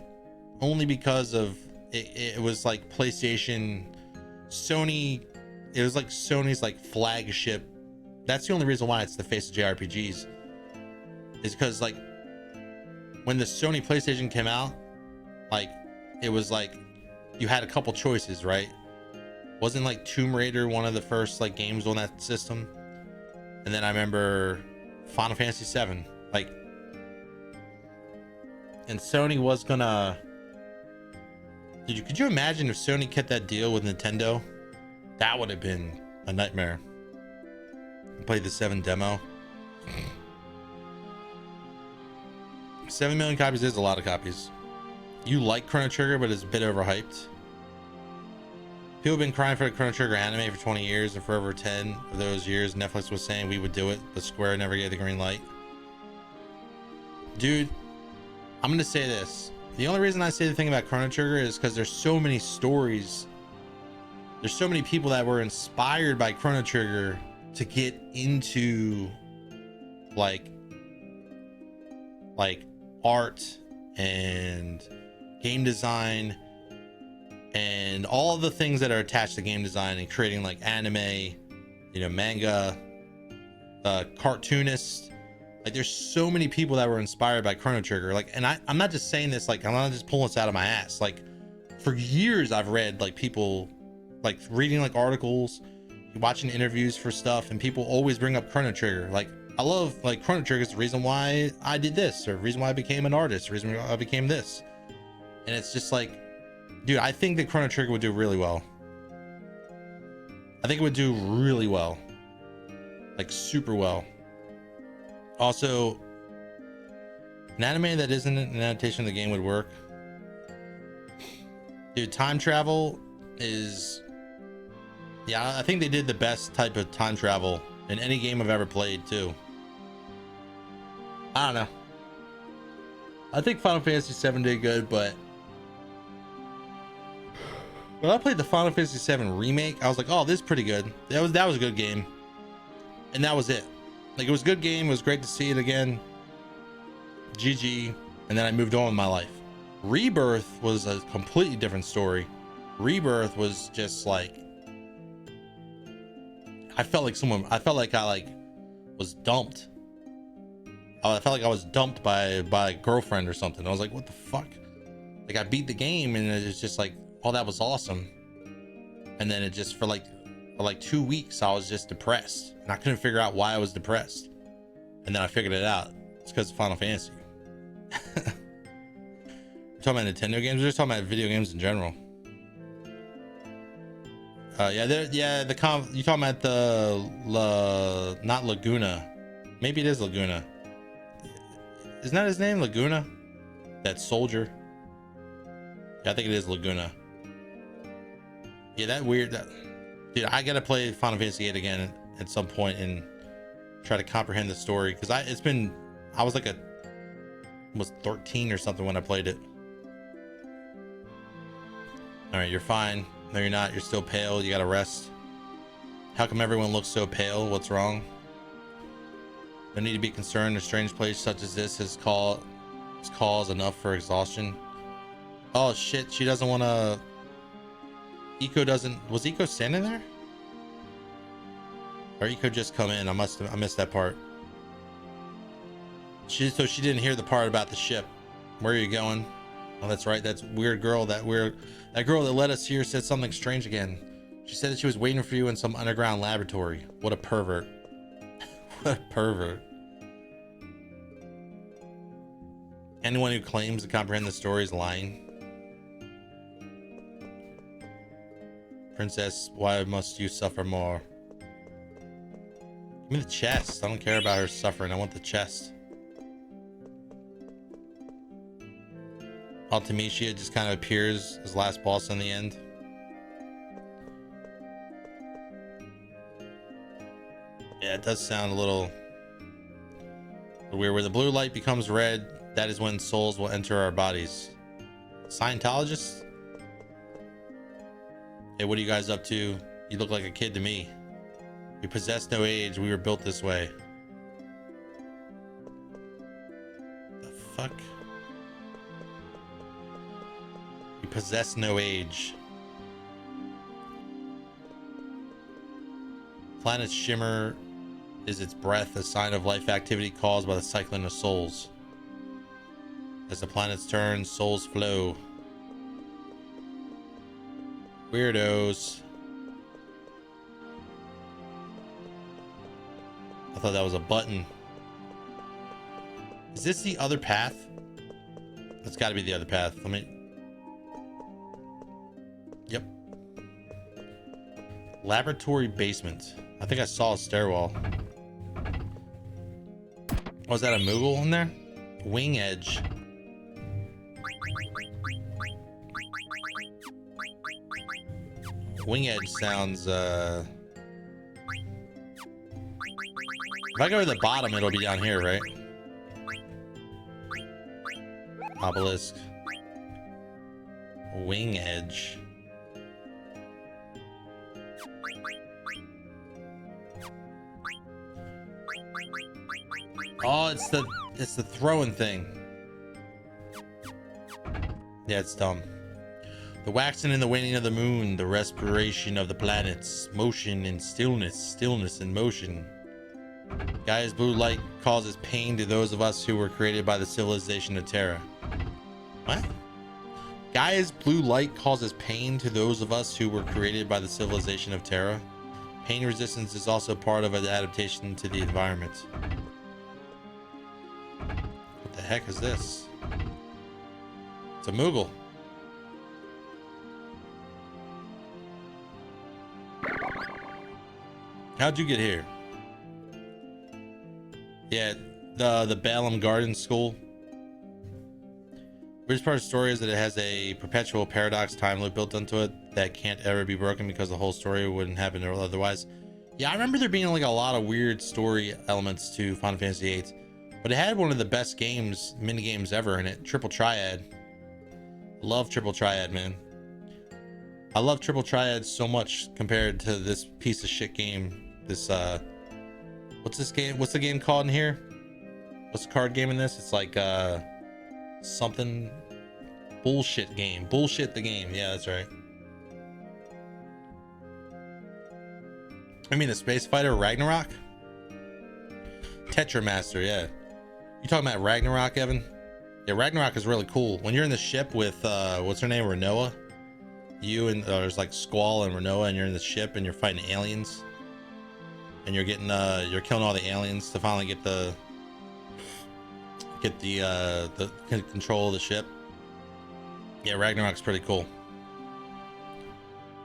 only because of it was like PlayStation, Sony. It was like Sony's like flagship. That's the only reason why it's the face of JRPGs, is because like when the Sony PlayStation came out, like it was like you had a couple choices, right? Wasn't like Tomb Raider one of the first like games on that system? And then I remember Final Fantasy VII, like, and Sony was gonna, could you imagine if Sony kept that deal with Nintendo? That would have been a nightmare. I played the 7 demo. 7 million copies is a lot of copies. You like Chrono Trigger, but it's a bit overhyped. People have been crying for the Chrono Trigger anime for 20 years, and for over 10 of those years, Netflix was saying we would do it, but Square never gave the green light. Dude, I'm gonna say this. The only reason I say the thing about Chrono Trigger is because there's so many stories. There's so many people that were inspired by Chrono Trigger to get into like art and game design and all of the things that are attached to game design and creating like anime, manga, cartoonists. Like there's so many people that were inspired by Chrono Trigger. Like, and I'm not just saying this, like I'm not just pulling this out of my ass. Like for years I've read like people like reading like articles, watching interviews for stuff, and people always bring up Chrono Trigger. Like I love like Chrono Trigger is the reason why I did this, or the reason why I became an artist, the reason why I became this. And it's just like, dude, I think that Chrono Trigger would do really well. I think it would do really well, like super well. Also, an anime that isn't an adaptation of the game would work. Dude, time travel is, yeah, I think they did the best type of time travel in any game I've ever played too. I don't know. I think Final Fantasy VII did good, but when I played the Final Fantasy VII remake, I was like, oh, this is pretty good. That was a good game. And that was it. Like, it was a good game. It was great to see it again. GG. And then I moved on with my life. Rebirth was a completely different story. Rebirth was just like, I felt like I was dumped. I felt like I was dumped by a girlfriend or something. I was like, what the fuck? Like, I beat the game and it's just like, oh, that was awesome. And then it just for like 2 weeks I was just depressed, and I couldn't figure out why I was depressed. And then I figured it out. It's because of Final Fantasy. We're talking about Nintendo games. We're just talking about video games in general. You're talking about not Laguna. Maybe it is Laguna. Isn't that his name, Laguna? That soldier. Yeah, I think it is Laguna. Yeah, that weird. Dude, I gotta play Final Fantasy VIII again at some point and try to comprehend the story, because I was like was 13 or something when I played it. All right, you're fine. No, you're not. You're still pale. You gotta rest. How come everyone looks so pale? What's wrong? No need to be concerned. A strange place such as this is cause enough for exhaustion. Oh shit, she doesn't want to. Was Eco standing there? Or you could just come in. I missed that part. So she didn't hear the part about the ship. Where are you going? Oh, that's right. That's weird girl. That girl that led us here said something strange again. She said that she was waiting for you in some underground laboratory. What a pervert. What a pervert. Anyone who claims to comprehend the story is lying. Princess, why must you suffer more? Give me the chest. I don't care about her suffering. I want the chest. Ultimecia just kind of appears as last boss in the end. Yeah, it does sound a little weird. Where the blue light becomes red, that is when souls will enter our bodies. Scientologists? Hey, what are you guys up to? You look like a kid to me. We possess no age. We were built this way. The fuck? We possess no age. Planet's shimmer is its breath, a sign of life activity caused by the cycling of souls. As the planets turn, souls flow. Weirdos. I thought that was a button. Is this the other path? That's got to be the other path. Let me... Yep. Laboratory basement. I think I saw a stairwell. Was that a Moogle in there? Wing edge. Wing edge sounds if I go to the bottom, it'll be down here, right? Obelisk. Wing edge. Oh, it's the throwing thing. Yeah, it's dumb. The waxing and the waning of the moon, the respiration of the planets, motion and stillness, stillness and motion. Gaia's blue light causes pain to those of us who were created by the civilization of Terra. What? Gaia's blue light causes pain to those of us who were created by the civilization of Terra. Pain resistance is also part of an adaptation to the environment. What the heck is this? It's a Moogle. How'd you get here? Yeah, the Balaam Garden School. Weirdest part of the story is that it has a perpetual paradox time loop built into it that can't ever be broken because the whole story wouldn't happen otherwise. Yeah, I remember there being like a lot of weird story elements to Final Fantasy VIII, but it had one of the best games, mini games ever in it. Triple Triad. Love Triple Triad, man. I love Triple Triad so much compared to this piece of shit game. This what's this game? What's the game called in here? What's the card game in this? It's like something bullshit game. Bullshit the game. Yeah, that's right. I mean the Space Fighter Ragnarok? Tetramaster, yeah. You talking about Ragnarok, Evan? Yeah, Ragnarok is really cool. When you're in the ship with what's her name, Renoa? You and there's like Squall and Renoa, and you're in the ship and you're fighting aliens. And you're getting you're killing all the aliens to finally get the control of the ship. Yeah, Ragnarok's pretty cool.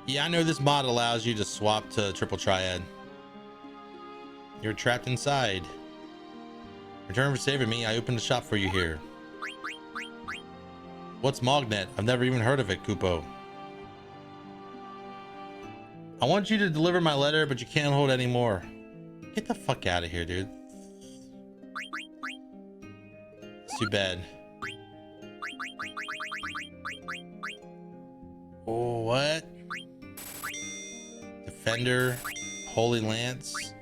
Yeah, I know this mod allows you to swap to Triple Triad. You're trapped inside. Return for saving me. I opened a shop for you here. What's Mognet? I've never even heard of it, Kupo. I want you to deliver my letter, but you can't hold any more. Get the fuck out of here, dude. It's too bad. Oh, what? Defender, Holy Lance.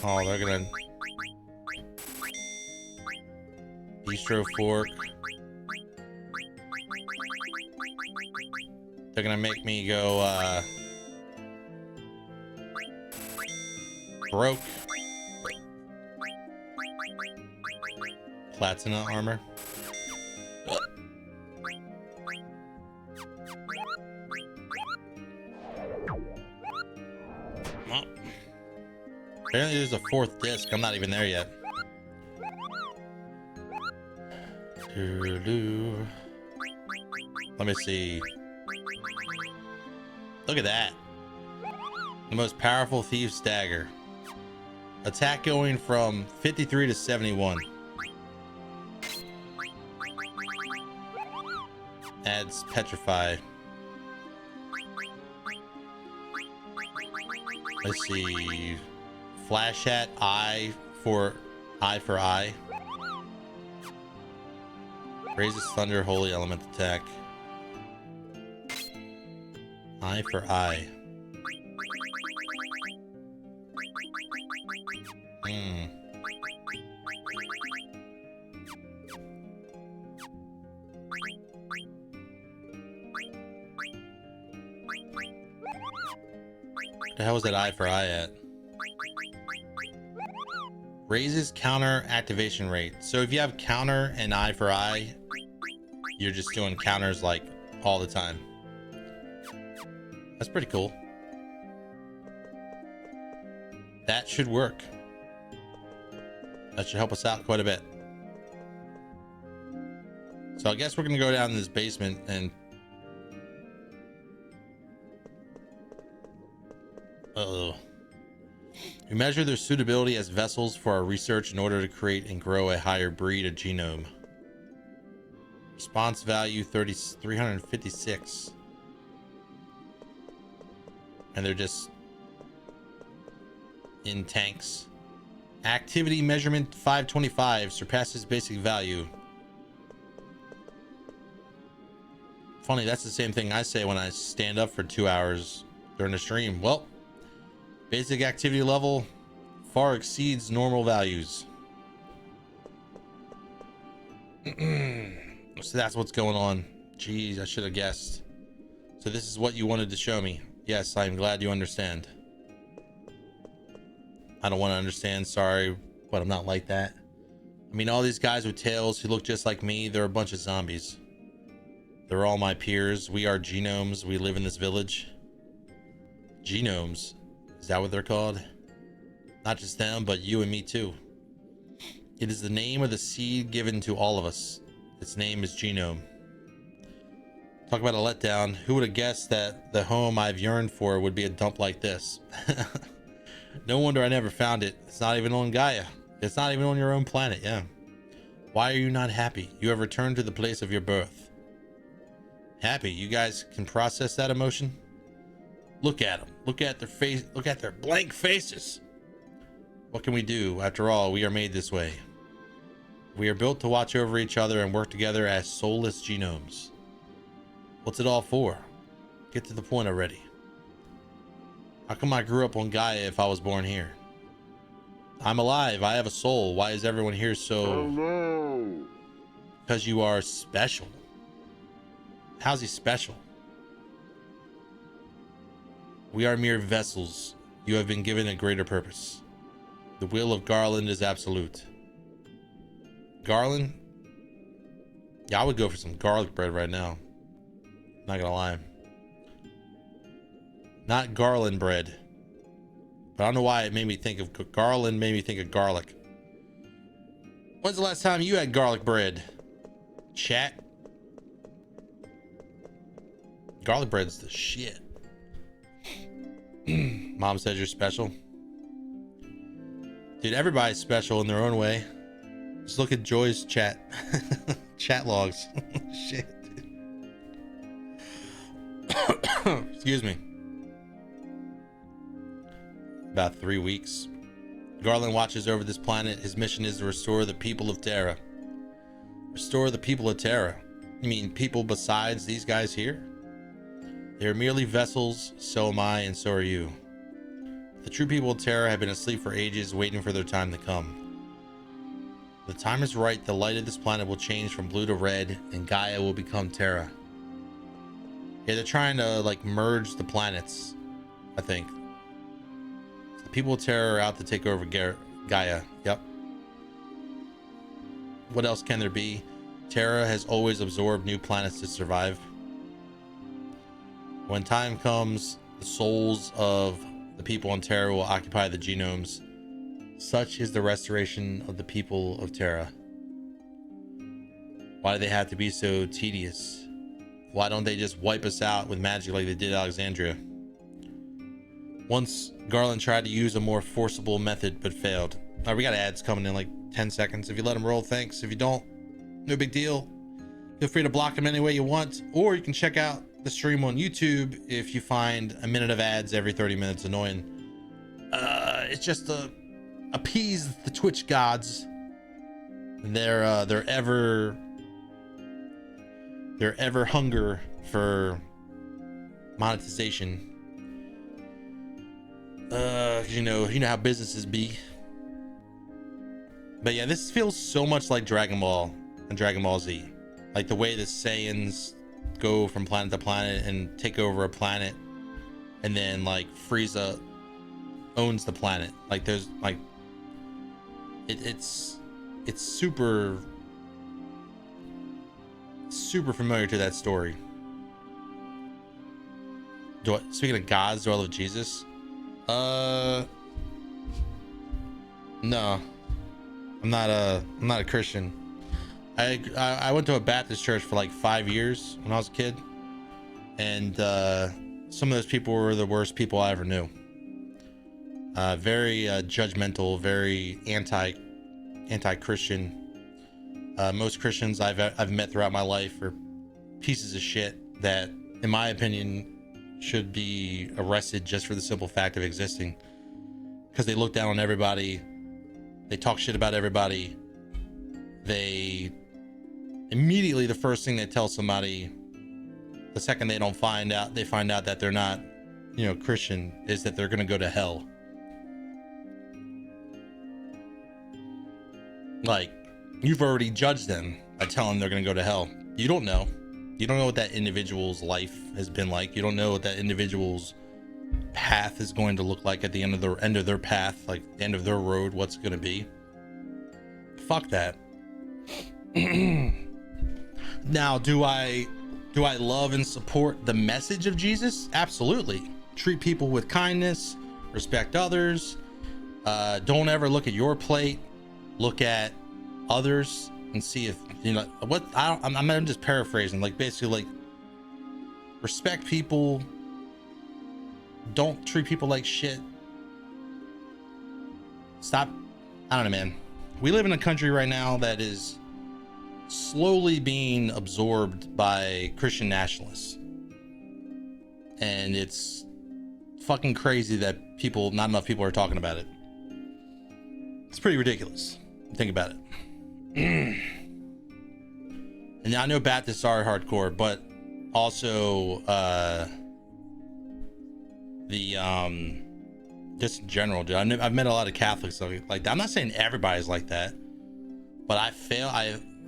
Oh, they're gonna... Bistro Fork. They're gonna make me go, Broke. Platinum armor. Oh. Apparently there's a fourth disc. I'm not even there yet. Let me see. Look at that. The most powerful thief's dagger. Attack going from 53 to 71. Adds petrify. Let's see. Flash at eye for eye. Raises thunder holy element attack. Eye for eye. What the hell was that eye for eye at? Raises counter activation rate. So if you have counter and eye for eye, you're just doing counters like all the time. That's pretty cool. That should work. That should help us out quite a bit. So I guess we're gonna go down in this basement and we measure their suitability as vessels for our research in order to create and grow a higher breed of genome. Response value 356. And they're just in tanks. Activity measurement 525 surpasses basic value. Funny, that's the same thing I say when I stand up for 2 hours during the stream. Well, basic activity level far exceeds normal values. So that's what's going on. Jeez, I should have guessed. So this is what you wanted to show me. Yes, I'm glad you understand. I don't want to understand, sorry, but I'm not like that. I mean, all these guys with tails who look just like me, they're a bunch of zombies. They're all my peers. We are genomes. We live in this village. Genomes. Is that what they're called? Not just them, but you and me too. It is the name of the seed given to all of us. Its name is genome. Talk about a letdown. Who would have guessed that the home I've yearned for would be a dump like this? No wonder I never found it. It's not even on Gaia. It's not even on your own planet, yeah. Why are you not happy? You have returned to the place of your birth. Happy? You guys can process that emotion? Look at them. Look at their face. Look at their blank faces. What can we do? After all, we are made this way. We are built to watch over each other and work together as soulless genomes. What's it all for? Get to the point already. How come I grew up on Gaia if I was born here? I'm alive. I have a soul. Why is everyone here so... Oh, no. Because you are special. How's he special? We are mere vessels. You have been given a greater purpose. The will of Garland is absolute. Garland? Yeah, I would go for some garlic bread right now. Not gonna lie. Not garland bread. But I don't know why it made me think of garland, made me think of garlic. When's the last time you had garlic bread? Chat? Garlic bread's the shit. Mom says you're special. Dude, everybody's special in their own way. Just look at Joy's chat. Chat logs. Shit. Excuse me. About 3 weeks. Garland watches over this planet. His mission is to restore the people of Terra. Restore the people of Terra? You mean people besides these guys here? They are merely vessels, so am I, and so are you. The true people of Terra have been asleep for ages, waiting for their time to come. The time is right, the light of this planet will change from blue to red, and Gaia will become Terra. Yeah, they're trying to, like, merge the planets, I think. People of Terra are out to take over Gaia. Yep. What else can there be? Terra has always absorbed new planets to survive. When time comes, the souls of the people on Terra will occupy the genomes. Such is the restoration of the people of Terra. Why do they have to be so tedious? Why don't they just wipe us out with magic like they did Alexandria? Once Garland tried to use a more forcible method but failed. All right, we got ads coming in like 10 seconds. If you let them roll, thanks. If you don't, no big deal. Feel free to block them any way you want, or you can check out the stream on YouTube if you find a minute of ads every 30 minutes annoying. It's just to appease the Twitch gods. Their ever hunger for monetization. You know how businesses be. But yeah, this feels so much like Dragon Ball and Dragon Ball Z. Like the way the Saiyans go from planet to planet and take over a planet, and then like Frieza owns the planet. Like there's like it's super familiar to that story. Speaking of gods, do I love Jesus? No, I'm not a Christian. I went to a Baptist church for like 5 years when I was a kid, and some of those people were the worst people I ever knew. Very judgmental, very anti-Christian. Most Christians I've met throughout my life are pieces of shit that, in my opinion, should be arrested just for the simple fact of existing, because they look down on everybody, they talk shit about everybody, they immediately, the first thing they tell somebody the second they find out that they're not, Christian, is that they're gonna go to hell. Like, you've already judged them by telling them they're gonna go to hell. You don't know what that individual's life has been like. You don't know what that individual's path is going to look like at the end of their path, like the end of their road, what's going to be. Fuck that. Now, do I love and support the message of Jesus? Absolutely. Treat people with kindness, respect others. Don't ever look at your plate. Look at others and see if what. I'm just paraphrasing, like basically like respect people, don't treat people like shit. Stop. I don't know, man. We live in a country right now that is slowly being absorbed by Christian nationalists, and it's fucking crazy that not enough people are talking about it. It's pretty ridiculous. Think about it. And I know Baptists are hardcore, but also just in general, dude. I've met a lot of Catholics like that. I'm not saying everybody's like that, but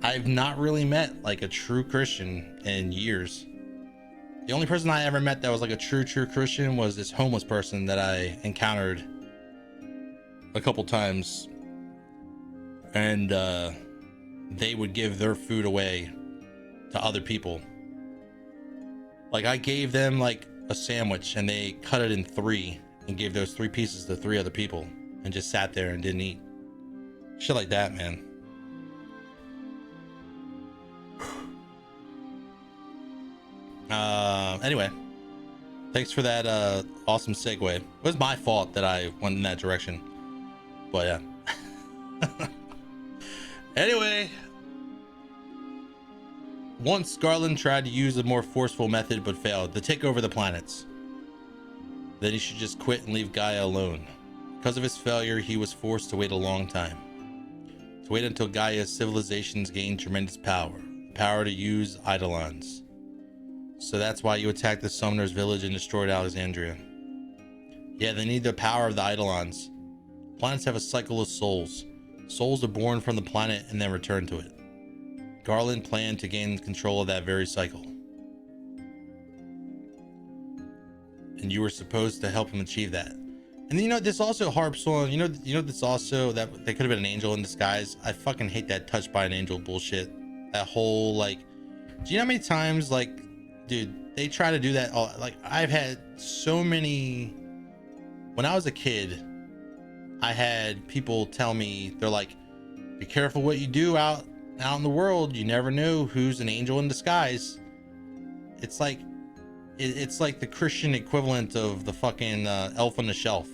I've not really met like a true Christian in years. The only person I ever met that was like a true Christian was this homeless person that I encountered a couple times, and they would give their food away to other people. Like I gave them like a sandwich and they cut it in 3 and gave those 3 pieces to 3 other people and just sat there and didn't eat. Shit like that, man. Anyway, thanks for that awesome segue. It was my fault that I went in that direction, but yeah. Anyway, once Garland tried to use a more forceful method but failed to take over the planets. Then he should just quit and leave Gaia alone. Because of his failure, he was forced to wait a long time. To wait until Gaia's civilizations gained tremendous power to use Eidolons. So that's why you attacked the Summoner's village and destroyed Alexandria. Yeah, they need the power of the Eidolons. Planets have a cycle of souls. Souls are born from the planet and then return to it. Garland planned to gain control of that very cycle. And you were supposed to help him achieve that. And you know, this also harps on, this also, that they could have been an angel in disguise. I fucking hate that touched by an angel bullshit. That whole, like, do you know how many times, like, dude, they try to do that all, like, I've had so many, when I was a kid, I had people tell me, they're like, be careful what you do out in the world. You never know who's an angel in disguise. It's like, it's like the Christian equivalent of the fucking elf on the shelf.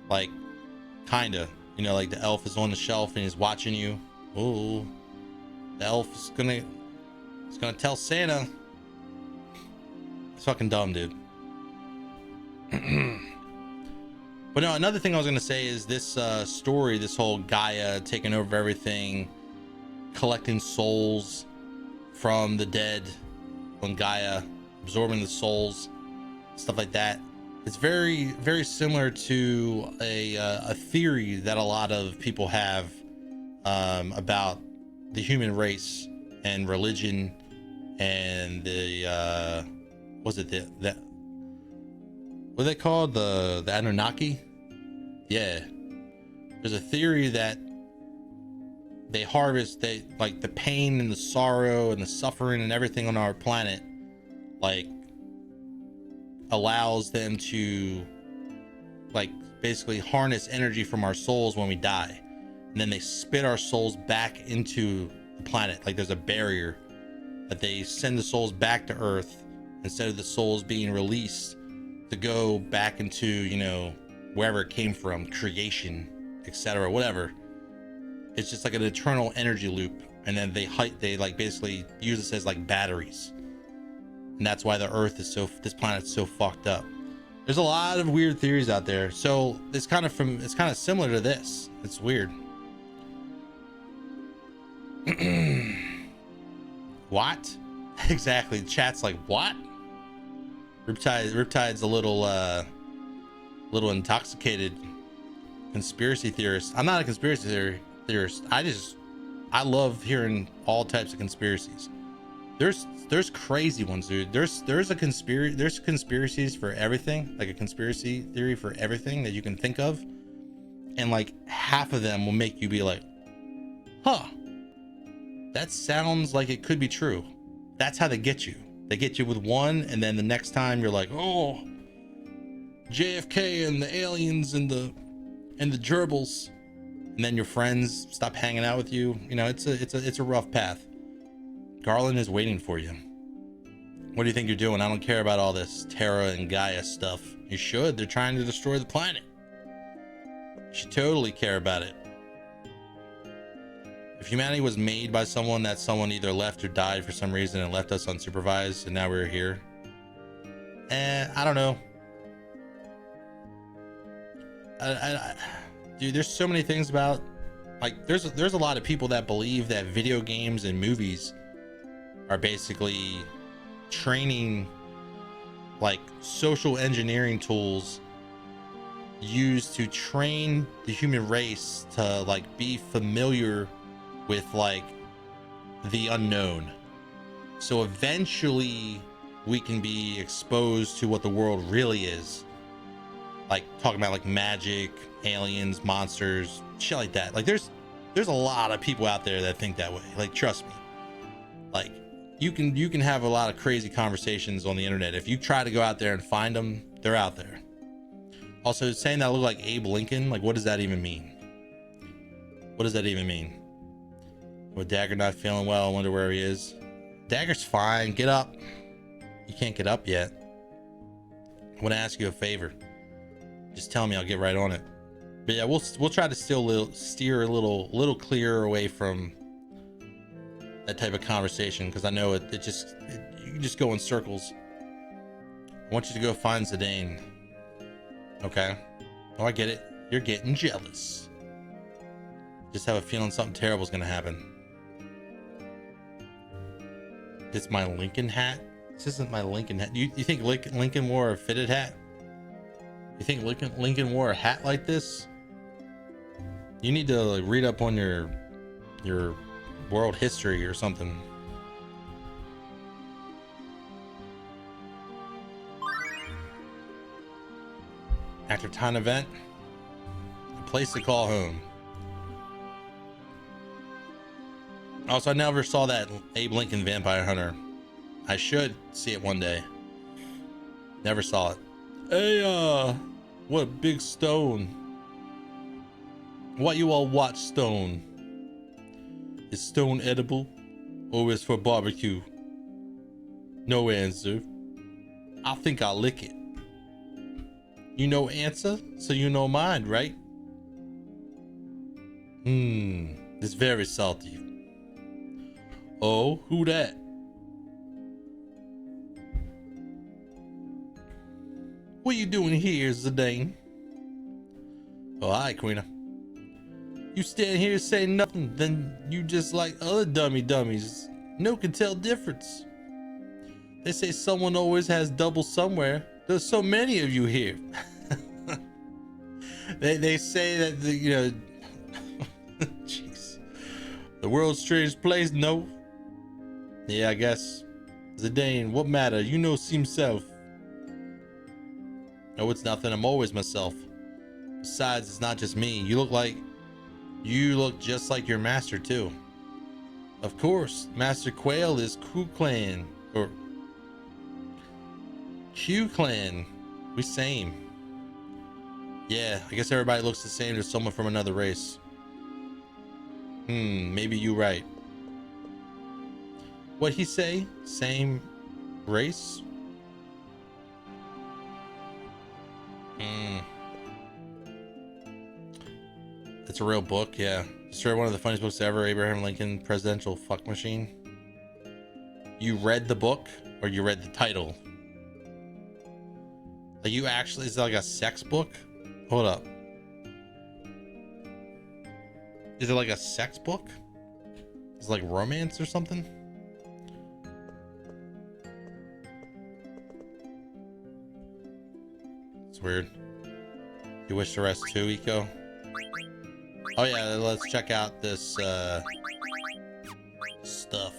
Like, kinda, like the elf is on the shelf and he's watching you. Oh, the elf is gonna tell Santa. It's fucking dumb, dude. But no, another thing I was gonna say is this story, this whole Gaia taking over everything, collecting souls from the dead on Gaia, absorbing the souls, stuff like that. It's very, very similar to a theory that a lot of people have about the human race and religion and the what are they called, the Anunnaki? Yeah, there's a theory that they harvest, they like the pain and the sorrow and the suffering and everything on our planet, like, allows them to, like, basically harness energy from our souls when we die, and then they spit our souls back into the planet. Like, there's a barrier that they send the souls back to Earth instead of the souls being released to go back into, wherever it came from, creation, etc., whatever. It's just like an eternal energy loop, and then they like basically use this as like batteries. And that's why the Earth is this planet's so fucked up. There's a lot of weird theories out there. So it's kind of similar to this. It's weird. What? Exactly. Chat's like, what? RiPTide's a little intoxicated conspiracy theorist. I'm not a conspiracy theorist. I love hearing all types of conspiracies. There's crazy ones, dude. There's conspiracies for everything, like a conspiracy theory for everything that you can think of, and like half of them will make you be like, huh, that sounds like it could be true. That's how they get you. They get you with one, and then the next time you're like, oh, JFK and the aliens and the gerbils, and then your friends stop hanging out with you. It's a rough path. Garland is waiting for you. What do you think you're doing? I don't care about all this Terra and Gaia stuff. You should. They're trying to destroy the planet. You should totally care about it. If humanity was made by someone, that someone either left or died for some reason and left us unsupervised, and now we're here. I don't know. Dude, there's so many things about, like, there's a lot of people that believe that video games and movies are basically training, like, social engineering tools used to train the human race to, like, be familiar with, like, the unknown, so eventually we can be exposed to what the world really is, like talking about like magic, aliens, monsters, shit like that. Like there's a lot of people out there that think that way. Like, trust me, like you can have a lot of crazy conversations on the internet. If you try to go out there and find them, they're out there. Also, saying that I look like Abe Lincoln, like, what does that even mean? What does that even mean? With Dagger not feeling well, I wonder where he is. Dagger's fine. Get up. You can't get up yet. I want to ask you a favor. Just tell me, I'll get right on it. But yeah, we'll try to steer a little clearer away from that type of conversation, because I know you can just go in circles. I want you to go find Zidane. Okay? Oh, I get it. You're getting jealous. Just have a feeling something terrible is gonna happen. It's my Lincoln hat. This isn't my Lincoln hat. You think Lincoln wore a fitted hat? You think Lincoln wore a hat like this? You need to like read up on your world history or something. After town event, a place to call home. Also, I never saw that Abe Lincoln Vampire Hunter. I should see it one day. Never saw it. Hey, what a big stone. What you all watch stone? Is stone edible or is for barbecue? No answer. I think I'll lick it. You know answer, so you know mine, right? It's very salty. Oh, who that? What you doing here, Zidane? Oh, hi, Queena. You stand here saying nothing, then you just like other dummies. No can tell difference. They say someone always has double somewhere. There's so many of you here. they say that jeez, the world's strangest place. No. Yeah, I guess. Zidane, what matter? You know, seem self. No, it's nothing. I'm always myself. Besides, it's not just me. You look just like your master too. Of course, Master Quail is Ku Clan or Q Clan. We same. Yeah, I guess everybody looks the same to someone from another race. Maybe you right. What he say? Same race? It's a real book, yeah. It's one of the funniest books ever. Abraham Lincoln Presidential Fuck Machine. You read the book or you read the title? Like you actually, is it like a sex book? Hold up. Is it like a sex book? Is it like romance or something? It's weird. You wish to rest too, Eco? Oh yeah, let's check out this stuff.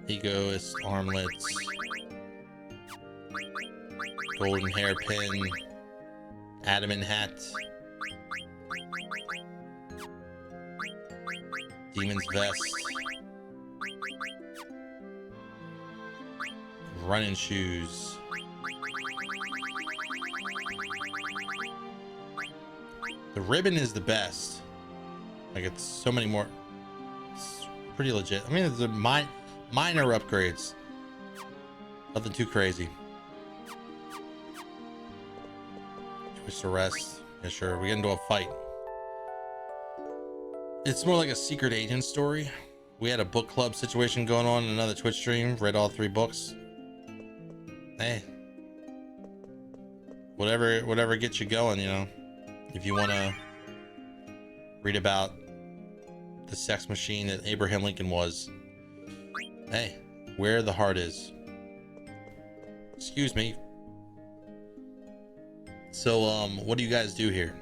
Egoist armlets, golden hairpin, adamant hat, demon's vest, running shoes. The ribbon is the best. Like it's so many more. It's pretty legit. I mean, it's a minor upgrades. Nothing too crazy. Wish to rest. Yeah, sure. We get into a fight. It's more like a secret agent story. We had a book club situation going on in another Twitch stream. Read all 3 books. Hey, whatever gets you going, you know. If you want to read about the sex machine that Abraham Lincoln was, hey, where the heart is. Excuse me. So, what do you guys do here?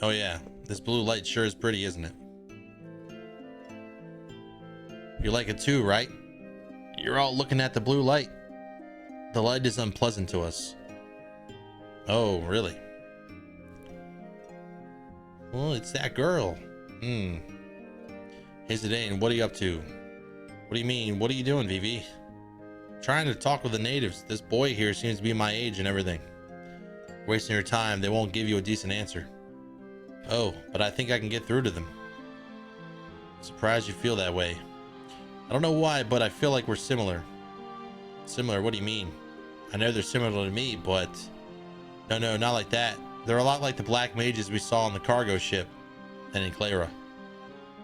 Oh yeah, this blue light sure is pretty, isn't it? You like it too, right? You're all looking at the blue light. The light is unpleasant to us. Oh, really? Well, it's that girl. Hey, Zidane, what are you up to? What do you mean? What are you doing, Vivi? Trying to talk with the natives. This boy here seems to be my age and everything. Wasting your time. They won't give you a decent answer. Oh, but I think I can get through to them. Surprised you feel that way. I don't know why, but I feel like we're similar. Similar? What do you mean? I know they're similar to me, but... No, not like that. They're a lot like the black mages we saw on the cargo ship and in Clara.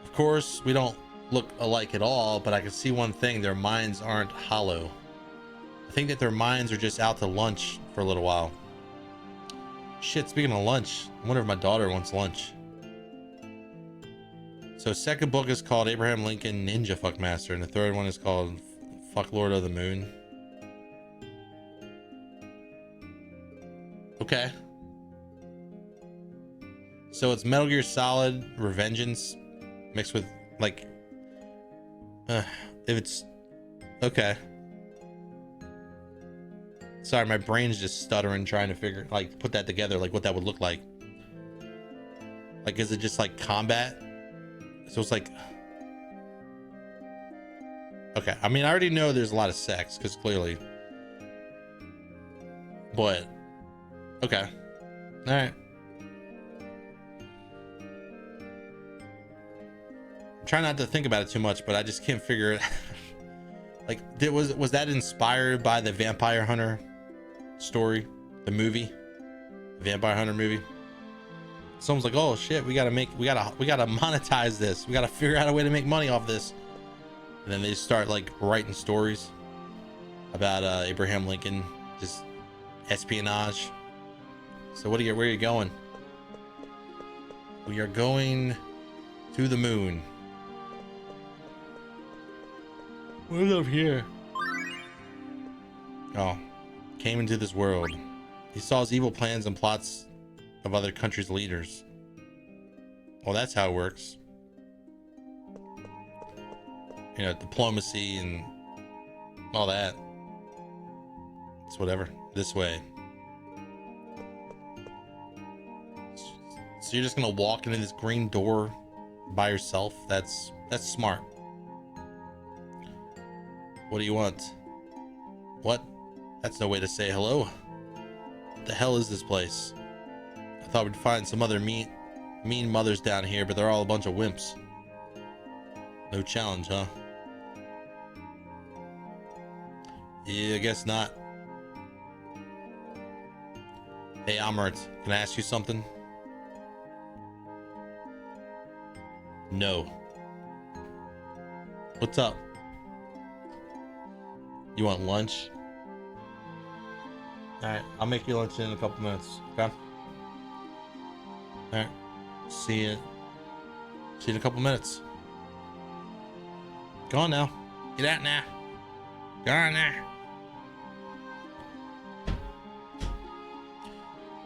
Of course, we don't look alike at all, but I can see one thing. Their minds aren't hollow. I think that their minds are just out to lunch for a little while. Shit, speaking of lunch, I wonder if my daughter wants lunch. So second book is called Abraham Lincoln Ninja Fuckmaster, and the third one is called Fuck Lord of the Moon. Okay. So it's Metal Gear Solid Revengeance mixed with like if it's Okay. Sorry, my brain's just stuttering trying to figure, like, put that together, like what that would look like. Like, is it just like combat? So it's like, okay. I mean, I already know there's a lot of sex because clearly, but okay. All right. I'm trying not to think about it too much, but I just can't figure it. Like, was that inspired by the Vampire Hunter story, the movie, Vampire Hunter movie? Someone's like, oh shit, we gotta monetize this. We gotta figure out a way to make money off this. And then they start like writing stories about Abraham Lincoln, just espionage. So where are you going? We are going to the moon. What's up here? Oh, came into this world. He saw his evil plans and plots of other countries' leaders. Well, that's how it works. You know, diplomacy and all that. It's whatever. This way. So you're just gonna walk into this green door by yourself? That's smart. What do you want? What? That's no way to say hello. What the hell is this place? I thought we'd find some other mean mothers down here, but they're all a bunch of wimps. No challenge, huh? Yeah, I guess not. Hey, Amart, can I ask you something? No. What's up? You want lunch? Alright, I'll make you lunch in a couple minutes, okay? Alright, see you in a couple minutes. Go on now. Get out now. Go on now.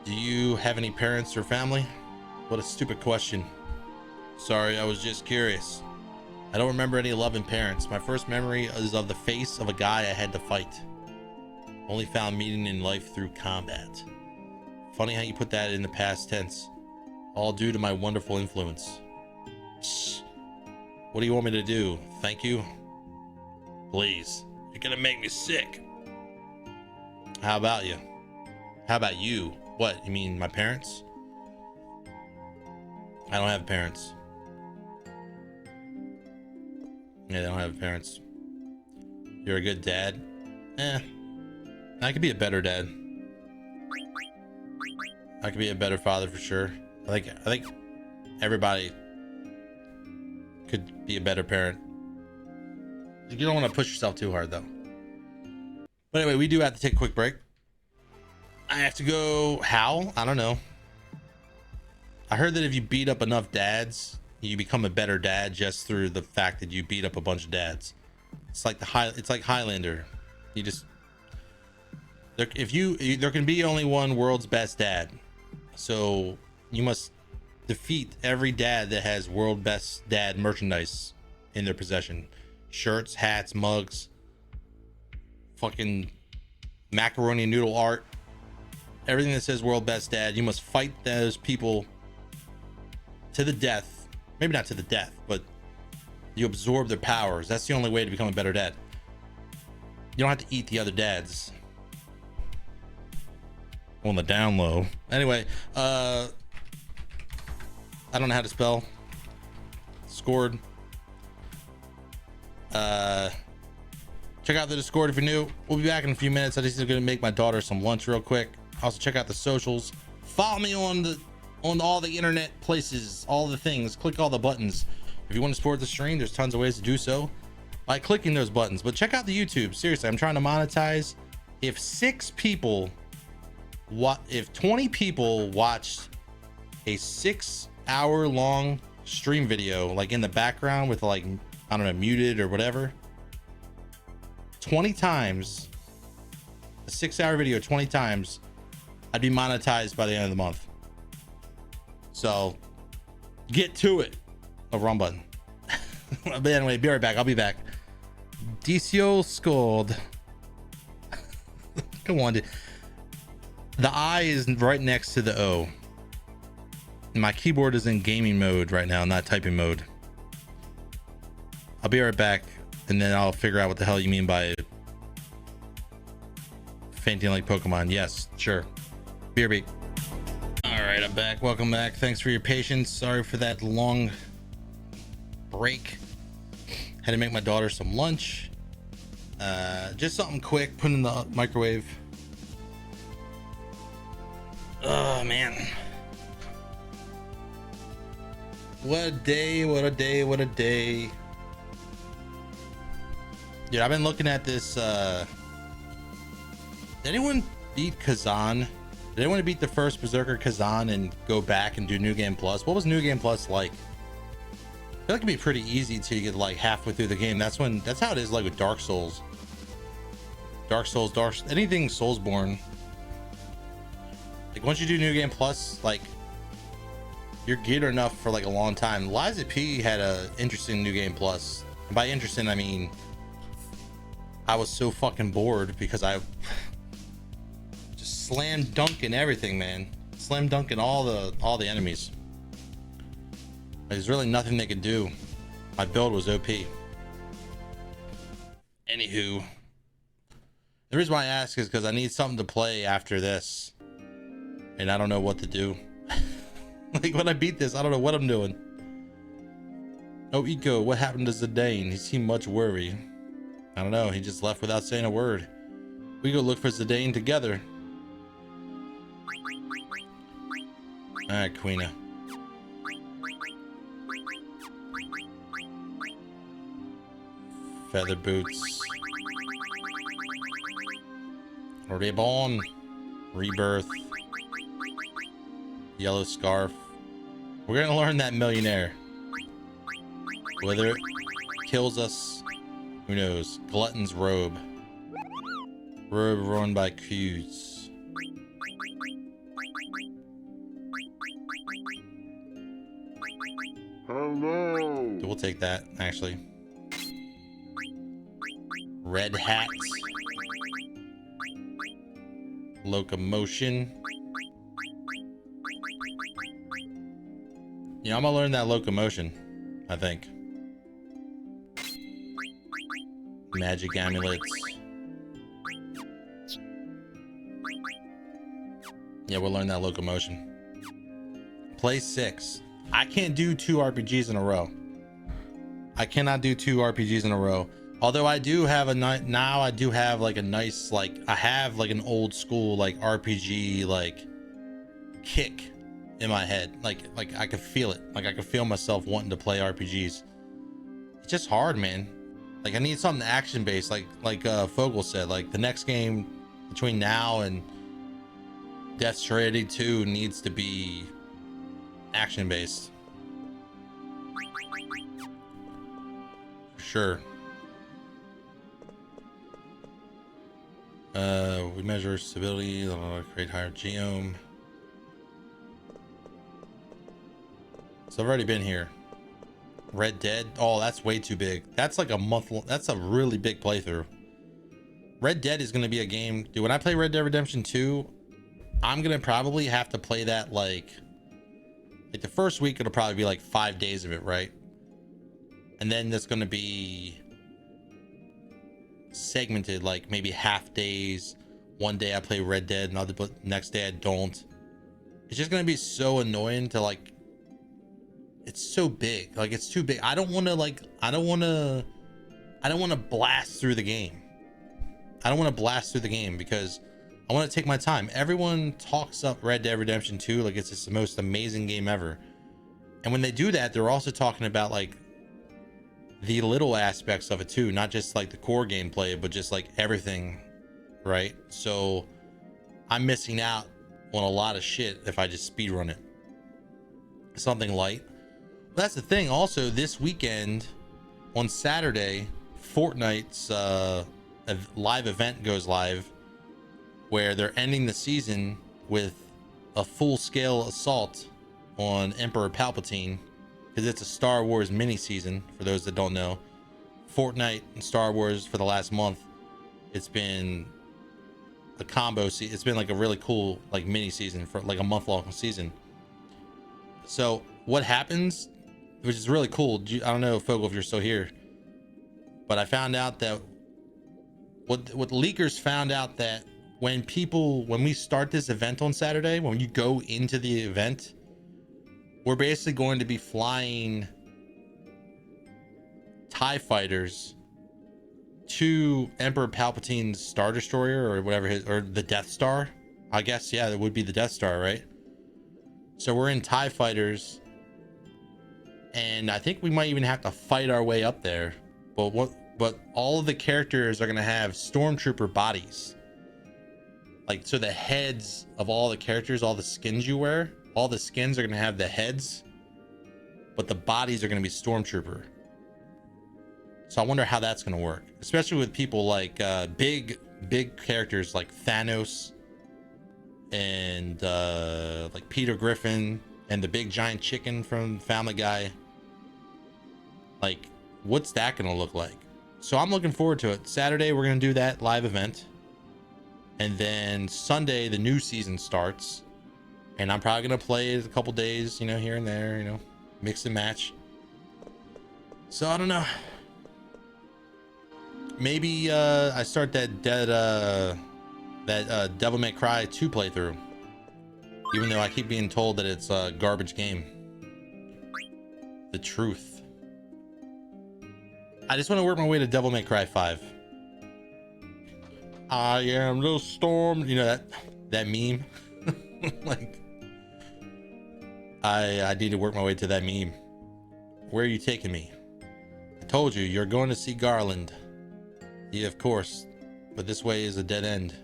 Do you have any parents or family? What a stupid question. Sorry, I was just curious. I don't remember any loving parents. My first memory is of the face of a guy I had to fight. Only found meaning in life through combat. Funny how you put that in the past tense. All due to my wonderful influence. Shh. What do you want me to do? Thank you? Please. You're gonna make me sick. How about you? How about you? What, you mean my parents? I don't have parents. Yeah, they don't have parents. You're a good dad? I could be a better dad. I could be a better father for sure. I think everybody could be a better parent. You don't want to push yourself too hard though. But anyway, we do have to take a quick break. I have to go. How? I don't know. I heard that if you beat up enough dads, you become a better dad just through the fact that you beat up a bunch of dads. It's like it's like Highlander. You just there can be only one world's best dad. So you must defeat every dad that has world best dad merchandise in their possession. Shirts, hats, mugs, fucking macaroni and noodle art. Everything that says world best dad, you must fight those people to the death. Maybe not to the death, but you absorb their powers. That's the only way to become a better dad. You don't have to eat the other dads. On the down low. Anyway, I don't know how to spell. Discord. Check out the Discord if you're new. We'll be back in a few minutes. I just need to make my daughter some lunch real quick. Also check out the socials. Follow me on all the internet places, all the things. Click all the buttons. If you want to support the stream, there's tons of ways to do so by clicking those buttons. But check out the YouTube. Seriously, I'm trying to monetize. If 20 people watched a 6-hour long stream video, like in the background with like, I don't know, muted or whatever, 20 times, a 6-hour video 20 times, I'd be monetized by the end of the month. So get to it. Oh, wrong button. But anyway, be right back. I'll be back. DCO scored. Come on, dude. The I is right next to the O. My keyboard is in gaming mode right now, not typing mode. I'll be right back, and then I'll figure out what the hell you mean by fainting like Pokemon. Yes, sure. BRB. All right, I'm back. Welcome back. Thanks for your patience. Sorry for that long break. Had to make my daughter some lunch. Just something quick. Put in the microwave. Oh man. What a day, what a day, what a day. Dude, I've been looking at this. Did anyone beat Kazan? Did anyone beat the first Berserker Kazan and go back and do New Game Plus? What was New Game Plus like? I feel like it'd be pretty easy till you get like halfway through the game. That's how it is like with Dark Souls. Anything Soulsborne. Like once you do New Game Plus, like you're geared enough for like a long time. Liza P had a interesting New Game Plus. And by interesting, I mean I was so fucking bored because I just slam dunking everything, man. Slam dunking all the enemies. There's really nothing they could do. My build was OP. Anywho, the reason why I ask is because I need something to play after this, and I don't know what to do. Like when I beat this, I don't know what I'm doing. Oh, Eco, what happened to Zidane? He seemed much worried. I don't know. He just left without saying a word. We go look for Zidane together. All right, Queena. Feather boots. Reborn. Rebirth. Yellow scarf. We're gonna learn that millionaire. Whether it kills us, who knows? Glutton's robe. Robe worn by Q's. Hello. We'll take that, actually. Red hat. Locomotion. Yeah, I'm gonna learn that locomotion, I think. Magic amulets. Yeah, we'll learn that locomotion. Play 6. I can't do 2 RPGs in a row. I cannot do 2 RPGs in a row. Although I do have now I do have like a nice, like I have like an old school like RPG like kick in my head. Like I could feel it. Like I could feel myself wanting to play RPGs. It's just hard, man. Like I need something action based, like Fogel said. Like the next game between now and Death Stranding 2 needs to be action based. For sure. We measure stability, create higher geome. So I've already been here. Red Dead. Oh, that's way too big. That's like a month. That's a really big playthrough. Red Dead is going to be a game. Dude, when I play Red Dead Redemption 2, I'm going to probably have to play that like the first week. It'll probably be like 5 days of it, right? And then there's going to be segmented, like maybe half days. One day I play Red Dead, another, but next day I don't. It's just going to be so annoying to like, it's so big. Like it's too big. I don't want to blast through the game. I don't want to blast through the game because I want to take my time. Everyone talks up Red Dead Redemption 2 like it's just the most amazing game ever. And when they do that, they're also talking about like the little aspects of it too, not just like the core gameplay, but just like everything, right? So I'm missing out on a lot of shit if I just speedrun it. Something light. That's the thing. Also, this weekend on Saturday, Fortnite's live event goes live, where they're ending the season with a full-scale assault on Emperor Palpatine, because it's a Star Wars mini season. For those that don't know, Fortnite and Star Wars for the last month, it's been a combo. It's been like a really cool like mini season for like a month-long season. So what happens, which is really cool. I don't know, Fogel, if you're still here, but I found out that what leakers found out that when we start this event on Saturday, when you go into the event, we're basically going to be flying TIE fighters to Emperor Palpatine's Star Destroyer or whatever or the Death Star. I guess, yeah, it would be the Death Star, right? So we're in TIE fighters, and I think we might even have to fight our way up there. But all of the characters are gonna have stormtrooper bodies. Like, so the heads of all the characters, all the skins you wear, all the skins are gonna have the heads, but the bodies are gonna be stormtrooper. So I wonder how that's gonna work, especially with people like big characters like Thanos and like Peter Griffin and the big giant chicken from Family Guy. Like, what's that gonna look like? So I'm looking forward to it. Saturday we're gonna do that live event, and then Sunday the new season starts, and I'm probably gonna play it a couple days, you know, here and there, you know, mix and match. So I don't know, maybe I start that Devil May Cry 2 playthrough, even though I keep being told that it's a garbage game. The truth. I just want to work my way to Devil May Cry 5. I am the storm. You know that meme? Like, I need to work my way to that meme. Where are you taking me? I told you, you're going to see Garland. Yeah, of course. But this way is a dead end.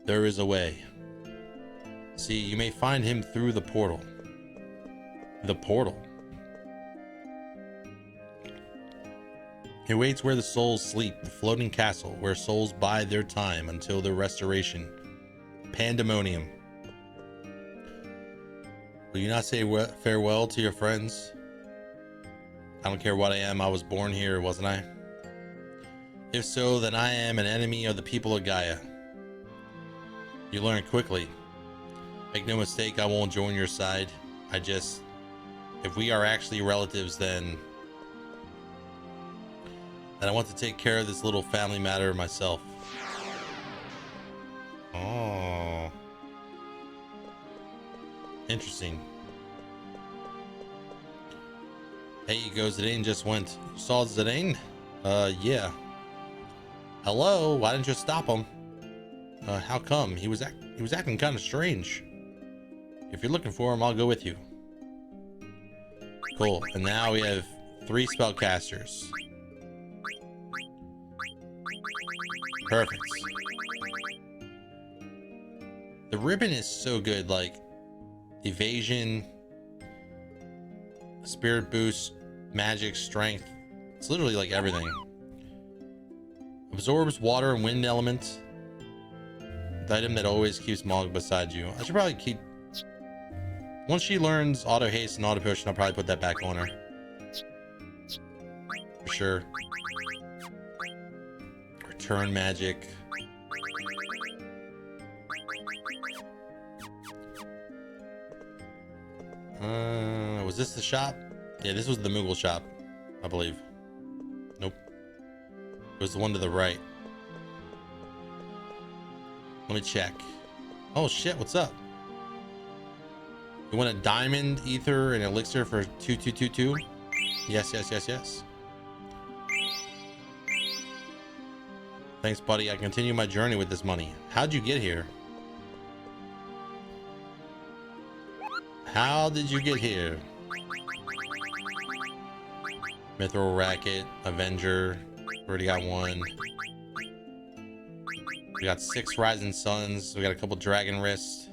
There is a way. See, you may find him through the portal. The portal. He waits where the souls sleep, the floating castle where souls bide their time until their restoration. Pandemonium. Will you not say farewell to your friends? I don't care what I am, I was born here, wasn't I? If so, then I am an enemy of the people of Gaia. You learn quickly. Make no mistake, I won't join your side. If we are actually relatives, then I want to take care of this little family matter myself. Oh. Interesting. Hey, you go, Zidane just went. You saw Zidane? Yeah. Hello, why didn't you stop him? How come? He was acting kind of strange. If you're looking for him, I'll go with you. Cool, and now we have 3 spellcasters. Perfect. The ribbon is so good, like evasion, spirit boost, magic, strength. It's literally like everything. Absorbs water and wind elements. The item that always keeps Mog beside you. I should probably keep... Once she learns auto haste and auto potion, I'll probably put that back on her. For sure. Return magic. Was this the shop? Yeah, this was the Moogle shop, I believe. Nope. It was the one to the right. Let me check. Oh shit, what's up? You want a diamond, ether, and elixir for 2222? Yes, yes, yes, yes. Thanks, buddy. I continue my journey with this money. How'd you get here? How did you get here? Mithril Racket, Avenger. Already got one. We got 6 Rising Suns. We got a couple Dragon Wrists.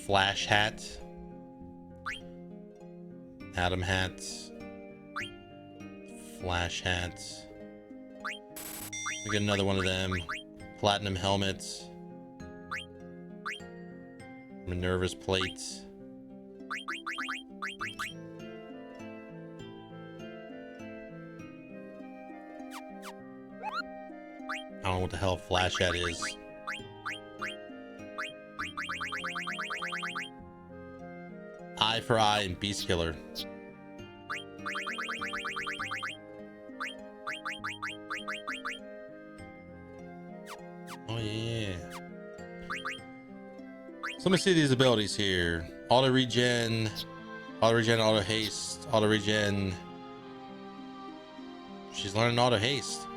Flash Hat. Atom Hat. Flash Hat. We get another one of them. Platinum Helmets. Minerva's Plate. what the hell Flash Ad is. Eye for Eye and Beast Killer. Oh yeah. So let me see these abilities here. Auto regen, auto haste, auto regen. She's learning auto haste.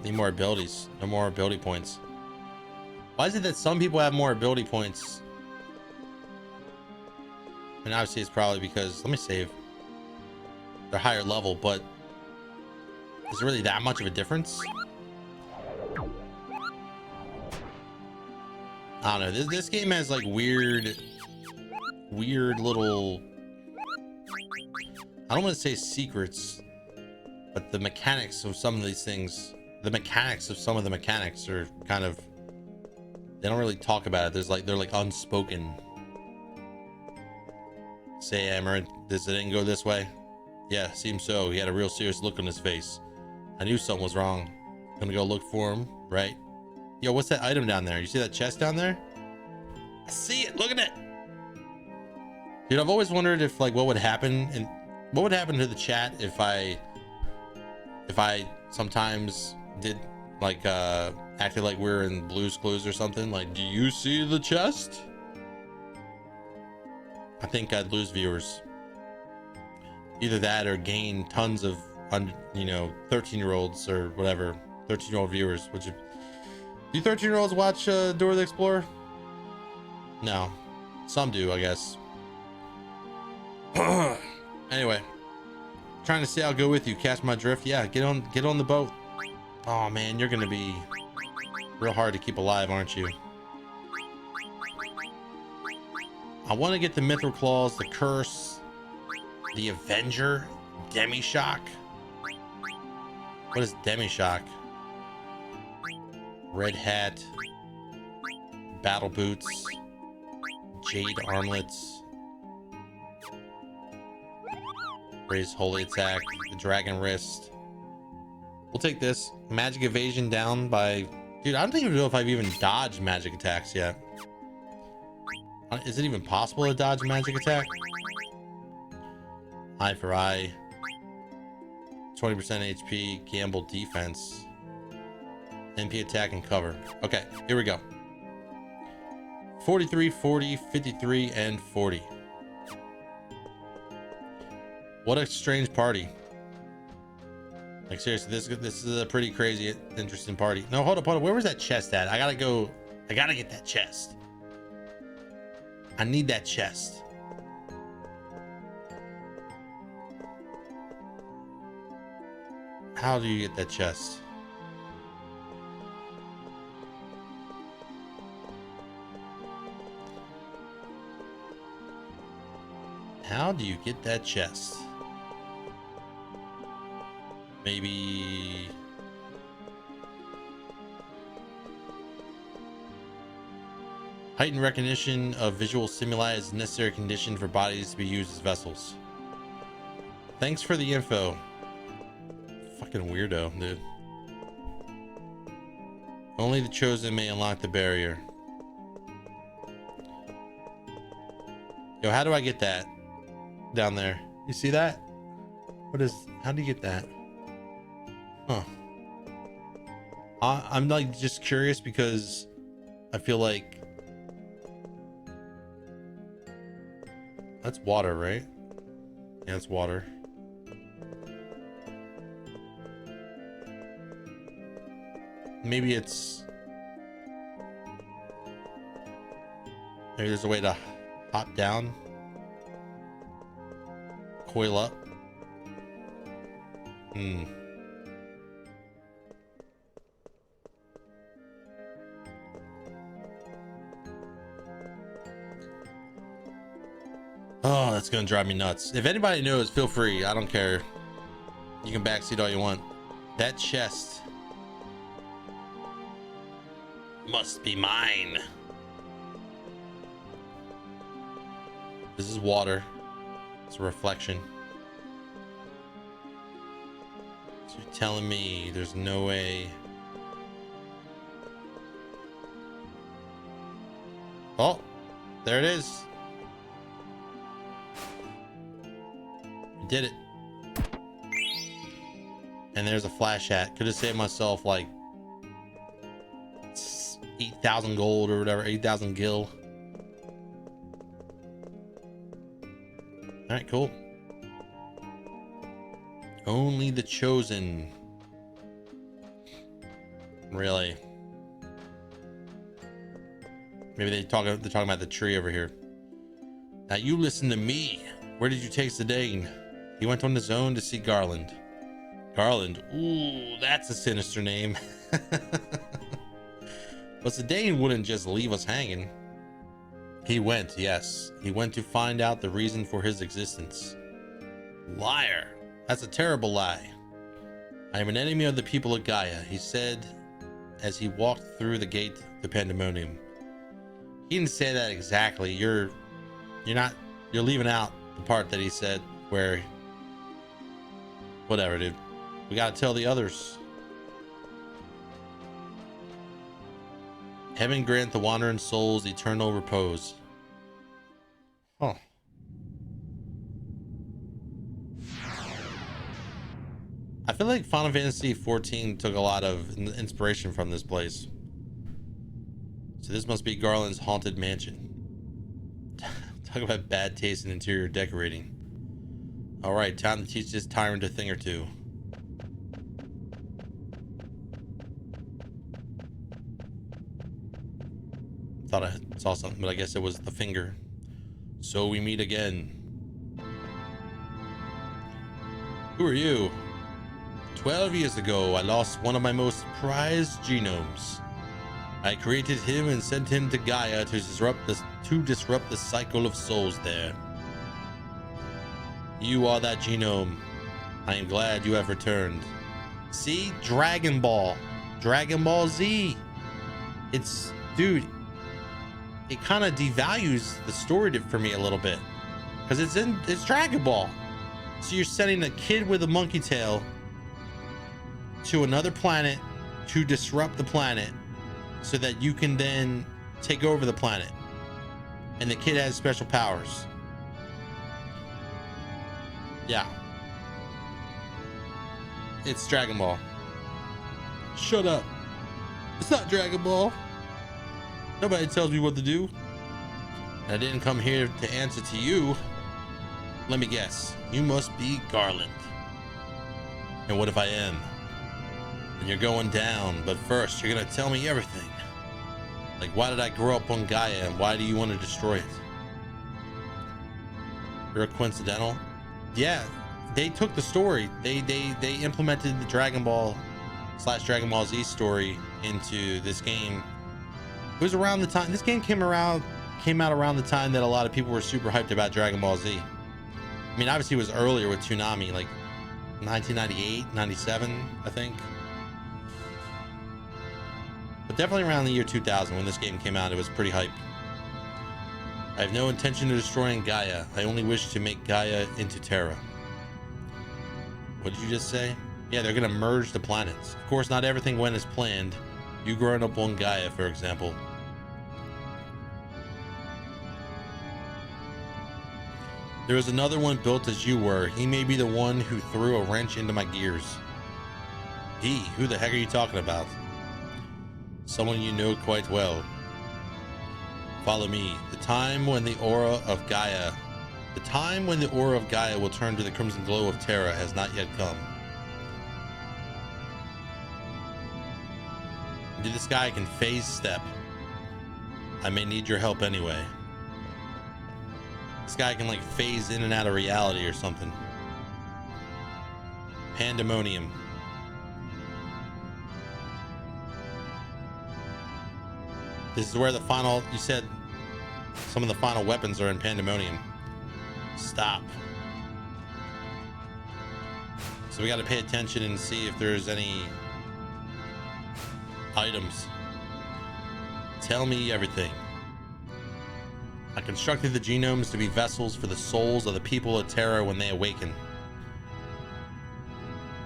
Need more abilities. No more ability points. Why is it that some people have more ability points? And obviously it's probably because, let me save. They're higher level, but is it really that much of a difference? I don't know. This game has like weird little, I don't want to say secrets, but the mechanics of some of these things, the mechanics of some of the mechanics are kind of, they don't really talk about it. There's like, they're like unspoken. Say, Amaranth, does it didn't go this way? Yeah, seems so. He had a real serious look on his face. I knew something was wrong. Gonna go look for him, right? Yo, what's that item down there? You see that chest down there? I see it. Look at it. Dude, I've always wondered if like what would happen and what would happen to the chat if I sometimes did like acted like we were in Blue's Clues or something. Like, do you see the chest? I think I'd lose viewers. Either that or gain tons of 13-year-olds or whatever, 13-year-old viewers. Would you? Do 13-year-olds watch Dora the Explorer? No, some do, I guess. Anyway, trying to say I'll go with you. Catch my drift. Yeah, get on the boat. Oh man, you're gonna be real hard to keep alive, aren't you? I want to get the Mithril Claws, the Curse, the Avenger, Demi-Shock. What is Demi-Shock? Red Hat, Battle Boots, Jade Armlets, Raise Holy Attack, the Dragon Wrist. We'll take this. Magic Evasion down by... Dude, I don't even know if I've even dodged magic attacks yet. Is it even possible to dodge a magic attack? Eye for Eye. 20% HP, Gamble Defense. MP attack and cover. Okay, here we go. 43, 40, 53, and 40. What a strange party. Like seriously, this is a pretty crazy, interesting party. No, hold up. Where was that chest at? I gotta get that chest. I need that chest. How do you get that chest? How do you get that chest? Maybe... Heightened recognition of visual stimuli is a necessary condition for bodies to be used as vessels. Thanks for the info. Fucking weirdo, dude. Only the chosen may unlock the barrier. Yo, how do I get that down there? You see that? How do you get that? Huh. I'm like just curious because I feel like that's water, right? Yeah, it's water. Maybe it's... Maybe there's a way to hop down. Coil up. Oh, that's gonna drive me nuts. If anybody knows, feel free. I don't care. You can backseat all you want. That chest must be mine. This is water. It's a reflection. So you telling me there's no way? Oh, there it is. We did it. And there's a flash hat. Could have saved myself like 8,000 gold or whatever, 8,000 gil. All right, cool. Only the chosen. Really? Maybe they're talking about the tree over here. Now you listen to me. Where did you take Zidane? He went on his own to see Garland. Garland? Ooh, that's a sinister name. But Zidane wouldn't just leave us hanging. He went, yes. He went to find out the reason for his existence. Liar. That's a terrible lie. I am an enemy of the people of Gaia, he said as he walked through the gate to Pandemonium. He didn't say that exactly. You're leaving out the part that he said where, whatever, dude. We gotta tell the others. Heaven grant the wandering souls eternal repose. Huh. I feel like Final Fantasy 14 took a lot of inspiration from this place. So this must be Garland's haunted mansion. Talk about bad taste in interior decorating. All right, time to teach this tyrant a thing or two. Thought I saw something, but I guess it was the finger. So we meet again. Who are you? 12 years ago, I lost one of my most prized genomes. I created him and sent him to Gaia to disrupt the cycle of souls there. You are that genome. I am glad you have returned. See? Dragon Ball. Dragon Ball Z. It's, dude, it kind of devalues the story for me a little bit. Because it's Dragon Ball. So you're sending a kid with a monkey tail to another planet to disrupt the planet so that you can then take over the planet. And the kid has special powers. Yeah. It's Dragon Ball. Shut up. It's not Dragon Ball. Nobody tells me what to do. And I didn't come here to answer to you. Let me guess. You must be Garland. And what if I am? And you're going down, but first you're gonna tell me everything. Like, why did I grow up on Gaia and why do you want to destroy it? You're coincidental? Yeah, they took the story. They implemented the Dragon Ball / Dragon Ball Z story into this game. It was around the time this game came out around the time that a lot of people were super hyped about Dragon Ball Z. I mean, obviously it was earlier with Toonami, like 1998, 97, I think. But definitely around the year 2000 when this game came out, it was pretty hype. I have no intention of destroying Gaia. I only wish to make Gaia into Terra. What did you just say? Yeah, they're gonna merge the planets. Of course, not everything went as planned. You growing up on Gaia, for example. There was another one built as you were. He may be the one who threw a wrench into my gears. He? Who the heck are you talking about? Someone you know quite well. Follow me. The time when the aura of Gaia will turn to the crimson glow of Terra has not yet come. Dude, this guy can phase step. I may need your help anyway. This guy can like phase in and out of reality or something. Pandemonium. This is where you said some of the final weapons are in Pandemonium. Stop. So we got to pay attention and see if there's any items. Tell me everything. I constructed the genomes to be vessels for the souls of the people of Terra when they awaken.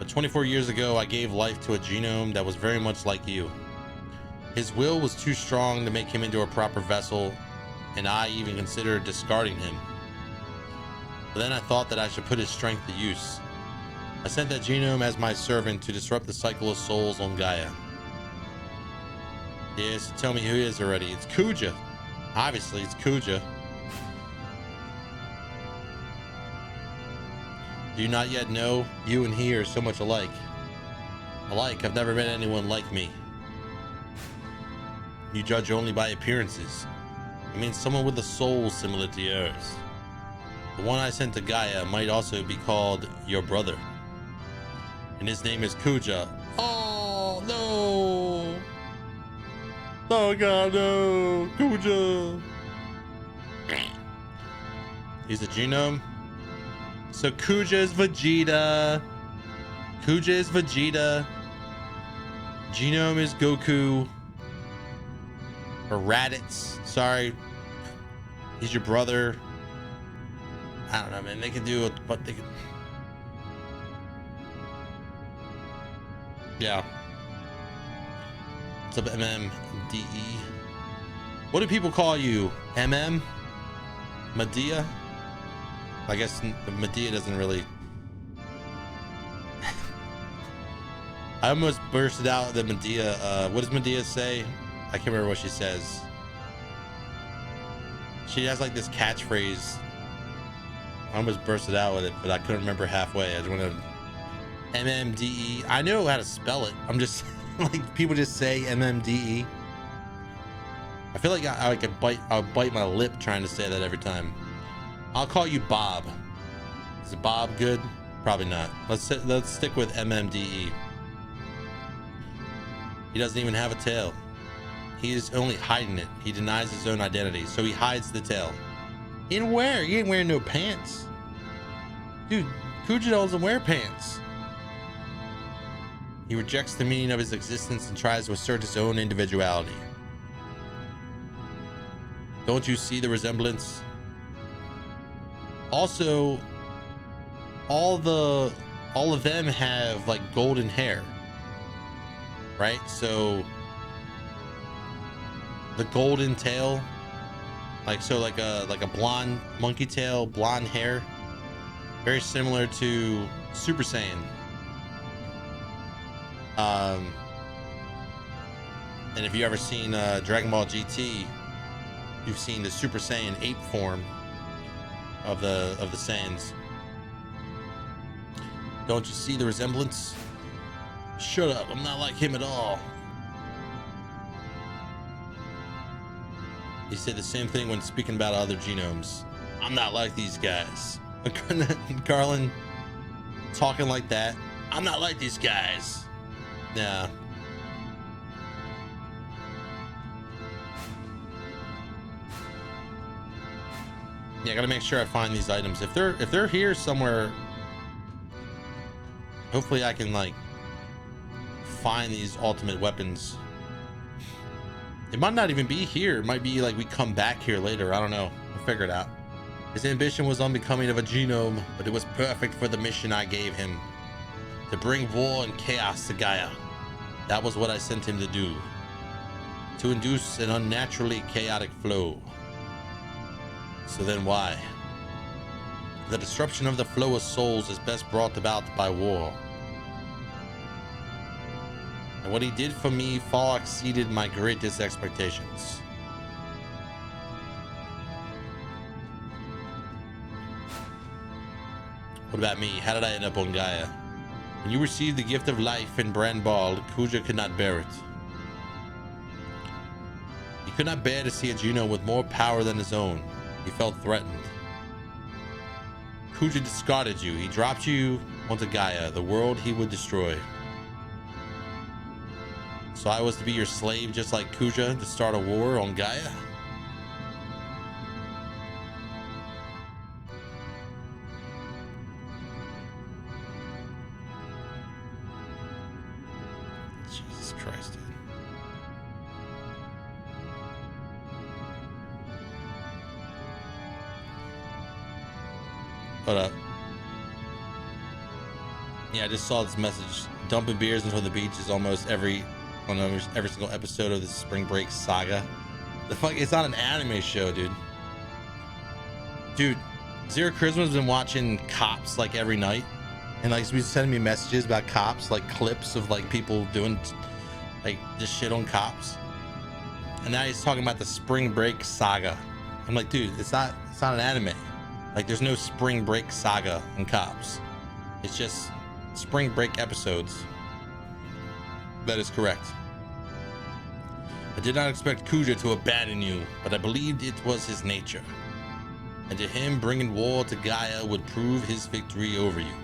But 24 years ago, I gave life to a genome that was very much like you. His will was too strong to make him into a proper vessel, and I even considered discarding him. But then I thought that I should put his strength to use. I sent that genome as my servant to disrupt the cycle of souls on Gaia. Yes, tell me who he is already. It's Kuja. Obviously, it's Kuja. Do you not yet know? You and he are so much alike. Alike, I've never met anyone like me. You judge only by appearances. I mean, someone with a soul similar to yours. The one I sent to Gaia might also be called your brother. And his name is Kuja. Oh, no. Oh, God, no. Kuja. He's a genome. So Kuja is Vegeta. Kuja is Vegeta. Genome is Goku. Or Raditz. Sorry. He's your brother. I don't know, man. They can do it, but they can. Yeah. What's up, MMDE? What do people call you? MM? Medea? I guess Medea doesn't really. I almost bursted out the Medea. What does Medea say? I can't remember what she says. She has like this catchphrase. I almost bursted out with it, but I couldn't remember halfway. I just wanted to MMDE. I know how to spell it. I'm just like, people just say MMDE. I feel like I could bite my lip trying to say that every time. I'll call you Bob. Is it Bob good? Probably not. Let's stick with MMDE. He doesn't even have a tail. He is only hiding it. He denies his own identity, so he hides the tail. In where? He ain't wearing no pants. Dude, Kuja doesn't wear pants. He rejects the meaning of his existence and tries to assert his own individuality. Don't you see the resemblance? Also, all of them have like golden hair, right? So the golden tail, like a blonde monkey tail, blonde hair, very similar to Super Saiyan. And if you ever seen Dragon Ball GT, you've seen the Super Saiyan ape form of the Saiyans. Don't you see the resemblance? Shut up, I'm not like him at all. He said the same thing when speaking about other genomes. I'm not like these guys. Garland talking like that. I'm not like these guys. Yeah. Yeah, I gotta make sure I find these items. If they're here somewhere, hopefully I can like find these ultimate weapons. It might not even be here. It might be like we come back here later. I don't know. We'll figure it out. His ambition was unbecoming of a genome, but it was perfect for the mission I gave him. To bring war and chaos to Gaia. That was what I sent him to do. To induce an unnaturally chaotic flow. So then why? The disruption of the flow of souls is best brought about by war. And what he did for me far exceeded my greatest expectations. What about me? How did I end up on Gaia? When you received the gift of life in Brandball, Kuja could not bear it. He could not bear to see a genome with more power than his own. He felt threatened. Kuja discarded you. He dropped you onto Gaia, the world he would destroy. So I was to be your slave just like Kuja to start a war on Gaia? Jesus Christ, dude. Hold up. Yeah, I just saw this message. Dumping beers into the beach is almost every single episode of the Spring Break saga. The fuck, it's not an anime show, dude. Dude, Zero Charisma's been watching Cops like every night, and like he's been sending me messages about Cops, like clips of like people doing like this shit on Cops. And now he's talking about the Spring Break saga. I'm like, dude, it's not an anime. Like, there's no Spring Break saga in Cops. It's just Spring Break episodes. That is correct. I did not expect Kuja to abandon you, but I believed it was his nature. And to him, bringing war to Gaia would prove his victory over you.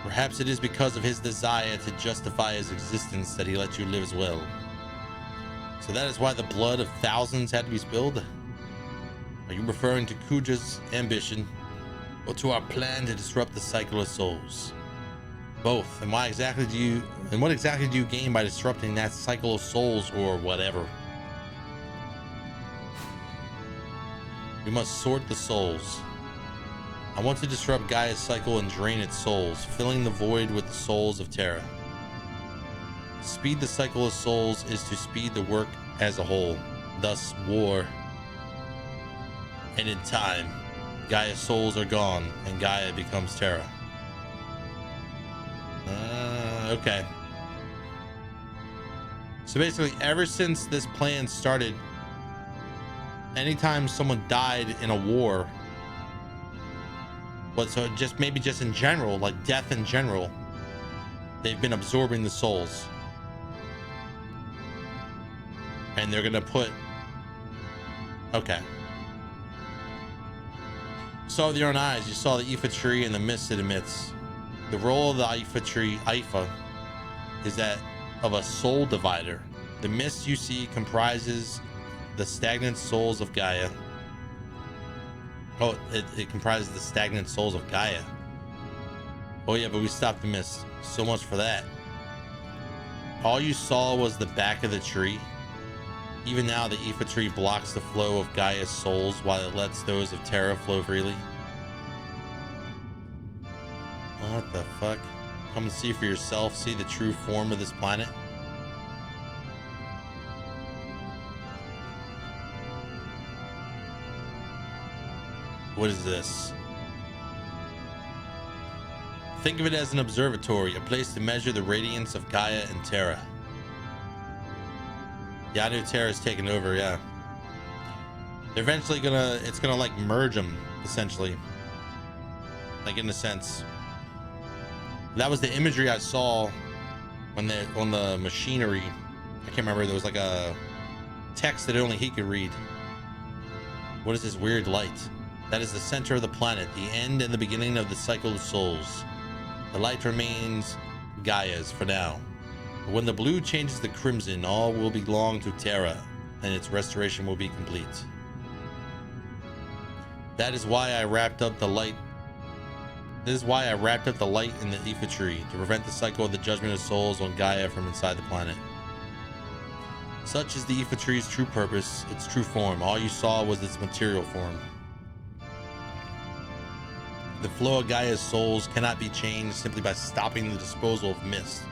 Perhaps it is because of his desire to justify his existence that he let you live as well. So that is why the blood of thousands had to be spilled? Are you referring to Kuja's ambition, or to our plan to disrupt the cycle of souls? Both. And what exactly do you gain by disrupting that cycle of souls, or whatever? We must sort the souls. I want to disrupt Gaia's cycle and drain its souls, filling the void with the souls of Terra. Speed the cycle of souls is to speed the work as a whole, thus war. And in time, Gaia's souls are gone and Gaia becomes Terra. Okay. So basically, ever since this plan started, anytime someone died in a war, but so just maybe just in general, like death in general, they've been absorbing the souls. And they're gonna put, okay. Saw with your own eyes, you saw the Ifa tree and the mist it emits. The role of the Ifa tree, Ifa, is that of a soul divider. The mist you see comprises the stagnant souls of Gaia. Oh, it comprises the stagnant souls of Gaia. Oh yeah, but we stopped the mist. So much for that. All you saw was the back of the tree. Even now, the Ifa tree blocks the flow of Gaia's souls while it lets those of Terra flow freely. What the fuck? Come and see for yourself. See the true form of this planet. What is this? Think of it as an observatory, a place to measure the radiance of Gaia and Terra. Yeah, I knew Terra's taken over, yeah. They're eventually it's gonna like merge them, essentially. Like in a sense. That was the imagery I saw when on the machinery. I can't remember, there was like a text that only he could read. What is this weird light? That is the center of the planet, the end and the beginning of the cycle of souls. The light remains Gaia's for now. But when the blue changes to crimson, all will belong to Terra, and its restoration will be complete. That is why I wrapped up the light. This is why I wrapped up the light in the Ifa tree, to prevent the cycle of the judgment of souls on Gaia from inside the planet. Such is the Ifa tree's true purpose, its true form. All you saw was its material form. The flow of Gaia's souls cannot be changed simply by stopping the disposal of mist.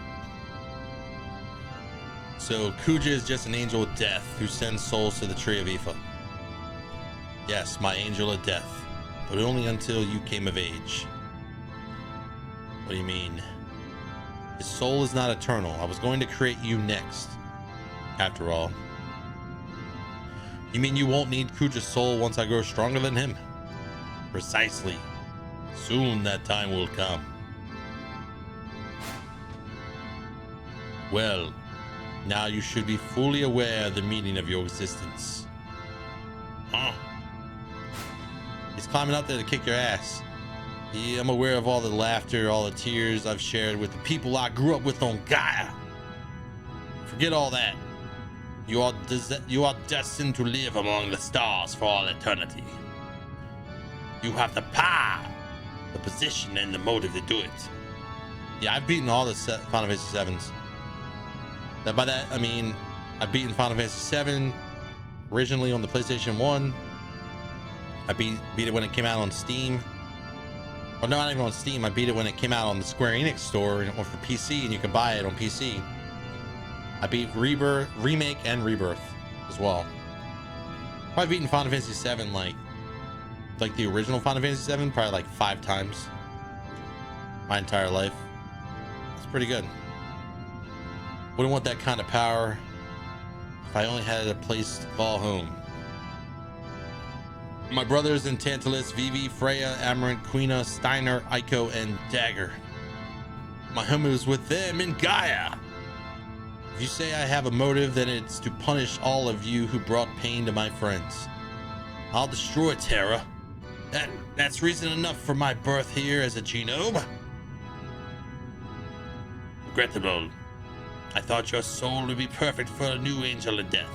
So Kuja is just an angel of death who sends souls to the tree of Ifa. Yes, my angel of death, but only until you came of age. What do you mean? His soul is not eternal. I was going to create you next, after all. You mean you won't need Kuja's soul once I grow stronger than him? Precisely. Soon that time will come. Well, now you should be fully aware of the meaning of your existence. Huh? He's climbing up there to kick your ass. Yeah, I'm aware of all the laughter, all the tears I've shared with the people I grew up with on Gaia. Forget all that. You are destined to live among the stars for all eternity. You have the power, the position, and the motive to do it. Yeah, I've beaten all the Final Fantasy 7s. By that, I mean, I've beaten Final Fantasy 7 originally on the PlayStation 1. I beat it when it came out on Steam. Oh no, not even on Steam. I beat it when it came out on the Square Enix store and it went for PC, and you can buy it on PC. I beat Rebirth, Remake, and Rebirth as well. Probably beaten Final Fantasy 7 like the original Final Fantasy 7 probably like 5 times my entire life. It's pretty good. Wouldn't want that kind of power if I only had a place to call home. My brothers in Tantalus, Vivi, Freya, Amaranth, Quina, Steiner, Aiko, and Dagger. My home is with them in Gaia. If you say I have a motive, then it's to punish all of you who brought pain to my friends. I'll destroy Terra. That's reason enough for my birth here as a genome. Regrettable. I thought your soul would be perfect for a new angel of death.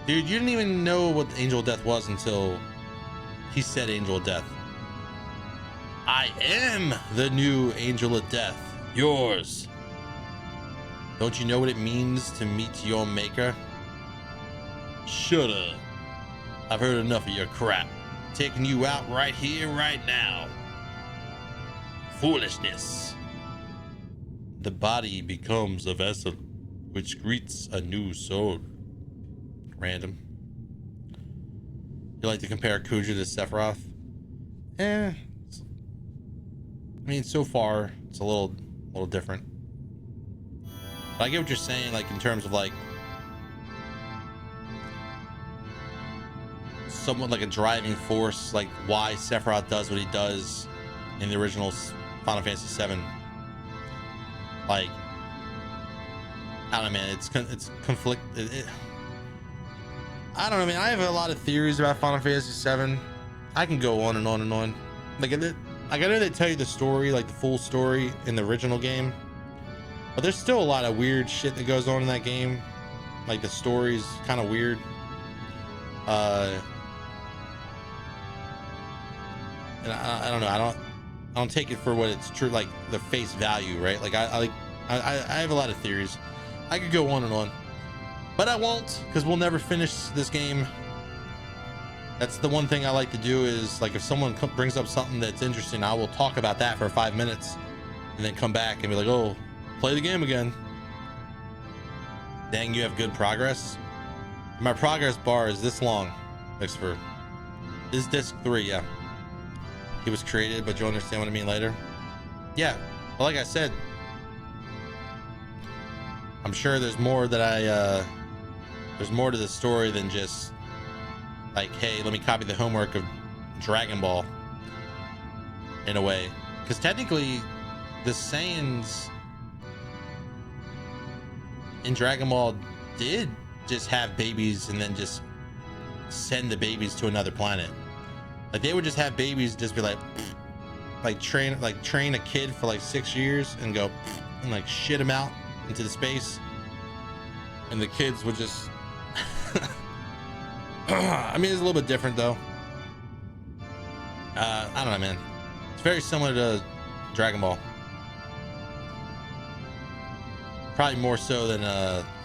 Dude, you didn't even know what Angel of Death was until he said Angel of Death. I am the new Angel of Death, yours. Don't you know what it means to meet your maker? Shut up. I've heard enough of your crap. Taking you out right here, right now. Foolishness. The body becomes a vessel which greets a new soul. Random. You like to compare Kuja to Sephiroth? I mean, so far it's a little different. But I get what you're saying, like in terms of like somewhat like a driving force, like why Sephiroth does what he does in the original Final Fantasy VII. Like, I don't know, man. It's conflict. I don't know, man. I have a lot of theories about Final Fantasy VII. I can go on and on and on. Like I know they tell you the story, like the full story in the original game, but there's still a lot of weird shit that goes on in that game. Like the story's kind of weird. And I don't know. I don't take it for what it's true, like the face value, right? Like I have a lot of theories. I could go on and on, but I won't, because we'll never finish this game. That's the one thing I like to do, is like if someone brings up something that's interesting, I will talk about that for 5 minutes and then come back and be like, oh, play the game again. Dang, you have good progress. My progress bar is this long. Thanks for this disc 3. Yeah, he was created, but you'll understand what I mean later. Yeah, but like I said, I'm sure there's more that there's more to the story than just like, hey, let me copy the homework of Dragon Ball in a way, because technically the Saiyans in Dragon Ball did just have babies and then just send the babies to another planet. Like they would just have babies just be like train a kid for like 6 years and go and like shit him out into the space, and the kids would just I mean, it's a little bit different though. I don't know, man. It's very similar to Dragon Ball. Probably more so than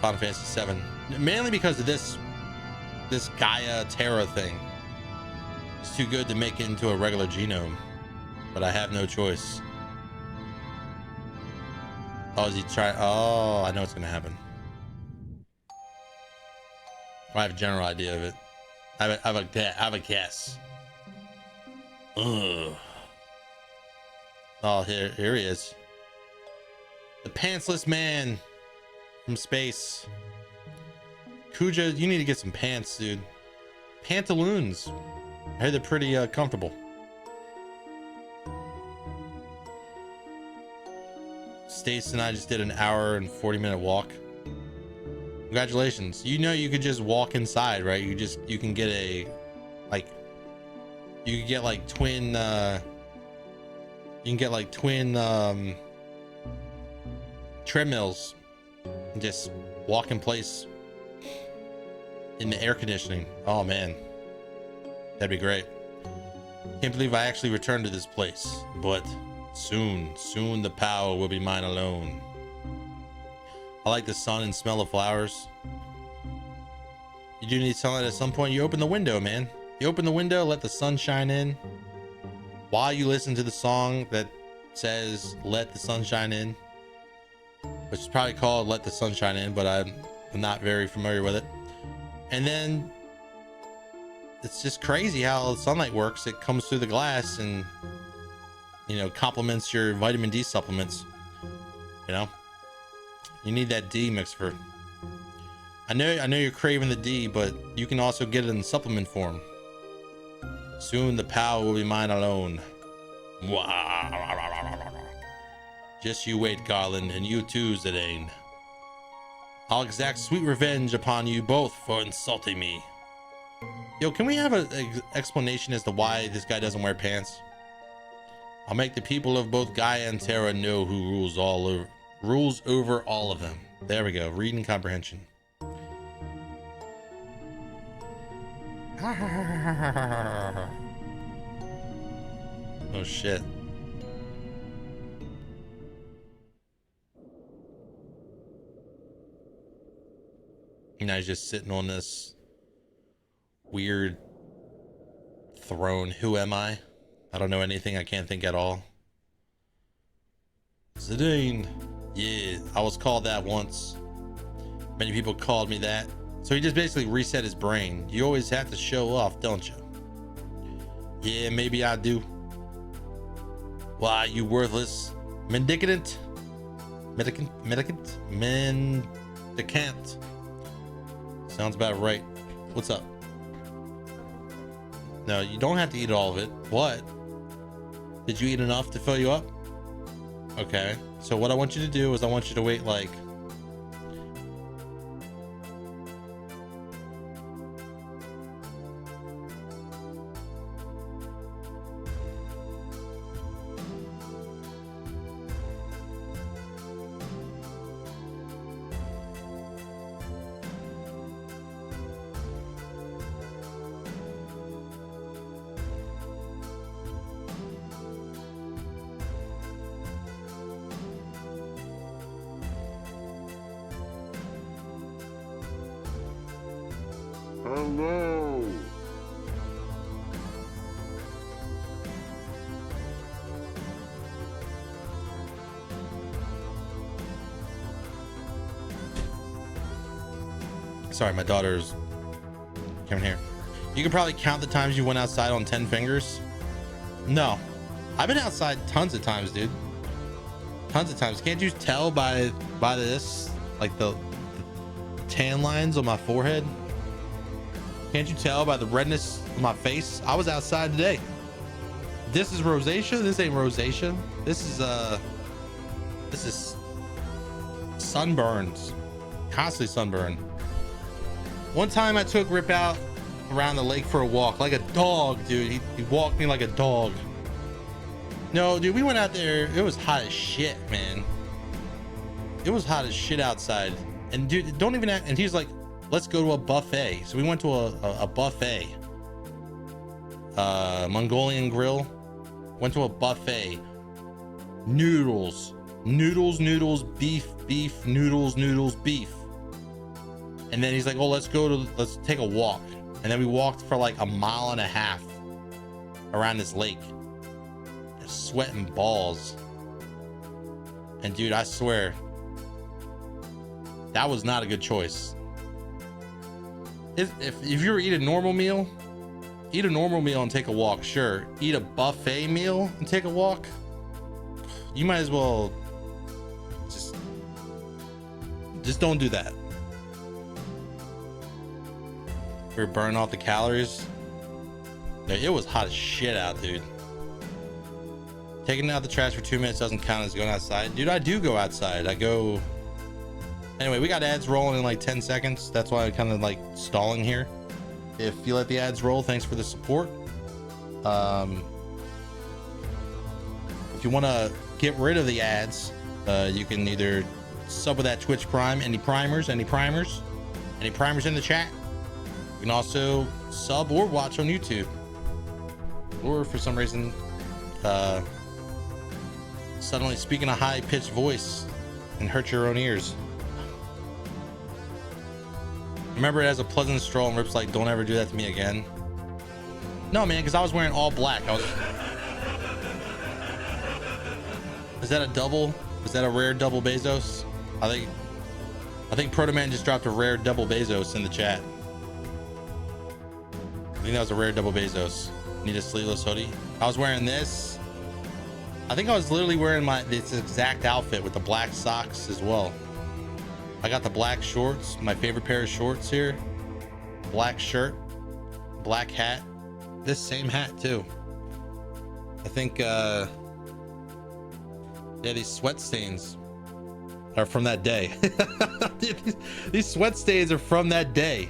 Final Fantasy VII, mainly because of this Gaia Terra thing. It's too good to make it into a regular genome, but I have no choice. Oh, is he trying? Oh, I know what's gonna happen. I have a general idea of it. I have a guess. Ugh. Oh, here he is. The pantsless man from space. Kuja, you need to get some pants, dude. Pantaloons. I heard they're pretty comfortable. Stace and I just did an hour and 40-minute walk. Congratulations. You know, you could just walk inside, right? You can get a like, you could get like twin treadmills and just walk in place in the air conditioning. Oh man, that'd be great. Can't believe I actually returned to this place, but soon the power will be mine alone. I like the sun and smell of flowers. You do need sunlight at some point. You open the window, man. You open the window, let the sun shine in while you listen to the song that says let the sun shine in, which is probably called Let the Sunshine In, but I'm not very familiar with it. And then it's just crazy how the sunlight works. It comes through the glass and, you know, complements your vitamin D supplements. You know, you need that D mixer. I know you're craving the D, but you can also get it in supplement form. Soon the power will be mine alone. Just you wait, Garland, and you too, Zidane. I'll exact sweet revenge upon you both for insulting me. Yo, can we have an explanation as to why this guy doesn't wear pants? I'll make the people of both Gaia and Terra know who rules over all of them. There we go. Reading comprehension. Oh shit. Now he's just sitting on this weird throne. Who am I? I don't know anything. I can't think at all. Zidane. Yeah, I was called that once. Many people called me that. So he just basically reset his brain. You always have to show off, don't you? Yeah, maybe I do. Why, you worthless mendicant? Mendicant? Sounds about right. What's up? No, you don't have to eat all of it. What? Did you eat enough to fill you up? Okay. So what I want you to do is I want you to wait like Hello. Sorry, my daughter's coming here. You can probably count the times you went outside on 10 fingers. No, I've been outside tons of times, dude. Tons of times. Can't you tell by this, like the tan lines on my forehead? Can't you tell by the redness on my face? I was outside today. This is rosacea. This ain't rosacea. This is sunburns. Constantly sunburned. One time I took Rip out around the lake for a walk, like a dog, dude. He walked me like a dog. No, dude, we went out there. It was hot as shit, man. It was hot as shit outside. And dude, don't even and he's like, let's go to a buffet. So we went to a buffet. Mongolian grill. Went to a buffet. Noodles, beef, noodles, beef. And then he's like, oh, let's take a walk. And then we walked for like a mile and a half around this lake. Just sweating balls. And dude, I swear, that was not a good choice. If you were to eat a normal meal and take a walk, sure. Eat a buffet meal and take a walk, you might as well just don't do that. We're burning off the calories. No, it was hot as shit out, dude. Taking out the trash for 2 minutes doesn't count as going outside. Dude, I do go outside. Anyway, we got ads rolling in like 10 seconds. That's why I'm kind of like stalling here. If you let the ads roll, thanks for the support. If you want to get rid of the ads, you can either sub with that Twitch Prime. Any primers in the chat. You can also sub or watch on YouTube. Or for some reason, suddenly speak in a high-pitched voice and hurt your own ears. Remember it as a pleasant stroll, and Rip's like, don't ever do that to me again. No, man, because I was wearing all black. Is that a double? Is that a rare double Bezos? I think Proto Man just dropped a rare double Bezos in the chat. I think that was a rare double Bezos. Need a sleeveless hoodie. I was wearing this. I think I was literally wearing this exact outfit with the black socks as well. I got the black shorts, my favorite pair of shorts here. Black shirt, black hat. This same hat too. I think yeah, these sweat stains are from that day. These sweat stains are from that day.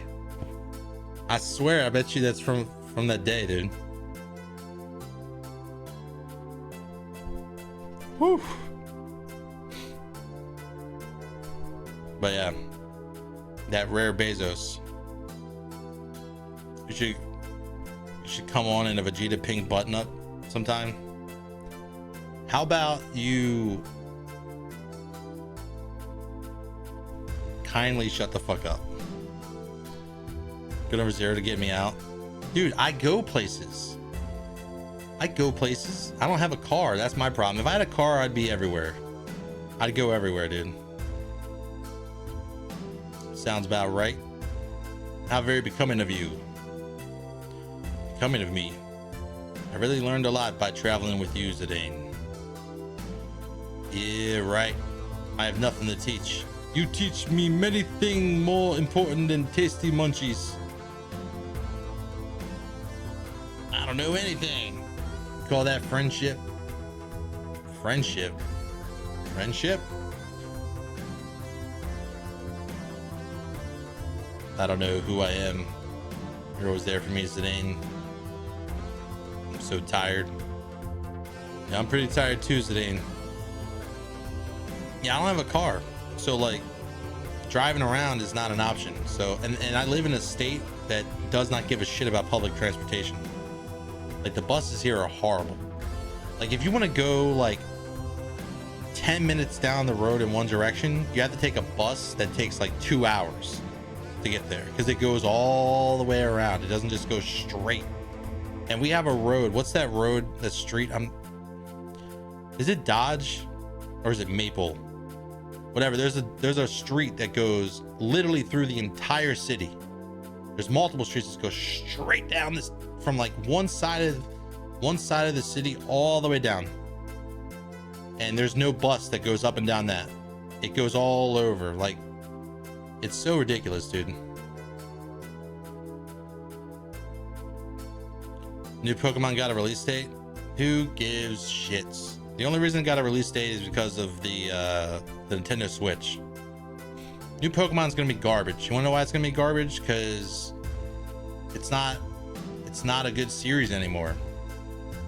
I swear, I bet you that's from that day, dude. Whew. But yeah, that rare Bezos. You should come on in a Vegeta pink button up sometime. How about you kindly shut the fuck up? Good over zero to get me out. Dude, I go places. I don't have a car. That's my problem. If I had a car, I'd be everywhere. I'd go everywhere, dude. Sounds about right. How very becoming of you. Becoming of me. I really learned a lot by traveling with you, Zidane. Yeah, right. I have nothing to teach. You teach me many things more important than tasty munchies. I don't know anything. Call that friendship? Friendship? I don't know who I am. You're always there for me, Zidane. I'm so tired. Yeah, I'm pretty tired too, Zidane. Yeah, I don't have a car. So like driving around is not an option. So and I live in a state that does not give a shit about public transportation. Like the buses here are horrible. Like if you want to go like 10 minutes down the road in one direction, you have to take a bus that takes like 2 hours to get there because it goes all the way around. It doesn't just go straight. And we have a road. What's that road? That street? Is it Dodge or is it Maple? Whatever. There's a street that goes literally through the entire city. There's multiple streets that go straight down this from like one side of the city all the way down. And there's no bus that goes up and down that. It goes all over. Like, it's so ridiculous, dude. New Pokemon got a release date? Who gives shits? The only reason it got a release date is because of the Nintendo Switch. New Pokemon's gonna be garbage. You wanna know why it's gonna be garbage? Because it's not a good series anymore.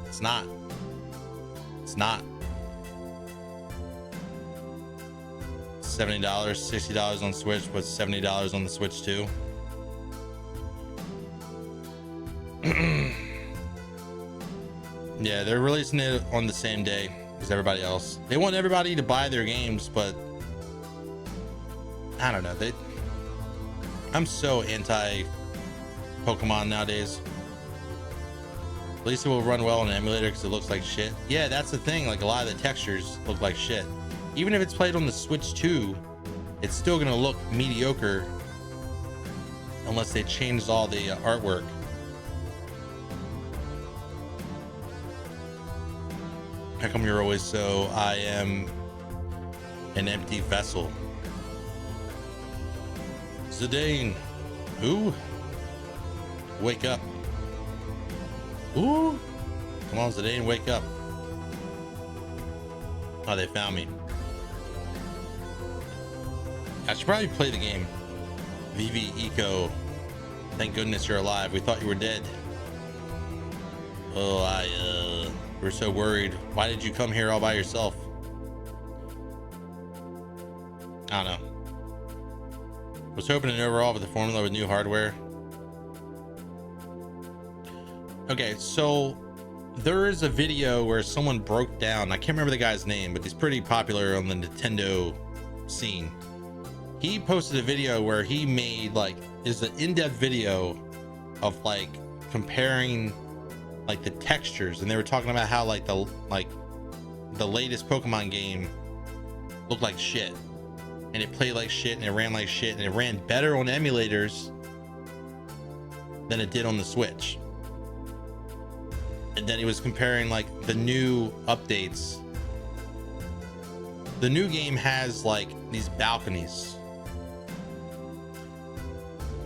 It's not. $70, $60 on Switch, but $70 on the Switch too. Yeah, they're releasing it on the same day as everybody else. They want everybody to buy their games, but I don't know. I'm so anti Pokemon nowadays. At least it will run well on an emulator because it looks like shit. Yeah, that's the thing. Like a lot of the textures look like shit. Even if it's played on the Switch 2, it's still gonna look mediocre unless they changed all the artwork. How come you're always so I am an empty vessel? Zidane. Who? Wake up. Ooh. Come on, Zidane, wake up. Oh, they found me. I should probably play the game. VV Eco. Thank goodness you're alive. We thought you were dead. Oh, we're so worried. Why did you come here all by yourself? I don't know. Was hoping an overall with the formula with new hardware. Okay, so there is a video where someone broke down, I can't remember the guy's name, but he's pretty popular on the Nintendo scene. He posted a video where he made like is an in-depth video of like comparing like the textures, and they were talking about how like the latest Pokemon game looked like shit, and it played like shit, and it ran like shit, and it ran better on emulators than it did on the Switch. And then he was comparing like the new updates. The new game has like these balconies.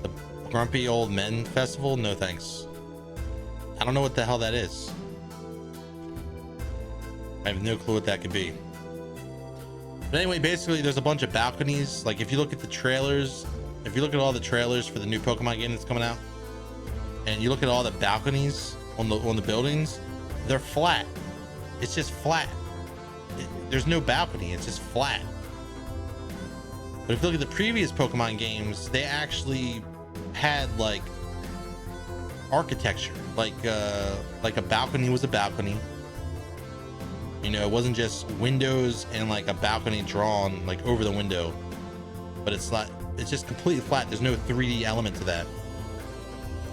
The Grumpy Old Men Festival? No thanks. I don't know what the hell that is. I have no clue what that could be. But anyway, basically there's a bunch of balconies. Like if you look at the trailers, if you look at all the trailers for the new Pokemon game that's coming out, and you look at all the balconies on the buildings, they're flat. It's just flat. There's no balcony, it's just flat. But if you look at the previous Pokemon games, they actually had like architecture, like a balcony was a balcony. You know, it wasn't just windows and like a balcony drawn like over the window, but it's just completely flat. There's no 3D element to that.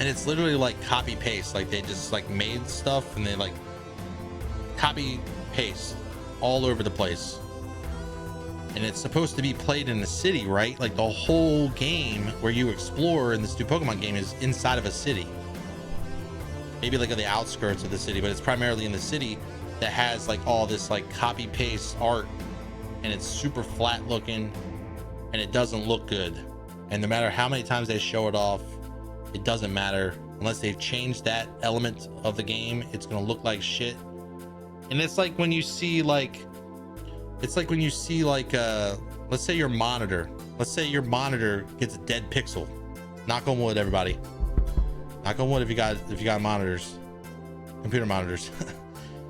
And it's literally like copy paste. Like they just like made stuff and they like copy paste all over the place. And it's supposed to be played in a city, right? Like the whole game where you explore in this new Pokemon game is inside of a city. Maybe like on the outskirts of the city, but it's primarily in the city that has like all this like copy paste art, and it's super flat looking and it doesn't look good. And no matter how many times they show it off, it doesn't matter unless they've changed that element of the game. It's gonna look like shit. And it's like when you see like, let's say your monitor gets a dead pixel. Knock on wood, everybody. Knock on wood if you got monitors, computer monitors.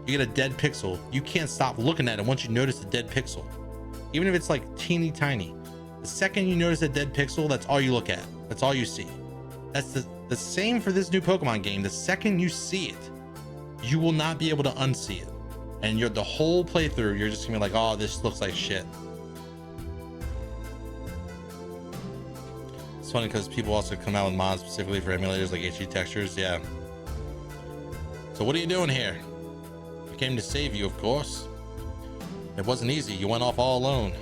You get a dead pixel, you can't stop looking at it once you notice the dead pixel. Even if it's like teeny tiny. The second you notice a dead pixel, that's all you look at. That's all you see. That's the same for this new Pokemon game. The second you see it, you will not be able to unsee it. And the whole playthrough, you're just gonna be like, oh, this looks like shit. It's funny because people also come out with mods specifically for emulators like HD textures. Yeah. So what are you doing here? I came to save you, of course. It wasn't easy. You went off all alone.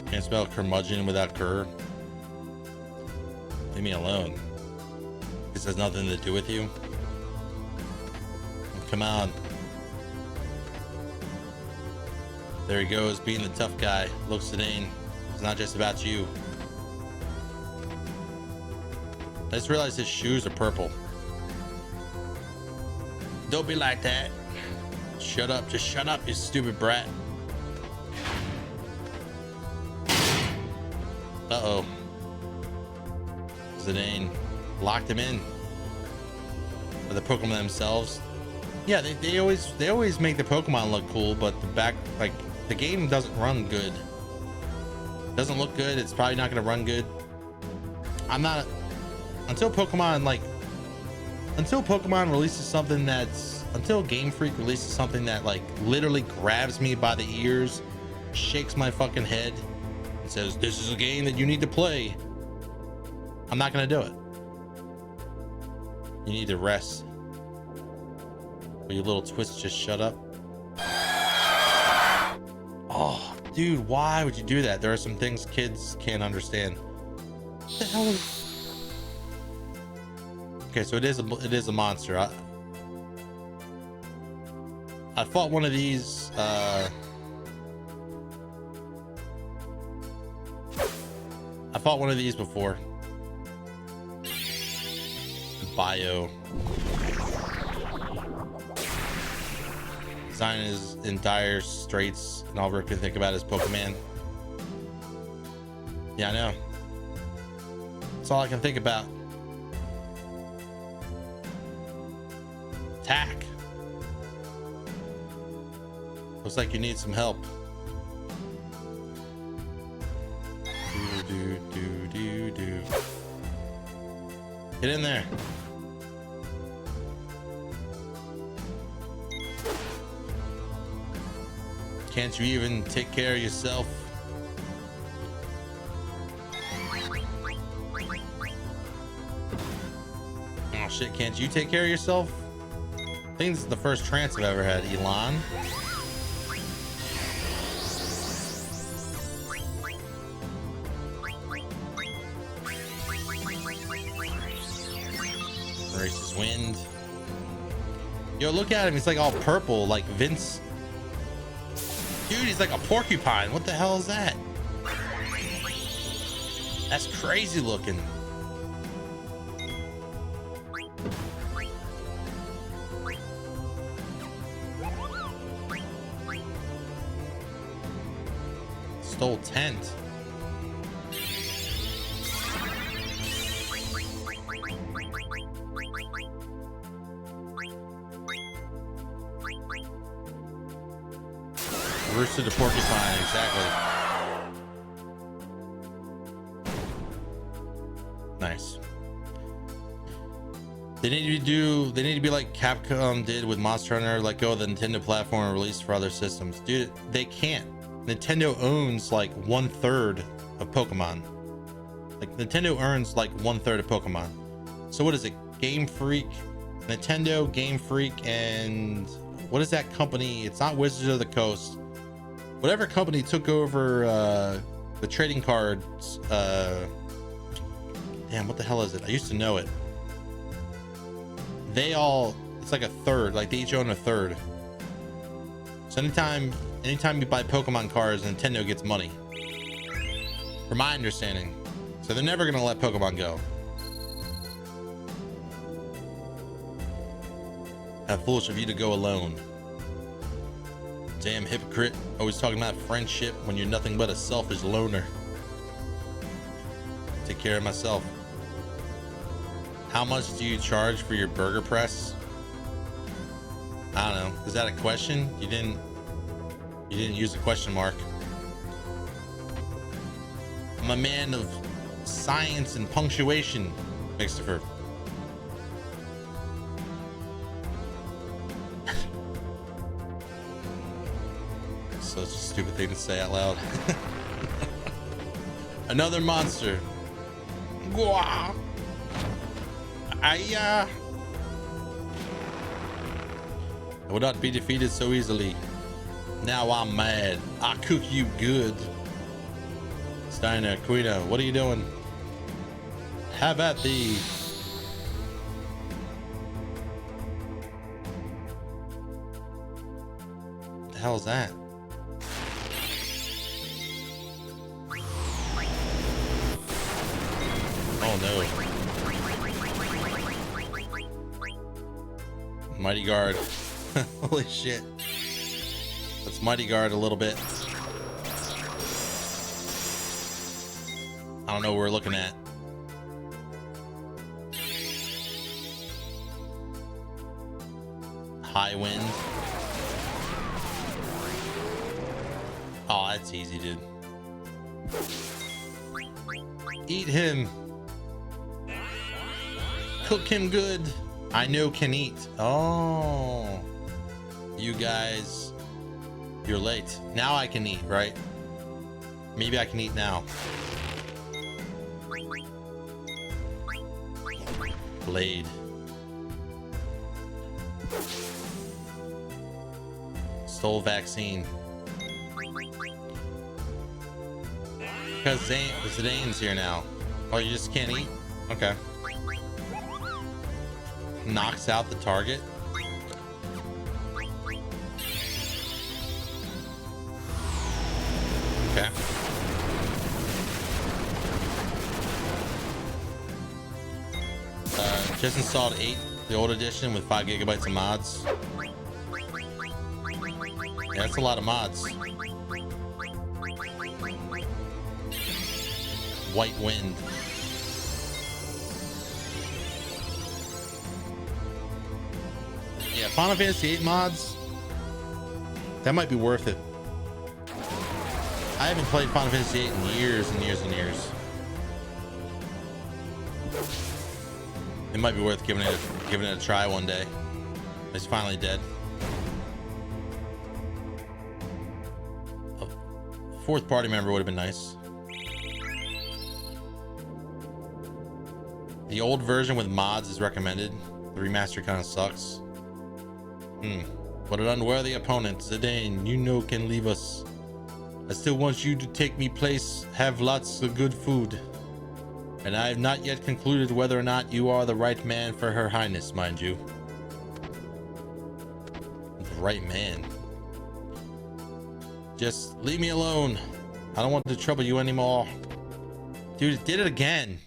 Can't spell curmudgeon without cur. Leave me alone. This has nothing to do with you. Come on. There he goes, being the tough guy. Look, Sedane, it's not just about you. I just realized his shoes are purple. Don't be like that. Shut up, just shut up, you stupid brat. Uh-oh. Zidane locked him in. Or the Pokemon themselves. Yeah, they always make the Pokemon look cool, but the game doesn't run good. Doesn't look good. It's probably not gonna run good. Until Pokemon releases something until Game Freak releases something that like literally grabs me by the ears, shakes my fucking head, and says, this is a game that you need to play, I'm not gonna do it. You need to rest. Will you little twist just shut up? Oh, dude, why would you do that? There are some things kids can't understand. What the hell is... Okay, so it is a monster. I fought one of these. I fought one of these before. Bio. Design is in dire straits, and all Rick can think about is Pokemon. Yeah, I know. That's all I can think about. Attack. Looks like you need some help. Do. Get in there. Can't you even take care of yourself? Oh shit, can't you take care of yourself? I think this is the first trance I've ever had. Elon. Races wind. Yo, look at him. He's like all purple, like Vince. Dude, he's like a porcupine. What the hell is that? That's crazy looking. Stole tent. Rooster to porcupine, exactly. Nice. They need to be like Capcom did with Monster Hunter, let go of the Nintendo platform and release for other systems. Dude, they can't. Nintendo owns like 1/3 of Pokemon. Like Nintendo earns like 1/3 of Pokemon. So what is it? Game Freak, Nintendo, Game Freak, and what is that company? It's not Wizards of the Coast. Whatever company took over the trading cards. Damn, what the hell is it? I used to know it. They all, it's like a third, like they each own a third. So anytime you buy Pokemon cards, Nintendo gets money. From my understanding. So they're never gonna let Pokemon go. How foolish of you to go alone. Damn hypocrite, always talking about friendship when you're nothing but a selfish loner. Take care of myself. How much do you charge for your burger press? I don't know. Is that a question? You didn't use a question mark. I'm a man of science and punctuation, Christopher. Such a stupid thing to say out loud. Another monster. Gwah. I would not be defeated so easily. Now I'm mad. I cook you good. Steiner, Quina, what are you doing? Have at thee. What the hell is that? Oh no. Mighty Guard. Holy shit. Let's Mighty Guard a little bit. I don't know what we're looking at. High wind. Oh, that's easy, dude. Eat him. Cook him good. I know can eat. Oh, you guys, you're late. Now I can eat, right? Maybe I can eat now. Blade. Stole vaccine. Because Zidane's here now. Oh, you just can't eat? Okay. Knocks out the target. Okay. Just installed 8, the old edition with 5 gigabytes of mods. Yeah, that's a lot of mods. White wind. Yeah, Final Fantasy VIII mods. That might be worth it. I haven't played Final Fantasy VIII in years and years and years. It might be worth giving it a try one day. It's finally dead. A 4th party member would have been nice. The old version with mods is recommended. The remaster kind of sucks. What an unworthy opponent. Zidane, you know, can leave us. I still want you to take me place, have lots of good food. And I have not yet concluded whether or not you are the right man for Her Highness, mind you. The right man. Just leave me alone. I don't want to trouble you anymore. Dude, it did it again.